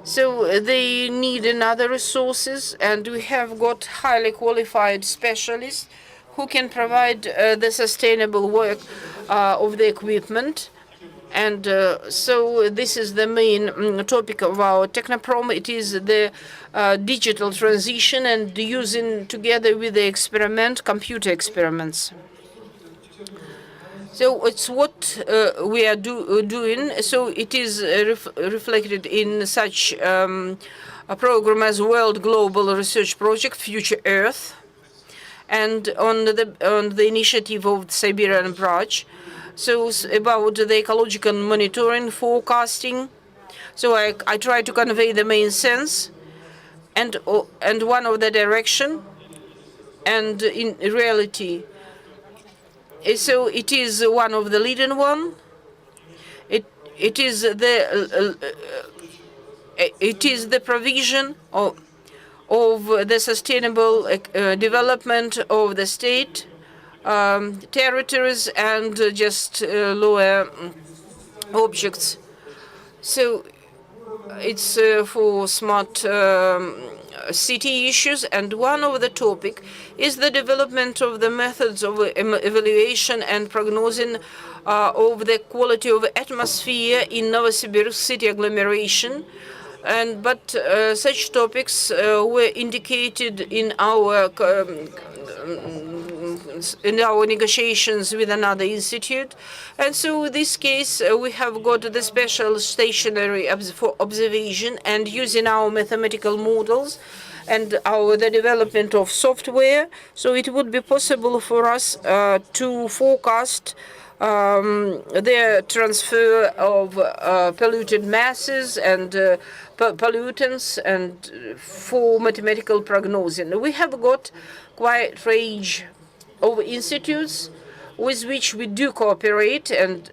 so they need another resources, and we have got highly qualified specialists who can provide the sustainable work of the equipment. And so this is the main topic of our Technoprom. It is the digital transition and using together with the computer experiments. So it's what we are doing. So it is reflected in such a program as World Global Research Project, Future Earth, and on the initiative of the Siberian branch. So about the ecological monitoring, forecasting. So I try to convey the main sense and one of the direction, and in reality. So it is one of the leading one. It is the provision of the sustainable development of the state territories and just lower objects. So it's for smart city issues, and one of the topic is the development of the methods of evaluation and prognosing of the quality of atmosphere in Novosibirsk city agglomeration. But such topics were indicated in our negotiations with another institute. And so in this case, we have got the special stationary for observation, and using our mathematical models and the development of software, so it would be possible for us to forecast the transfer of polluted masses and pollutants, and for mathematical prognosing. We have got quite range of institutes with which we do cooperate, and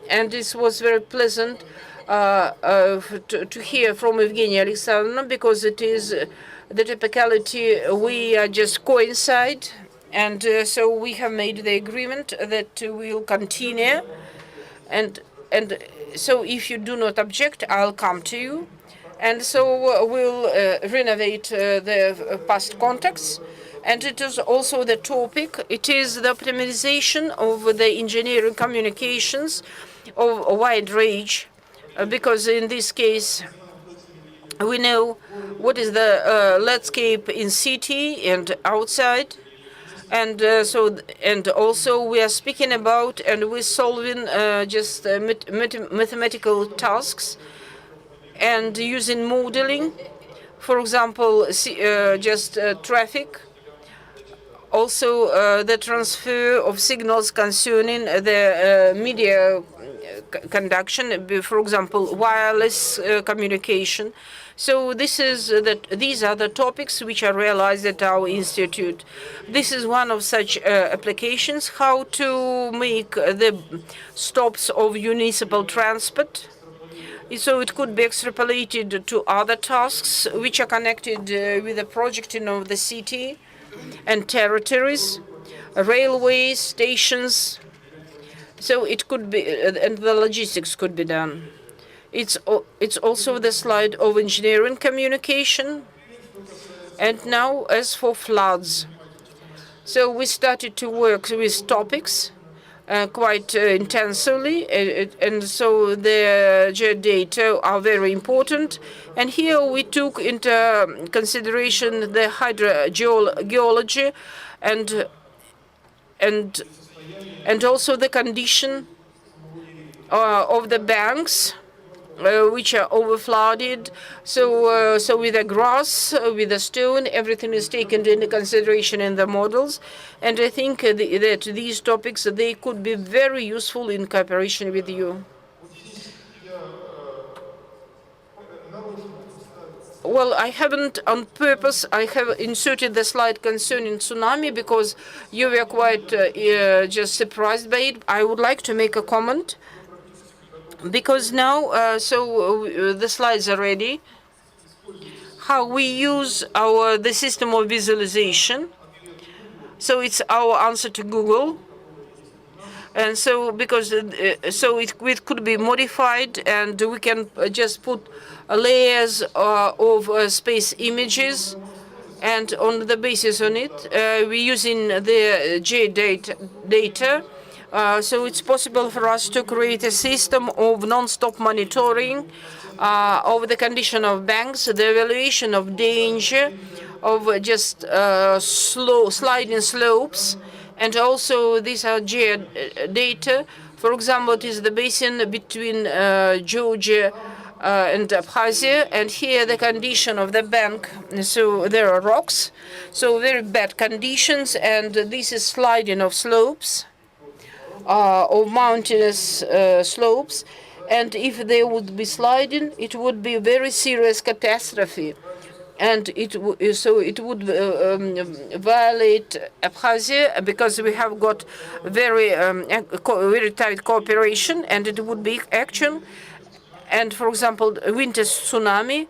this was very pleasant to hear from Evgenia Alexandrovna, because it is the typicality, we just coincide, and so we have made the agreement that we'll continue, and so if you do not object, I'll come to you, and so we'll renovate the past contacts. And it is also the topic, it is the optimization of the engineering communications of a wide range, because in this case, we know what is the landscape in city and outside. And and also we are speaking about, and we're solving just mathematical tasks and using modeling, for example, just traffic. Also, the transfer of signals concerning the media conduction, for example, wireless communication. So these are the topics which are realized at our institute. This is one of such applications: how to make the stops of municipal transport. So it could be extrapolated to other tasks which are connected with the projecting of the city and territories, railways, stations. So it could be, and the logistics could be done. It's also the slide of engineering communication. And now, as for floods, so we started to work with topics quite intensively, and so the geodata are very important. And here we took into consideration the hydrogeology and also the condition of the banks which are overflooded. So with the grass, with the stone, everything is taken into consideration in the models. And I think that these topics, they could be very useful in cooperation with you. Well, I haven't on purpose. I have inserted the slide concerning tsunami because you were quite just surprised by it. I would like to make a comment, because now, the slides are ready. How we use the system of visualization. So it's our answer to Google. And so because it could be modified, and we can just put layers of space images, and on the basis on it, we're using the data. So it's possible for us to create a system of non-stop monitoring of the condition of banks, the evaluation of danger, of just sliding slopes, and also these are geodata. For example, it is the basin between Georgia and Abkhazia, and here the condition of the bank. So there are rocks, so very bad conditions, and this is sliding of slopes, of mountainous slopes, and if they would be sliding, it would be a very serious catastrophe, and it would violate Abkhazia, because we have got very tight cooperation, and it would be action. And for example, winter tsunami,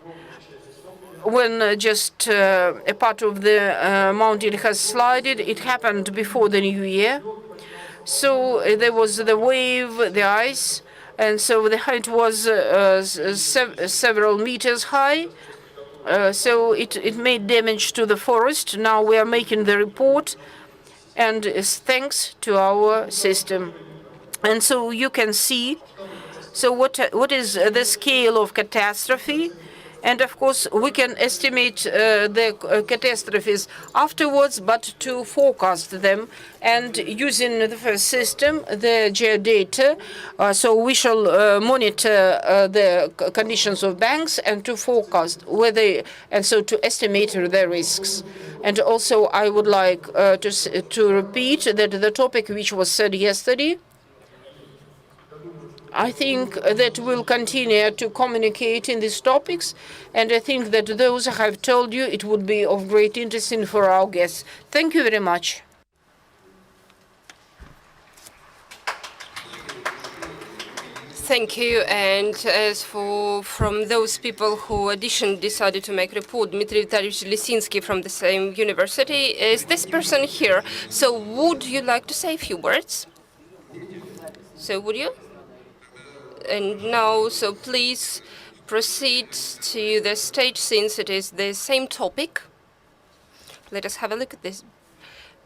when just a part of the mountain has slided. It happened before the new year. So there was the wave, the ice, and so the height was several meters high. So it made damage to the forest. Now we are making the report, and it's thanks to our system. And so you can see, so what is the scale of catastrophe? And of course, we can estimate the catastrophes afterwards, but to forecast them. And using the first system, the geodata, so we shall monitor the conditions of banks and to forecast whether, and so to estimate the risks. And also, I would like to repeat that the topic which was said yesterday, I think that we'll continue to communicate in these topics, and I think that those I have told you, it would be of great interest for our guests. Thank you very much. Thank you. And as for from those people who decided to make report, Dmitry Vitalyevich Lisinski from the same university, is this person here. So would you like to say a few words? So would you? And now, so please proceed to the stage since it is the same topic. Let us have a look at this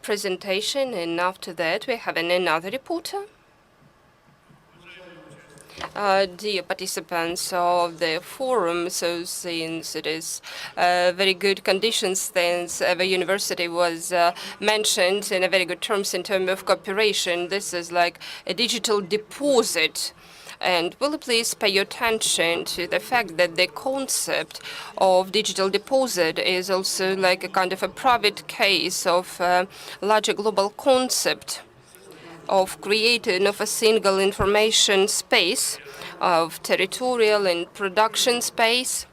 presentation, and after that we have another reporter. Dear participants of the forum, so since it is very good conditions, since the university was mentioned in a very good terms in terms of cooperation, this is like a digital deposit. And will you please pay attention to the fact that the concept of digital deposit is also like a kind of a private case of a larger global concept of creating of a single information space of territorial and production space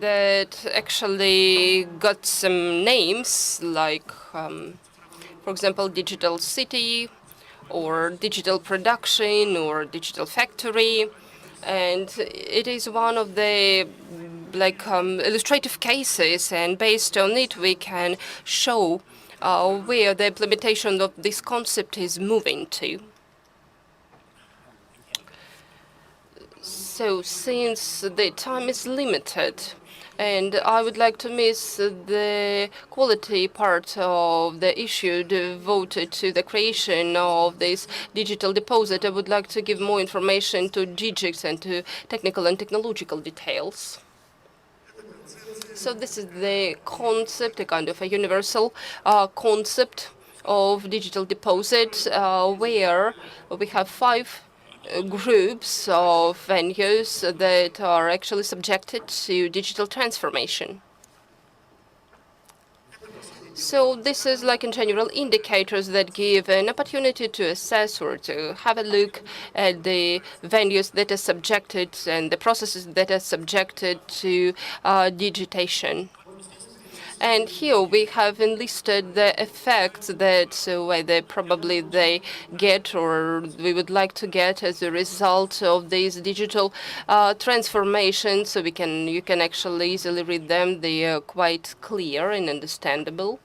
that actually got some names like, for example, digital city or digital production or digital factory. And it is one of the illustrative cases, and based on it we can show where the implementation of this concept is moving to. So since the time is limited, and I would like to miss the quality part of the issue devoted to the creation of this digital deposit, I would like to give more information to GGICs and to technical and technological details. So this is the concept, a kind of a universal concept of digital deposit, where we have 5 groups of venues that are actually subjected to digital transformation. So this is like in general indicators that give an opportunity to assess or to have a look at the venues that are subjected and the processes that are subjected to digitation. And here we have enlisted the effects that whether probably they get or we would like to get as a result of these digital transformations. So you can actually easily read them. They are quite clear and understandable.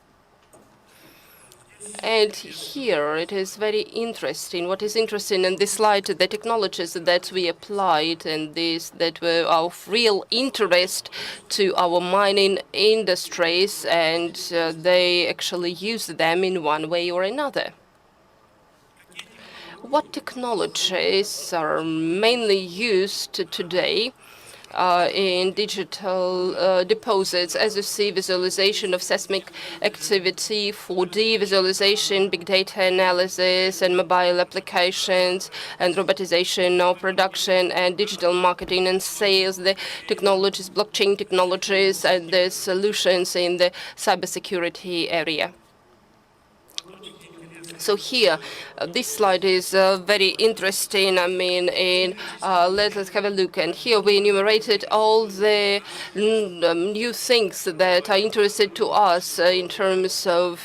And here it is very interesting. What is interesting in this slide, the technologies that we applied and these that were of real interest to our mining industries, and they actually use them in one way or another. What technologies are mainly used today in digital deposits? As you see, visualization of seismic activity, 4D visualization, big data analysis, and mobile applications, and robotization of production, and digital marketing and sales, the technologies, blockchain technologies, and the solutions in the cybersecurity area. So here, this slide is very interesting. I mean, let us have a look. And here we enumerated all the new things that are interested to us in terms of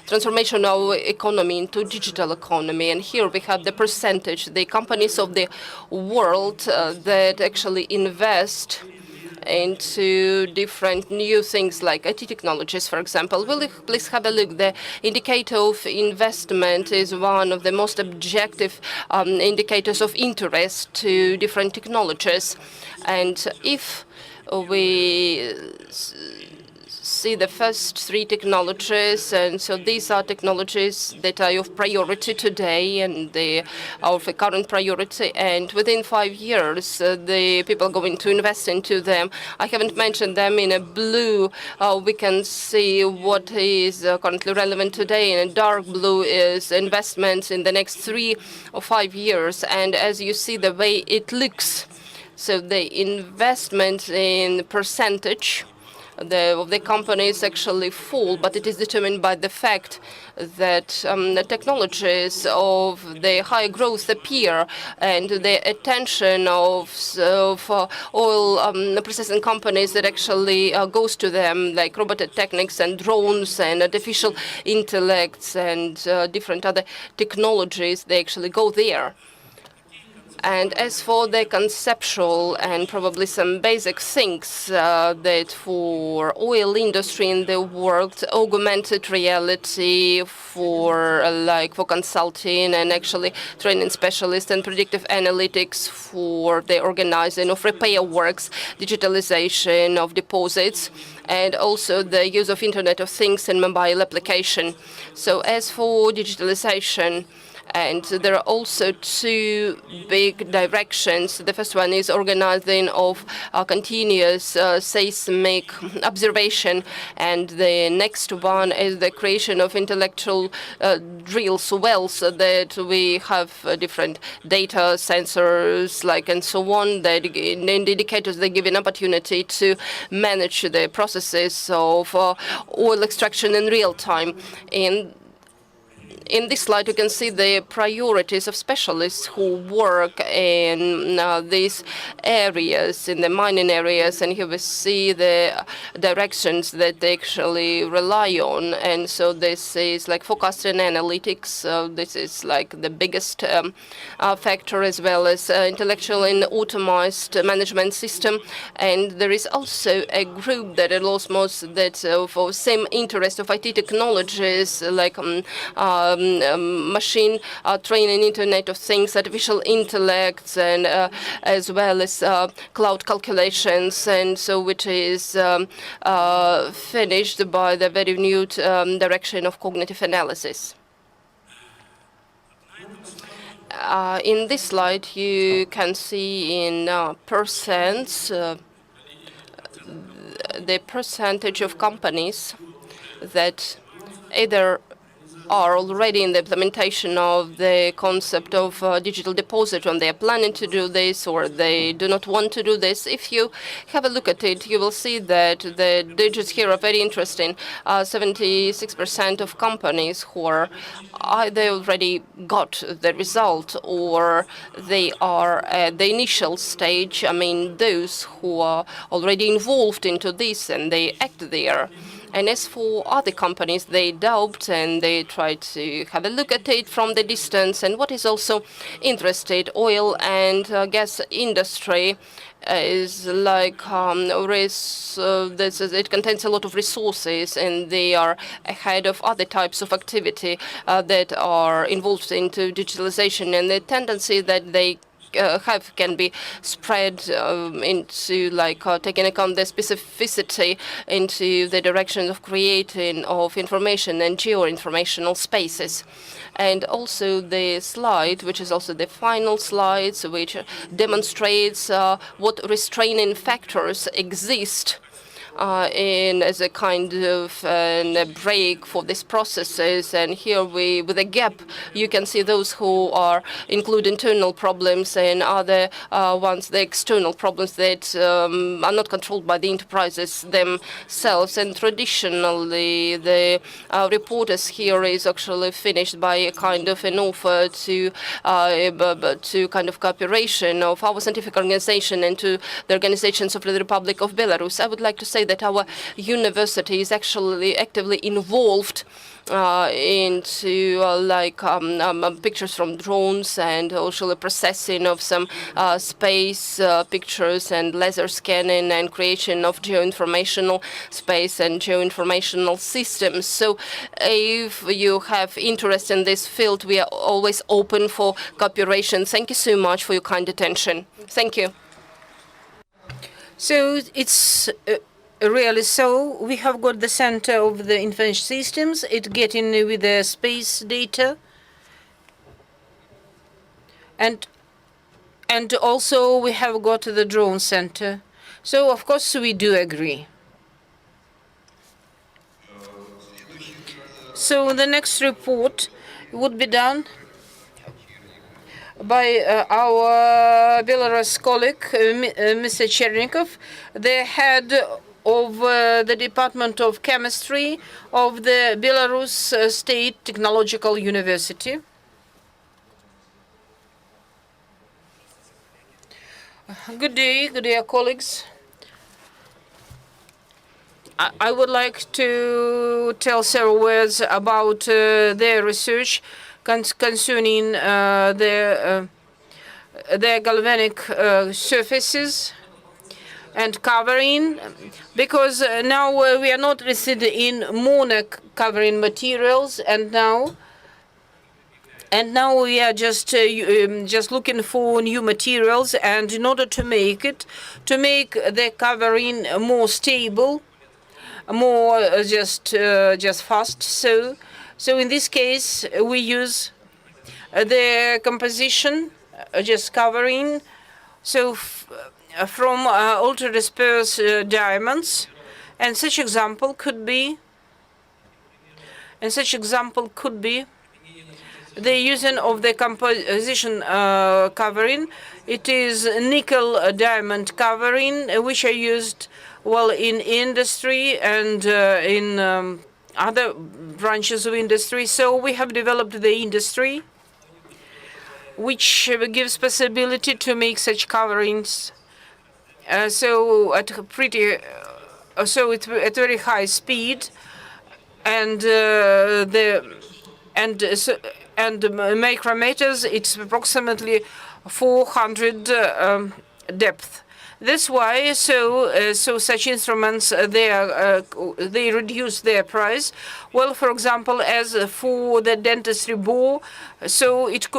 transformation of our economy into digital economy. And here we have the percentage, the companies of the world that actually invest into different new things like IT technologies, for example. Will you please have a look? The indicator of investment is one of the most objective indicators of interest to different technologies. And if we see the first three technologies, and so these are technologies that are of priority today and they are of a current priority, and within 5 years the people are going to invest into them. I haven't mentioned them. In a blue we can see what is currently relevant today, and a dark blue is investments in the next 3 or 5 years. And as you see the way it looks, so the investment in percentage of the companies actually fall, but it is determined by the fact that the technologies of the high growth appear, and the attention of oil processing companies that actually goes to them, like robotic techniques and drones and artificial intellects and different other technologies, they actually go there. And as for the conceptual and probably some basic things that for oil industry in the world, augmented reality for consulting and actually training specialists, and predictive analytics for the organizing of repair works, digitalization of deposits, and also the use of Internet of Things and mobile application. So as for digitalization, and there are also two big directions. The first one is organizing of continuous seismic observation, and the next one is the creation of intellectual drills, wells, so that we have different data sensors, and so on. The indicators, they give an opportunity to manage the processes of oil extraction in real time. In this slide, you can see the priorities of specialists who work in these areas, in the mining areas, and here we see the directions that they actually rely on. And so this is like forecasting analytics. This is like the biggest factor, as well as intellectual and automized management system. And there is also a group that allows most that for same interest of IT technologies, like machine training, Internet of Things, artificial intellects, and as well as cloud calculations, and so which is finished by the very new direction of cognitive analysis. In this slide, you can see in percents the percentage of companies that either are already in the implementation of the concept of digital deposit, and they are planning to do this, or they do not want to do this. If you have a look at it, you will see that the digits here are very interesting. 76% of companies who are either already got the result, or they are at the initial stage. I mean, those who are already involved into this and they act there. And as for other companies, they doubt and they try to have a look at it from the distance. And what is also interested, oil and gas industry is like it contains a lot of resources, and they are ahead of other types of activity that are involved into digitalization, and the tendency that they can be spread into taking account the specificity into the direction of creating of information and geo-informational spaces. And also the slide, which is also the final slide, which demonstrates what restraining factors exist as a kind of a break for these processes. And here with a gap, you can see those who include internal problems, and other ones, the external problems that are not controlled by the enterprises themselves. And traditionally, the reporters here is actually finished by a kind of an offer to kind of cooperation of our scientific organization and to the organizations of the Republic of Belarus. I would like to say that our university is actually actively involved into pictures from drones and also the processing of some space pictures and laser scanning and creation of geoinformational space and geoinformational systems. So if you have interest in this field, we are always open for cooperation. Thank you so much for your kind attention. Thank you. So it's really so. We have got the center of the information systems. It getting with the space data, and also we have got the drone center. So of course we do agree. So the next report would be done by our Belarus colleague, Mr. Chernikov, the head of the Department of Chemistry of the Belarus State Technological University. Good day, colleagues. I would like to tell several words about their research concerning the galvanic surfaces and covering, because now we are not interested in mono covering materials, and now we are just looking for new materials, and in order to make the covering more stable, more just fast. So in this case, we use the composition, just covering, so from ultra-disperse diamonds, and such example could be the using of the composition covering. It is nickel diamond covering, which are used well in industry and in other branches of industry. So we have developed the industry, which gives possibility to make such coverings. So at very high speed, and micrometers. It's approximately 400 depth. That's why such instruments they reduce their price. Well, for example, as for the dentistry bore, so it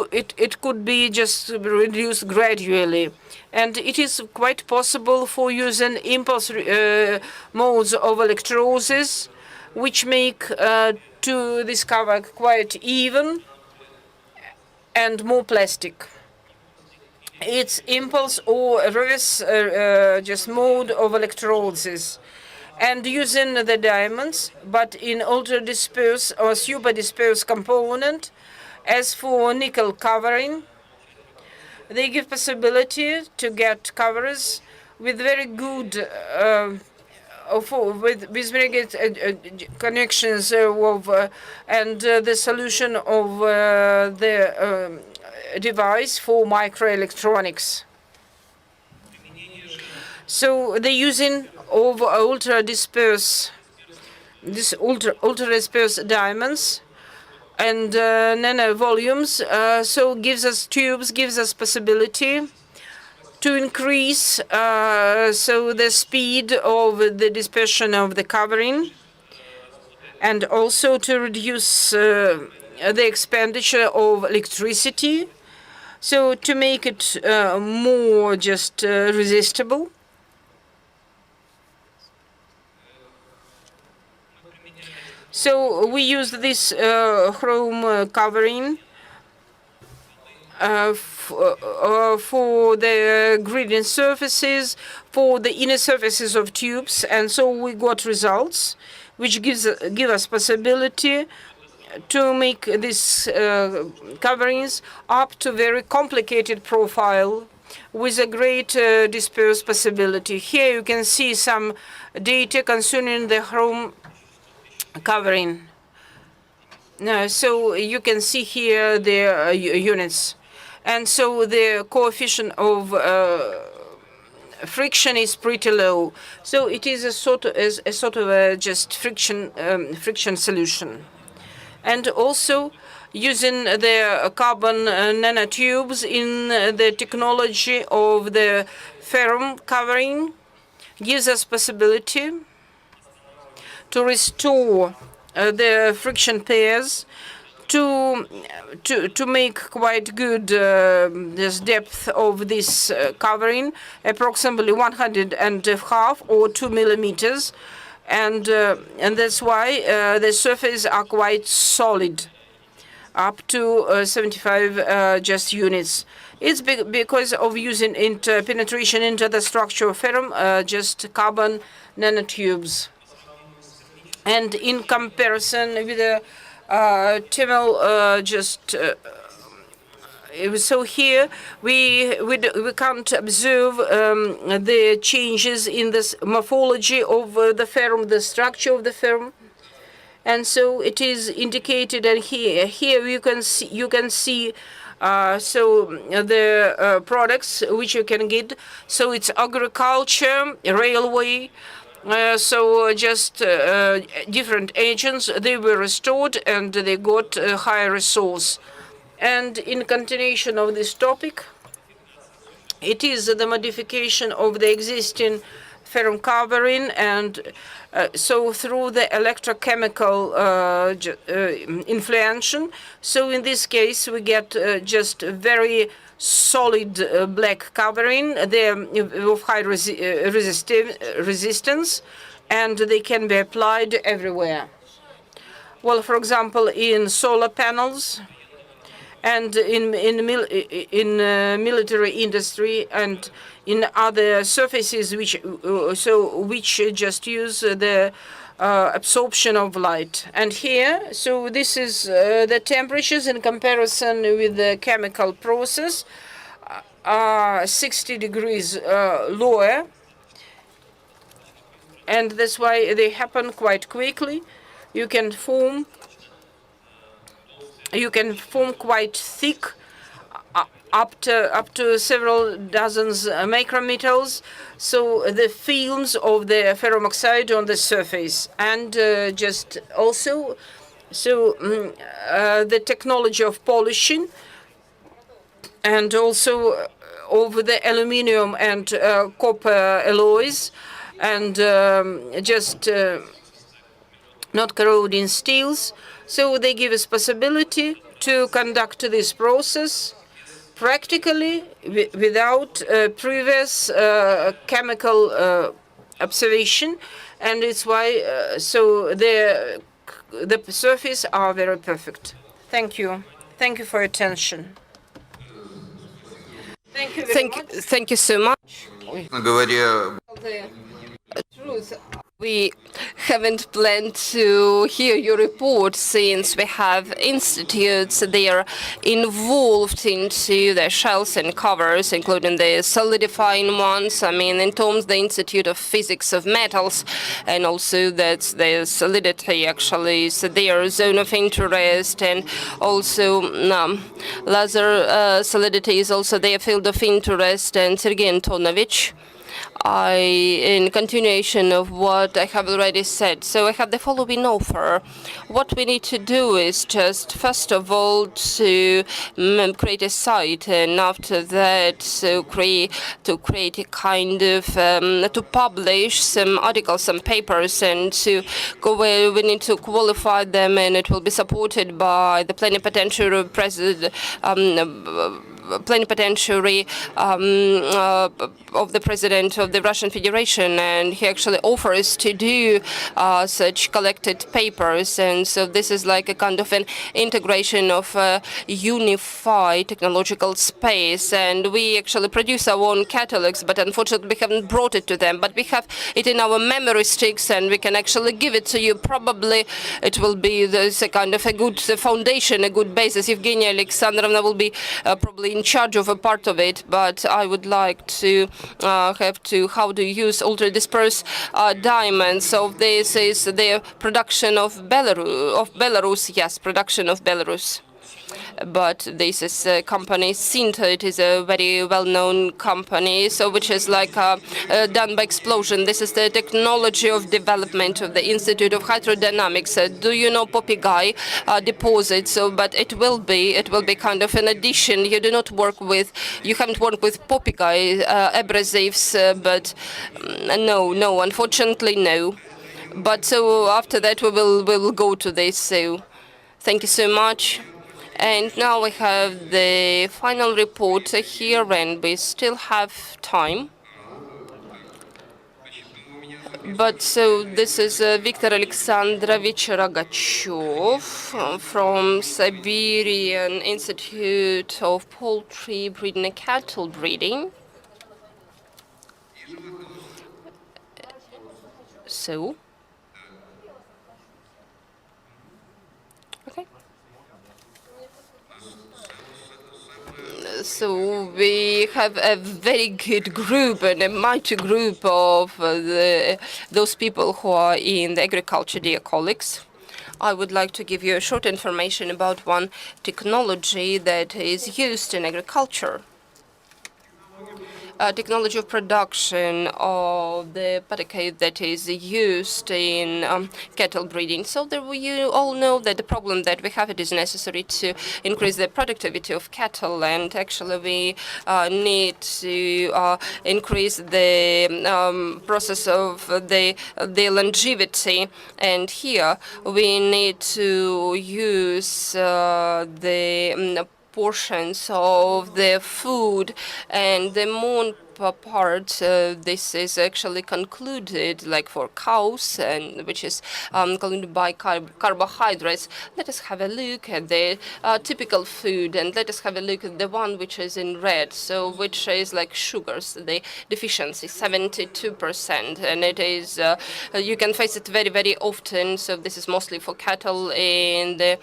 could be just reduced gradually, and it is quite possible for using impulse modes of electrolysis, which make to this cover quite even and more plastic. It's impulse or reverse just mode of electrolysis, and using the diamonds, but in ultra disperse or super disperse component. As for nickel covering, they give possibility to get covers with very good with very good connections and the solution of the device for microelectronics. So the using of ultra disperse diamonds and nano volumes, so gives us possibility to increase so the speed of the dispersion of the covering, and also to reduce the expenditure of electricity, so to make it more just resistible. So we use this chrome covering for the gradient surfaces, for the inner surfaces of tubes, and so we got results which give us possibility to make these coverings up to very complicated profile with a great disperse possibility. Here you can see some data concerning the chrome covering. So you can see here the units, and so the coefficient of friction is pretty low. So it is a sort of a just friction solution. And also using the carbon nanotubes in the technology of the ferrum covering gives us possibility to restore the friction pairs to make quite good this depth of this covering, approximately 1.5 or 2 millimeters, and that's why the surfaces are quite solid, up to 75 just units. It's because of using penetration into the structure of ferrum, just carbon nanotubes. And in comparison with the so here we can't observe the changes in this morphology of the ferrum, the structure of the ferrum, and so it is indicated. And here you can see the products which you can get. So it's agriculture, railway. Different agents, they were restored and they got a higher resource. And in continuation of this topic, it is the modification of the existing ferrum covering, and so through the electrochemical influence. So in this case, we get just very solid black covering. They're of high resistance, and they can be applied everywhere. Well, for example, in solar panels, and in military industry, and in other surfaces which just use the absorption of light. And here, so this is the temperatures in comparison with the chemical process are 60 degrees lower, and that's why they happen quite quickly. You can form quite thick, up to several dozens micrometers, so the films of the ferrum oxide on the surface. And just also, so the technology of polishing, and also of the aluminum and copper alloys, and not corroding steels. So they give us possibility to conduct this process practically without previous chemical observation, and it's why so the surface are very perfect. Thank you. Thank you for your attention. Thank you very much. Thank you so much. Говоря We haven't planned to hear your report, since we have institutes they are involved into the shells and covers, including the solidifying ones. I mean, in terms the Institute of Physics of Metals, and also that's the solidity actually is their zone of interest, and also laser solidity is also their field of interest. And Sergei Antonovich, in continuation of what I have already said, so I have the following offer. What we need to do is just, first of all, to create a site, and after that, so create a kind of, to publish some articles, some papers, and to go where we need to qualify them, and it will be supported by the plenipotentiary president, plenipotentiary of the president of the Russian Federation, and he actually offers to do such collected papers. And so this is like a kind of an integration of a unified technological space. And we actually produce our own catalogs, but unfortunately we haven't brought it to them. But we have it in our memory sticks, and we can actually give it to you. Probably it will be a kind of a good foundation, a good basis. Evgenia Alexandrovna will be probably in charge of a part of it, but I would like to have to how to use ultra-disperse diamonds. So this is the production of Belarus. Yes, production of Belarus. but this is a company, Sinter. It is a very well-known company, so which is like done by explosion. This is the technology of development of the Institute of Hydrodynamics. Do you know poppy guy deposit? So, but it will be kind of an addition. You do not work with, you haven't worked with poppy guy abrasives, but no, unfortunately no. But so after that we'll go to this. So thank you so much. And now we have the final report here, and we still have time. But so this is Viktor Alexandrovich Rogachev from Siberian Institute of Poultry Breeding and Cattle Breeding. So, okay. So we have a very good group and a mighty group of those people who are in the agriculture, dear colleagues. I would like to give you a short information about one technology that is used in agriculture. Technology of production of the paddock that is used in cattle breeding. So you all know that the problem that we have, it is necessary to increase the productivity of cattle, and actually we need to increase the process of the longevity. And here we need to use the portions of the food, and the moon part, this is actually concluded like for cows, and which is concluded by carbohydrates. Let us have a look at the typical food, and let us have a look at the one which is in red, so which is like sugars, the deficiency 72%, and it is you can face it very often. So this is mostly for cattle in the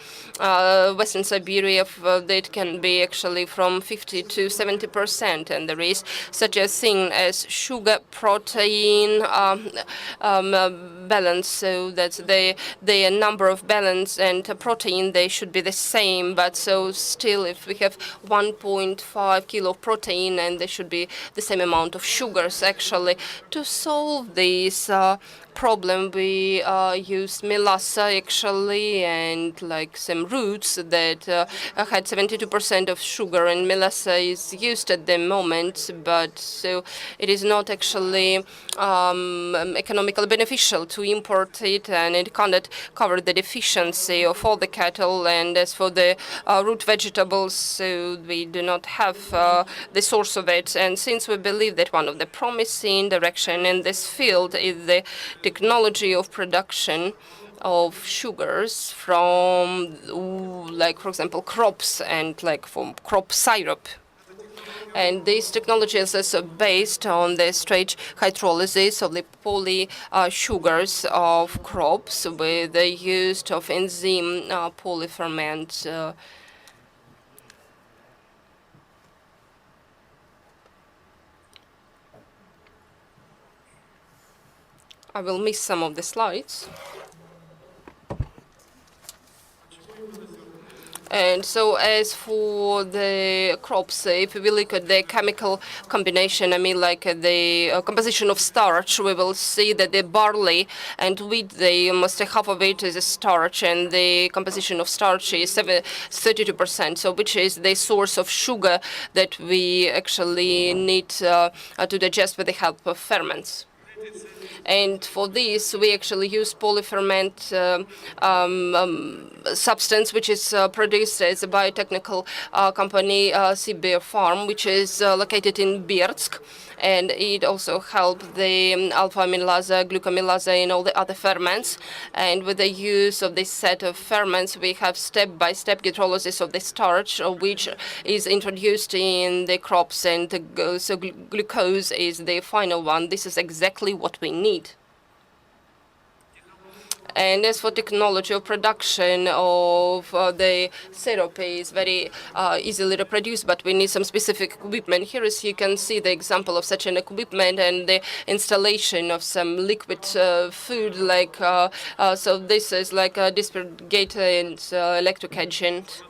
Western Siberia. It can be actually from 50 to 70%, and there is such a thing as sugar protein balance, so that's the number of balance and protein, they should be the same. But so still, if we have 1.5 kilo of protein, and there should be the same amount of sugars. Actually, to solve this problem, we used melassa actually, and like some roots that had 72% of sugar, and melassa is used at the moment, but so it is not actually economically beneficial to import it, and it cannot cover the deficiency of all the cattle. And as for the root vegetables, so we do not have the source of it. And since we believe that one of the promising direction in this field is the technology of production of sugars from, like for example, crops, and like from crop syrup. And this technology is also based on the straight hydrolysis of the poly sugars of crops with the use of enzyme polyferment. I will miss some of the slides. And so as for the crops, if we look at the chemical combination, I mean like the composition of starch, we will see that the barley and wheat, they almost half of it is a starch, and the composition of starch is 32%, so which is the source of sugar that we actually need to digest with the help of ferments. And for this, we actually use polyferment substance, which is produced as a biotechnical company, Sibir Farm, which is located in Birzk. And it also helps the alpha amylase, glucamylase, and all the other ferments. And with the use of this set of ferments, we have step-by-step hydrolysis of the starch, which is introduced in the crops, and so glucose is the final one. This is exactly what we need. And as for technology of production of the syrup is very easily reproduced, but we need some specific equipment. Here is you can see the example of such an equipment and the installation of some liquid food like so this is like a dispergator and electric agent.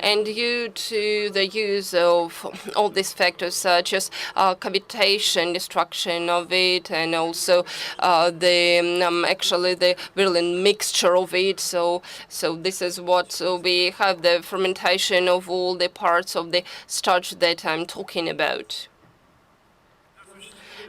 And due to the use of all these factors, such as cavitation, destruction of it, and also actually the virulent mixture of it. So this is what we have, the fermentation of all the parts of the starch that I'm talking about.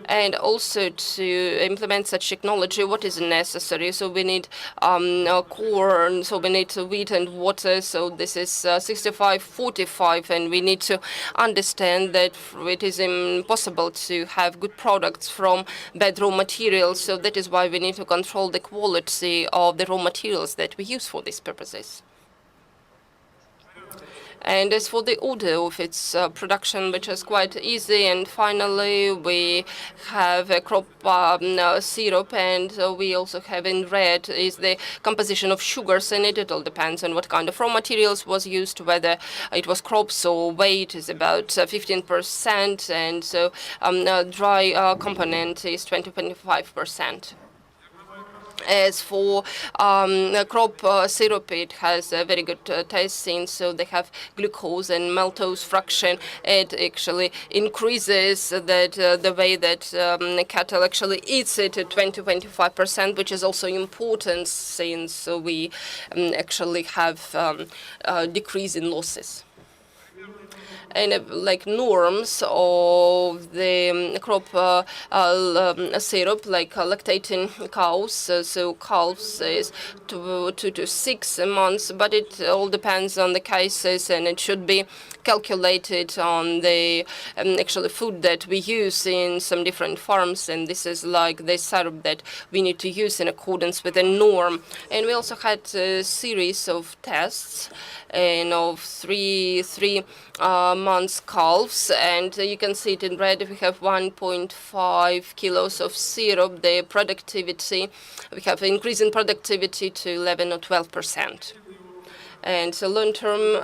And also to implement such technology, what is necessary? So we need corn, so we need wheat and water. So this is 65-45, and we need to understand that it is impossible to have good products from bad raw materials. So that is why we need to control the quality of the raw materials that we use for these purposes. And as for the order of its production, which is quite easy, and finally we have a crop syrup, and we also have in red is the composition of sugars in it. It all depends on what kind of raw materials was used, whether it was crops or weight is about 15%, and so dry component is 20-25%. As for crop syrup, it has a very good taste, since so they have glucose and maltose fraction. It actually increases that the way that cattle actually eats it to 20-25%, which is also important since we actually have a decrease in losses. And like norms of the crop syrup, like lactating cows. So calves is 2 to 6 months, but it all depends on the cases, and it should be calculated on the actually food that we use in some different farms. And this is like the syrup that we need to use in accordance with the norm. And we also had a series of tests and of three months calves, and you can see it in red. We have 1.5 kilos of syrup. The productivity, we have increase in productivity to 11 or 12%. And so long-term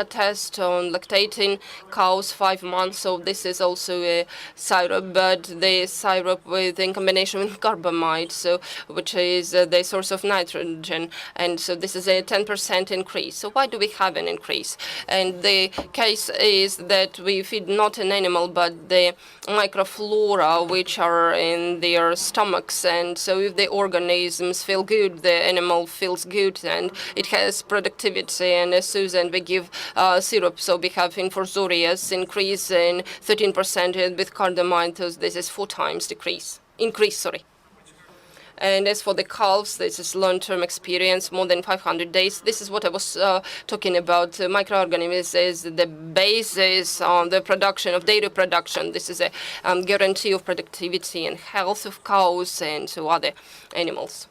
test on lactating cows, 5 months. So this is also a syrup, but the syrup in combination with carbamide, so which is the source of nitrogen. And so this is a 10% increase. So why do we have an increase? And the case is that we feed not an animal, but the microflora which are in their stomachs. And so if the organisms feel good, the animal feels good, and it has productivity. And as soon we give syrup, so we have infusorious increase in 13%, with cardamide, this is 4 times increase. And as for the calves, this is long-term experience, more than 500 days. This is what I was talking about. Microorganisms is the basis on the production of dairy production. This is a guarantee of productivity and health of cows and so other animals.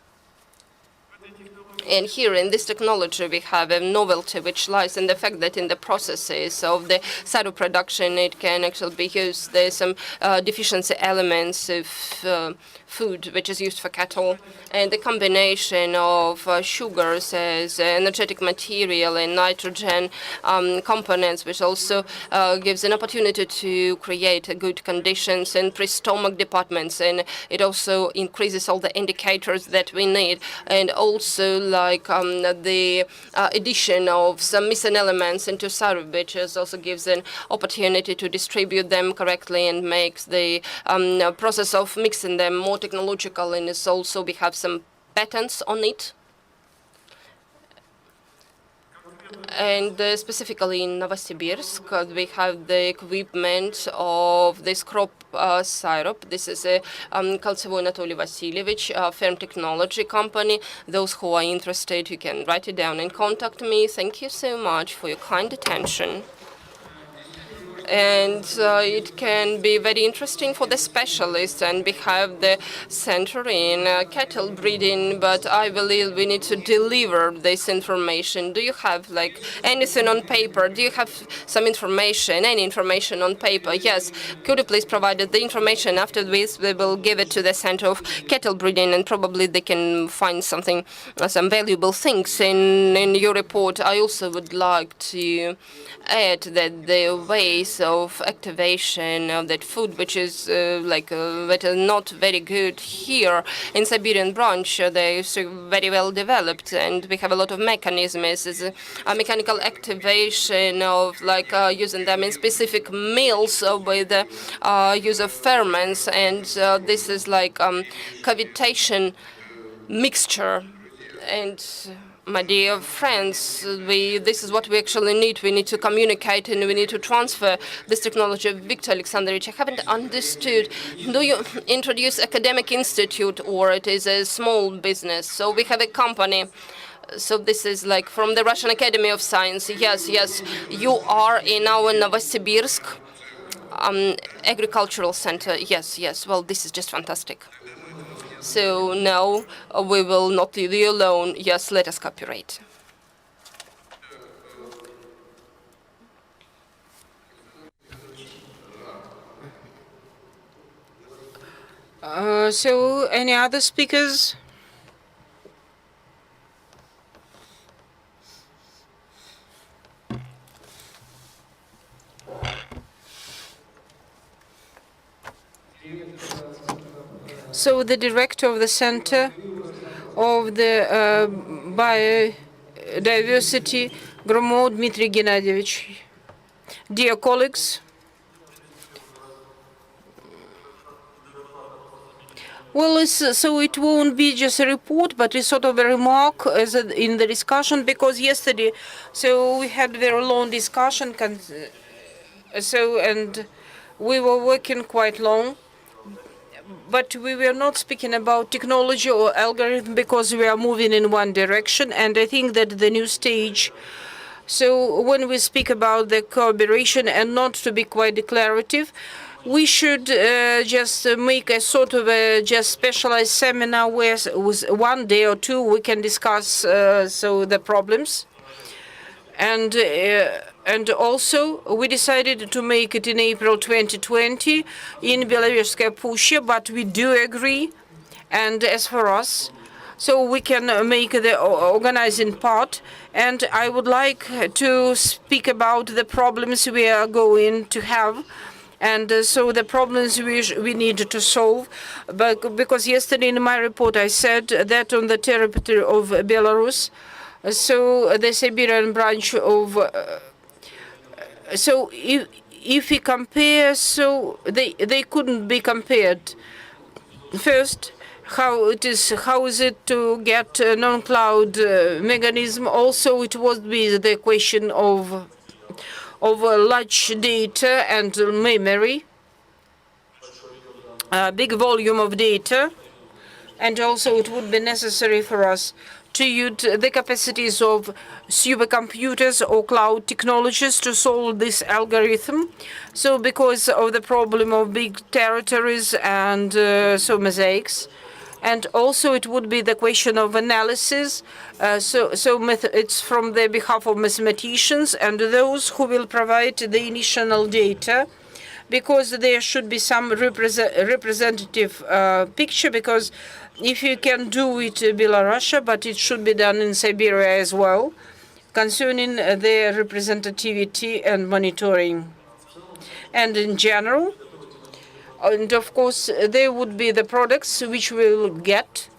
And here in this technology, we have a novelty which lies in the fact that in the processes of the syrup production, it can actually be used. There's some deficiency elements of food which is used for cattle, and the combination of sugars as energetic material and nitrogen components, which also gives an opportunity to create good conditions in pre-stomach departments, and it also increases all the indicators that we need, and also like the addition of some missing elements into syrup, which also gives an opportunity to distribute them correctly and makes the process of mixing them more technological. And it's also we have some patents on it. And specifically in Novosibirsk, we have the equipment of this crop syrup. This is a Koltsevoi Anatoly Vasilievich firm technology company. Those who are interested, you can write it down and contact me. Thank you so much for your kind attention. and it can be very interesting for the specialists. And we have the center in cattle breeding, but I believe we need to deliver this information. Do you have like anything on paper? Do you have some information, any information on paper? Yes. Could you please provide the information? After this, we will give it to the center of cattle breeding, and probably they can find something, some valuable things in your report. I also would like to add that the ways of activation of that food, which is that are not very good here in Siberian branch, they're very well developed, and we have a lot of mechanisms. It's a mechanical activation of using them in specific meals with the use of ferments, and this is like cavitation mixture. And my dear friends, this is what we actually need. We need to communicate and we need to transfer this technology. Viktor Alexandrovich, I haven't understood. Do you introduce academic institute or it is a small business? So we have a company. So this is like from the Russian Academy of Science. Yes, yes, you are in our Novosibirsk agricultural center. Yes, yes. Well, this is just fantastic. So no, we will not leave you alone. Yes, let us cooperate. So any other speakers? So the director of the Center of the Biodiversity, Gromov Dmitry Gennadievich. Dear colleagues, well, so it won't be just a report, but it's sort of a remark in the discussion, because yesterday, so we had very long discussion, and we were working quite long. But we were not speaking about technology or algorithm because we are moving in one direction. And I think that the new stage, so when we speak about the cooperation and not to be quite declarative, we should just make a sort of a just specialized seminar where with 1 day or 2 we can discuss the problems. And also, we decided to make it in April 2020 in Belaruskaya Pushcha, but we do agree, and as for us, so we can make the organizing part. And I would like to speak about the problems we are going to have, and so the problems we need to solve. But because yesterday in my report I said that on the territory of Belarus, so the Siberian branch of so if we compare, so they couldn't be compared. First, how is it to get a non-cloud mechanism? Also, it would be the question of large data and memory, a big volume of data, and also it would be necessary for us to use the capacities of supercomputers or cloud technologies to solve this algorithm. So because of the problem of big territories and mosaics. And also it would be the question of analysis. It's from the behalf of mathematicians and those who will provide the initial data, because there should be some representative picture, because if you can do it in Belarus, but it should be done in Siberia as well, concerning their representativity and monitoring. And in general, and of course, there would be the products which we'll get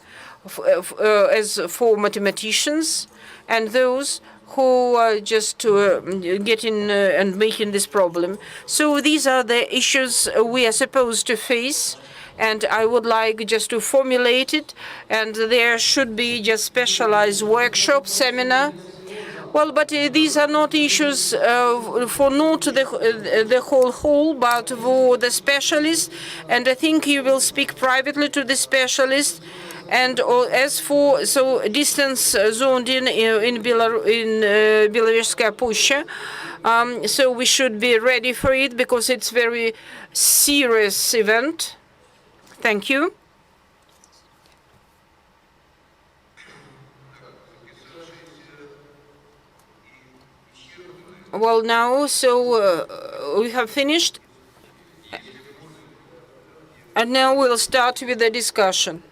as for mathematicians and those who are just getting and making this problem. So these are the issues we are supposed to face, and I would like just to formulate it, and there should be just specialized workshop, seminar. Well, but these are not issues for not the whole, but for the specialists, and I think you will speak privately to the specialists, And as for distance zoned in Belaruskaya Pushcha, so we should be ready for it because it's very serious event. Thank you. Well, now, we have finished. And now we'll start with the discussion.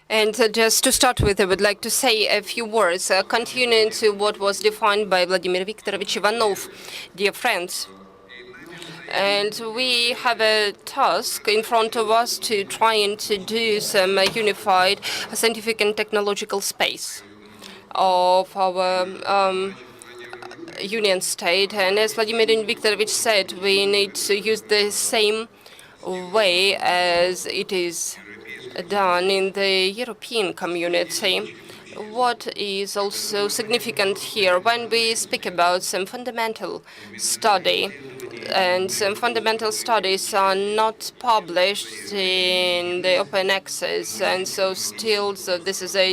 And just to start with, I would like to say a few words, continuing to what was defined by Vladimir Viktorovich Ivanov, dear friends. And we have a task in front of us to try and to do some unified scientific and technological space of our union state. And as Vladimir Viktorovich said, we need to use the same way as it is done in the European community. What is also significant here when we speak about some fundamental study, and some fundamental studies are not published in the open access, and so still this is a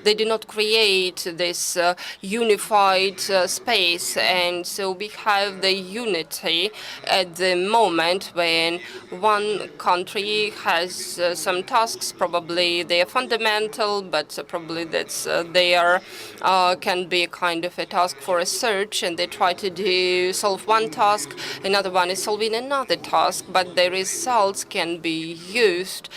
they do not create this unified space, and so we have the unity at the moment when one country has some tasks, probably they are fundamental, but probably that's they are can be a kind of a task for research, and they try to solve one task, another one is solving another task, but the results can be used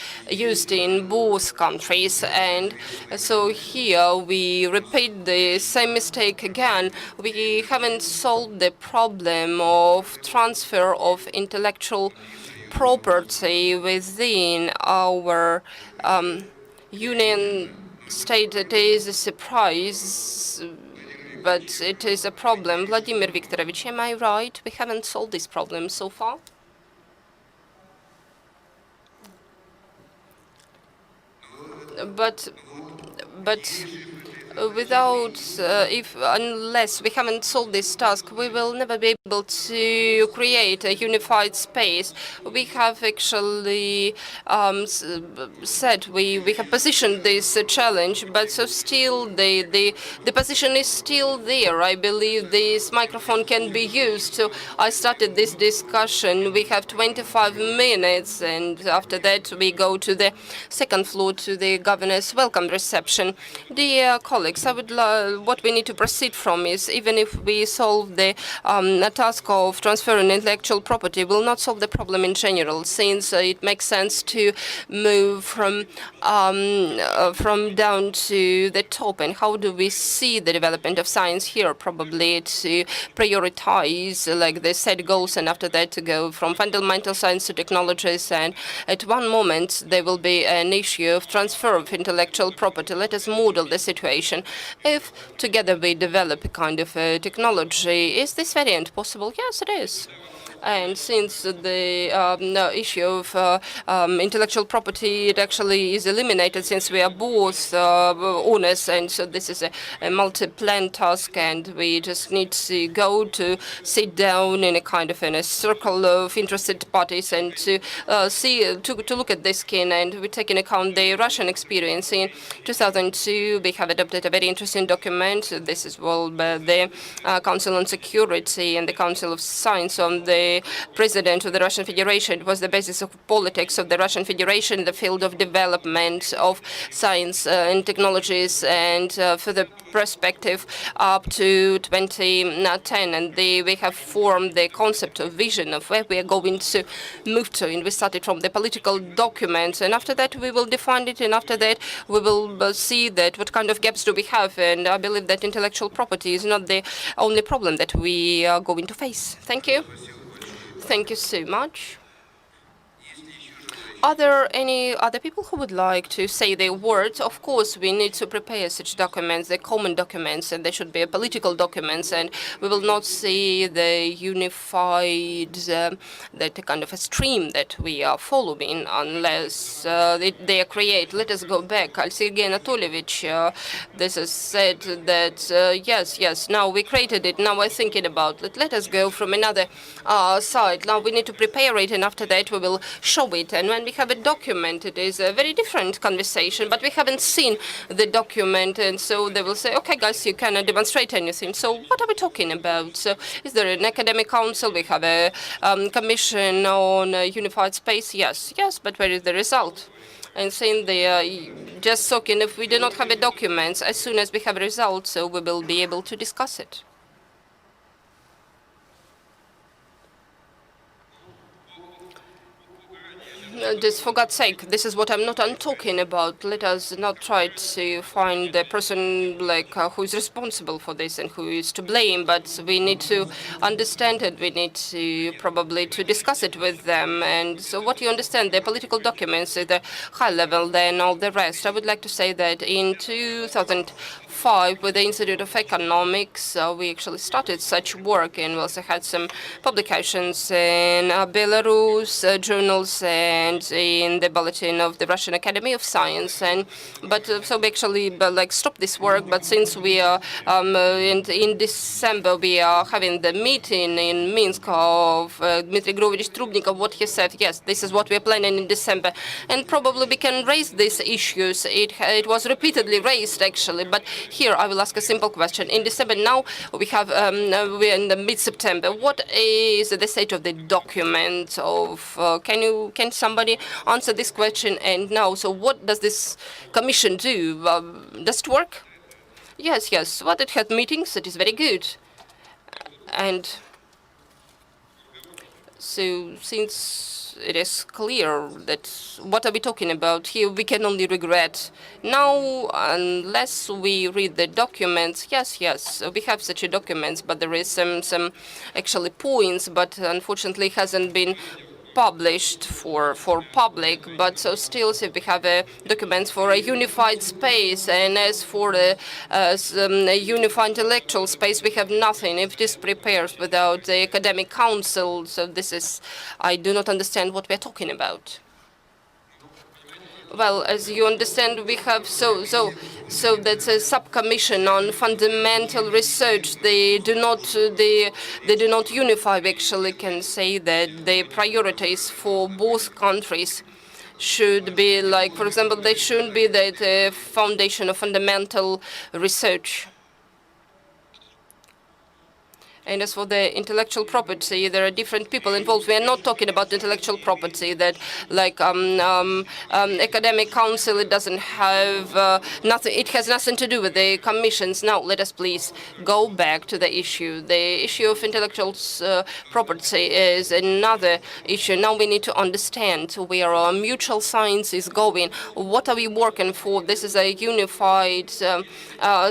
in both countries. And so here we repeat the same mistake again. We haven't solved the problem of transfer of intellectual property within our union state. It is a surprise, but it is a problem. Vladimir Viktorovich, am I right? We haven't solved this problem so far. But without, unless we haven't solved this task, we will never be able to create a unified space. We have actually said we have positioned this challenge, but so still the position is still there. I believe this microphone can be used. So I started this discussion. We have 25 minutes, and after that we go to the second floor to the governor's welcome reception. Dear colleagues, what we need to proceed from is, even if we solve the task of transferring intellectual property, will not solve the problem in general, since it makes sense to move from down to the top. And how do we see the development of science here? Probably to prioritize, like the set goals, and after that to go from fundamental science to technologies. And at one moment there will be an issue of transfer of intellectual property. Let us model the situation. If together we develop a kind of a technology, is this variant possible? Yes, it is. And since the issue of intellectual property, it actually is eliminated, since we are both owners, and so this is a multi-plan task, and we just need to go to sit down in a kind of in a circle of interested parties and to look at this skin. And we take into account the Russian experience. In 2002, we have adopted a very interesting document. This is the Council on Security and the Council of Science on the President of the Russian Federation. It was the basis of politics of the Russian Federation in the field of development of science and technologies, and further perspective up to 2010. And we have formed the concept of vision of where we are going to move to. And we started from the political documents, and after that we will define it, and after that we will see that what kind of gaps do we have. And I believe that intellectual property is not the only problem that we are going to face. Thank you. Thank you so much. Are there any other people who would like to say their words? Of course, we need to prepare such documents, the common documents, and they should be political documents, and we will not see the unified, that kind of a stream that we are following unless they are created. Let us go back. Sergei Anatolievich, this has said that, yes, now we created it, now we're thinking about it. Let us go from another side. Now we need to prepare it, and after that we will show it. And when we have a document, it is a very different conversation, but we haven't seen the document, and so they will say, okay, guys, you cannot demonstrate anything. So what are we talking about? So is there an academic council? We have a commission on unified space? Yes, but where is the result? And saying they are just talking, if we do not have a document, as soon as we have results, so we will be able to discuss it. Just for God's sake, this is what I'm talking about. Let us not try to find the person who is responsible for this and who is to blame, but we need to understand it. We need to probably to discuss it with them. And so what you understand, the political documents at the high level, then all the rest. I would like to say that in 2005, with the Institute of Economics, we actually started such work, and we also had some publications in Belarus journals and in the bulletin of the Russian Academy of Science. So we actually stopped this work. But since we are in December, we are having the meeting in Minsk of Dmitry Grovich Trubnikov. What he said, yes, this is what we are planning in December, and probably we can raise these issues. It was repeatedly raised actually, but here I will ask a simple question. In December now we have we're in the mid-September. What is the state of the document of? Can somebody answer this question? And now, so what does this commission do? Does it work? Yes. What it had meetings. It is very good. And so since it is clear that what are we talking about here, we can only regret. Now, unless we read the documents, yes, we have such a documents, but there is some actually points, but unfortunately hasn't been published for public. But so still, if we have documents for a unified space, and as for a unified intellectual space, we have nothing. If this prepares without the academic council, so this is, I do not understand what we're talking about. Well, as you understand, we have so that's a subcommission on fundamental research. They do not unify. We actually can say that the priorities for both countries should be for example, they should be the foundation of fundamental research. And as for the intellectual property, there are different people involved. We are not talking about intellectual property that, academic council, it doesn't have nothing. It has nothing to do with the commissions. Now, let us please go back to the issue. The issue of intellectual property is another issue. Now we need to understand where our mutual science is going. What are we working for? This is a unified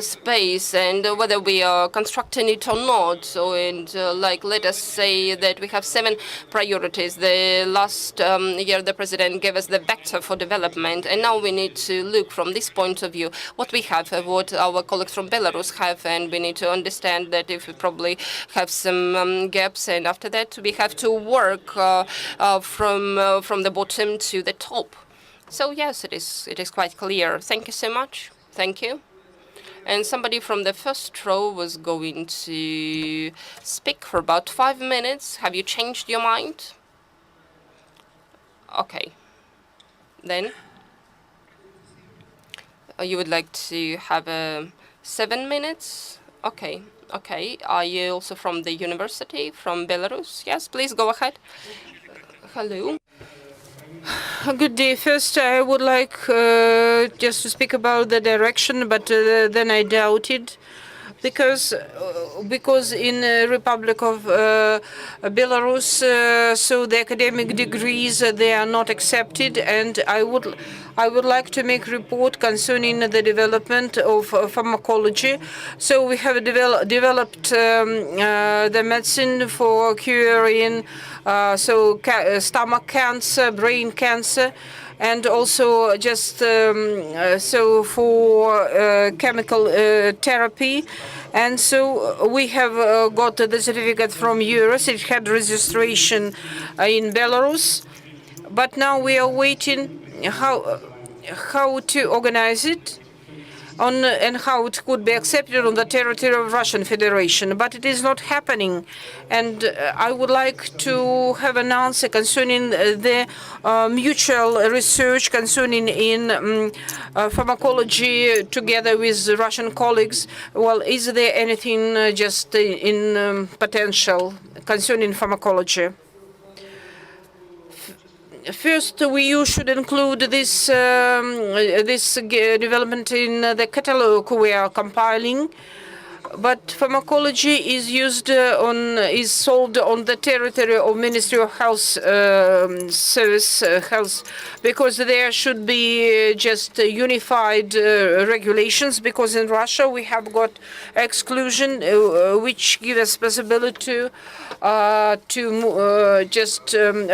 space, and whether we are constructing it or not. So, let us say that we have 7 priorities. The last year, the president gave us the vector for development, and now we need to look from this point of view what we have, what our colleagues from Belarus have, and we need to understand that if we probably have some gaps, and after that we have to work from the bottom to the top. So yes, it is quite clear. Thank you so much. Thank you. And somebody from the first row was going to speak for about 5 minutes. Have you changed your mind? Okay. Then you would like to have 7 minutes? Okay. Are you also from the university, from Belarus? Yes, please go ahead. Hello. Good day. First, I would like just to speak about the direction, but then I doubt it, because in the Republic of Belarus, so the academic degrees they are not accepted, and I would like to make a report concerning the development of pharmacology. So we have developed the medicine for curing stomach cancer, brain cancer, and also just so for chemical therapy. And so we have got the certificate from EUROS. It had registration in Belarus, but now we are waiting how to organize it. and how it could be accepted on the territory of Russian Federation, but it is not happening. And I would like to have an answer concerning the mutual research concerning in pharmacology together with Russian colleagues. Well, is there anything just in potential concerning pharmacology? First, you should include this development in the catalog we are compiling. But pharmacology is sold on the territory of Ministry of Health Health, because there should be just unified regulations. Because in Russia we have got exclusion, which give us possibility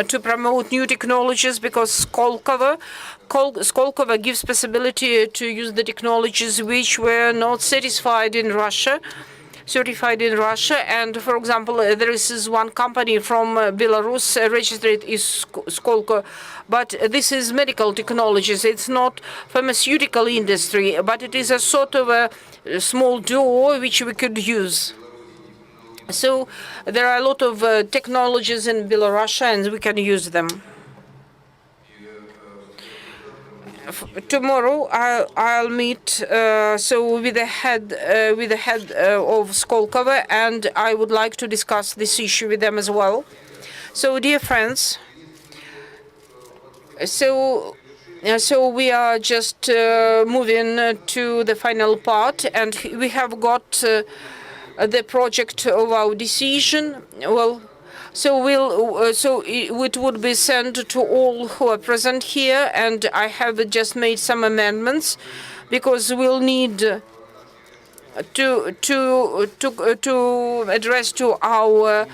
to promote new technologies, because Skolkovo gives possibility to use the technologies which were not certified in Russia. And for example, there is one company from Belarus registered is Skolko, but this is medical technologies. It's not pharmaceutical industry, but it is a sort of a small door which we could use. So there are a lot of technologies in Belarus, and we can use them. Tomorrow I'll meet with the head of Skolkovo, and I would like to discuss this issue with them as well. So, dear friends, so we are just moving to the final part, and we have got the project of our decision. Well, so it would be sent to all who are present here, and I have just made some amendments, because we'll need to address to our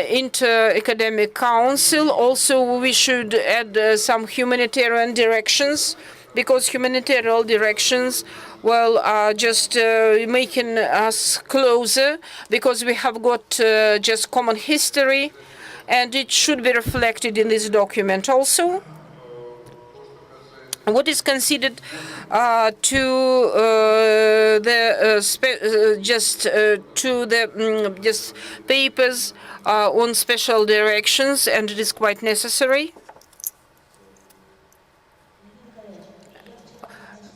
inter-academic council. Also, we should add some humanitarian directions, because humanitarian directions, well, are just making us closer, because we have got just common history, and it should be reflected in this document also. What is considered to the papers on special directions, and it is quite necessary.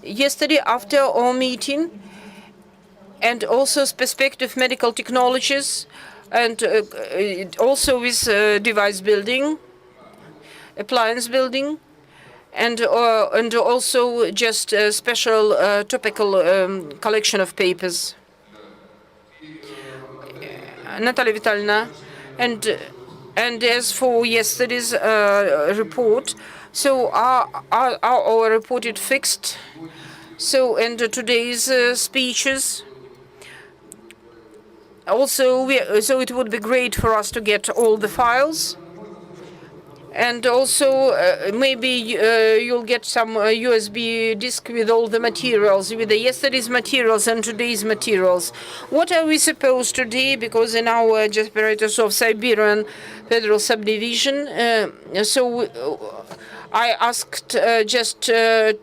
Yesterday, after our meeting, and also perspective medical technologies, and also with device building, appliance building, and also just a special topical collection of papers. Natalia Vitalina, and as for yesterday's report, so our report is fixed. So, and today's speeches. Also, so it would be great for us to get all the files. And also, maybe you'll get some USB disk with all the materials, with the yesterday's materials and today's materials. What are we supposed to do? Because in our operators of Siberian Federal Subdivision, I asked just to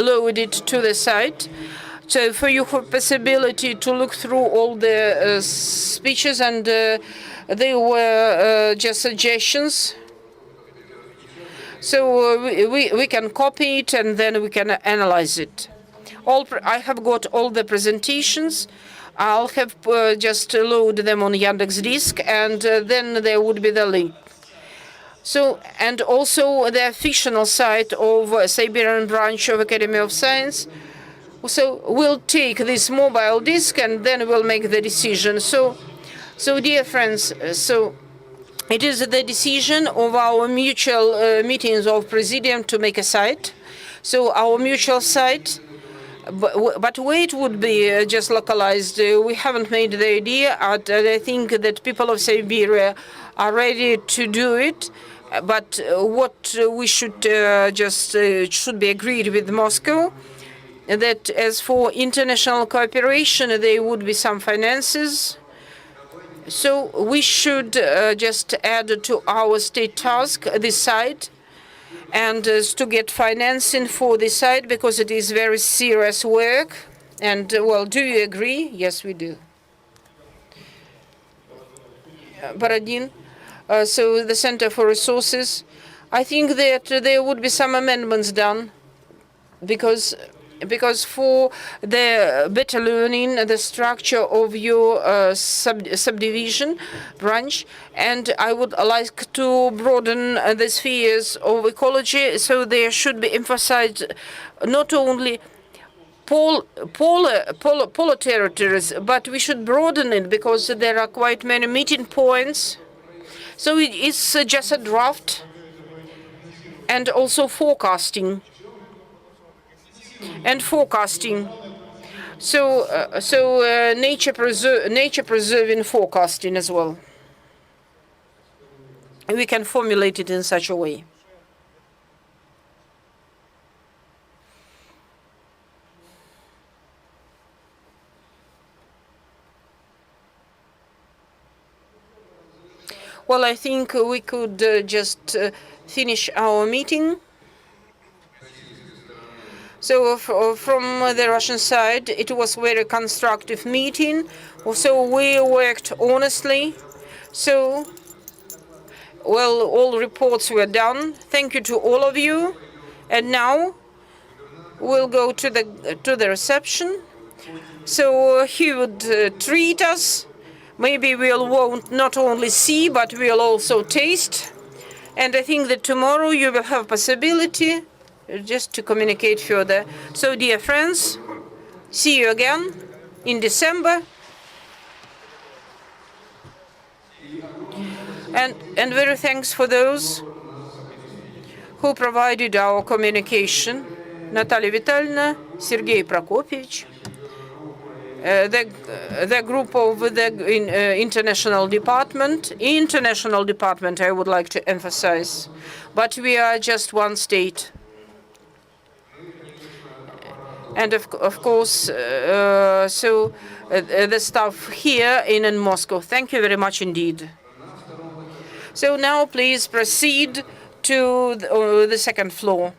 load it to the site. So for you have possibility to look through all the speeches, and they were just suggestions. So we can copy it, and then we can analyze it. I have got all the presentations. I'll have just load them on Yandex Disk, and then there would be the link. So, and also the official site of Siberian branch of Academy of Science. So we'll take this mobile disk, and then we'll make the decision. So dear friends, so it is the decision of our mutual meetings of Presidium to make a site. So our mutual site, but where it would be just localized, we haven't made the idea. I think that people of Siberia are ready to do it. But what we should should be agreed with Moscow, that as for international cooperation, there would be some finances. So we should just add to our state task this site, and to get financing for this site because it is very serious work. And well, do you agree? Yes, we do. Borodin, so the Center for Resources, I think that there would be some amendments done because for the better learning, the structure of your subdivision branch, and I would like to broaden the spheres of ecology, so there should be emphasized not only polar territories, but we should broaden it because there are quite many meeting points. So it is just a draft, and also forecasting. So nature preserving forecasting as well. We can formulate it in such a way. Well, I think we could just finish our meeting. So from the Russian side, it was a very constructive meeting. So we worked honestly. So, well, all reports were done. Thank you to all of you. And now we'll go to the reception. So he would treat us. Maybe won't not only see, but we'll also taste. And I think that tomorrow you will have possibility just to communicate further. So, dear friends, see you again in December. And very thanks for those who provided our communication. Natalia Vitalyevna, Sergei Prokopyevich, the group of the international department, I would like to emphasize, but we are just one state. And of course, the staff here in Moscow. Thank you very much indeed. So now please proceed to the second floor.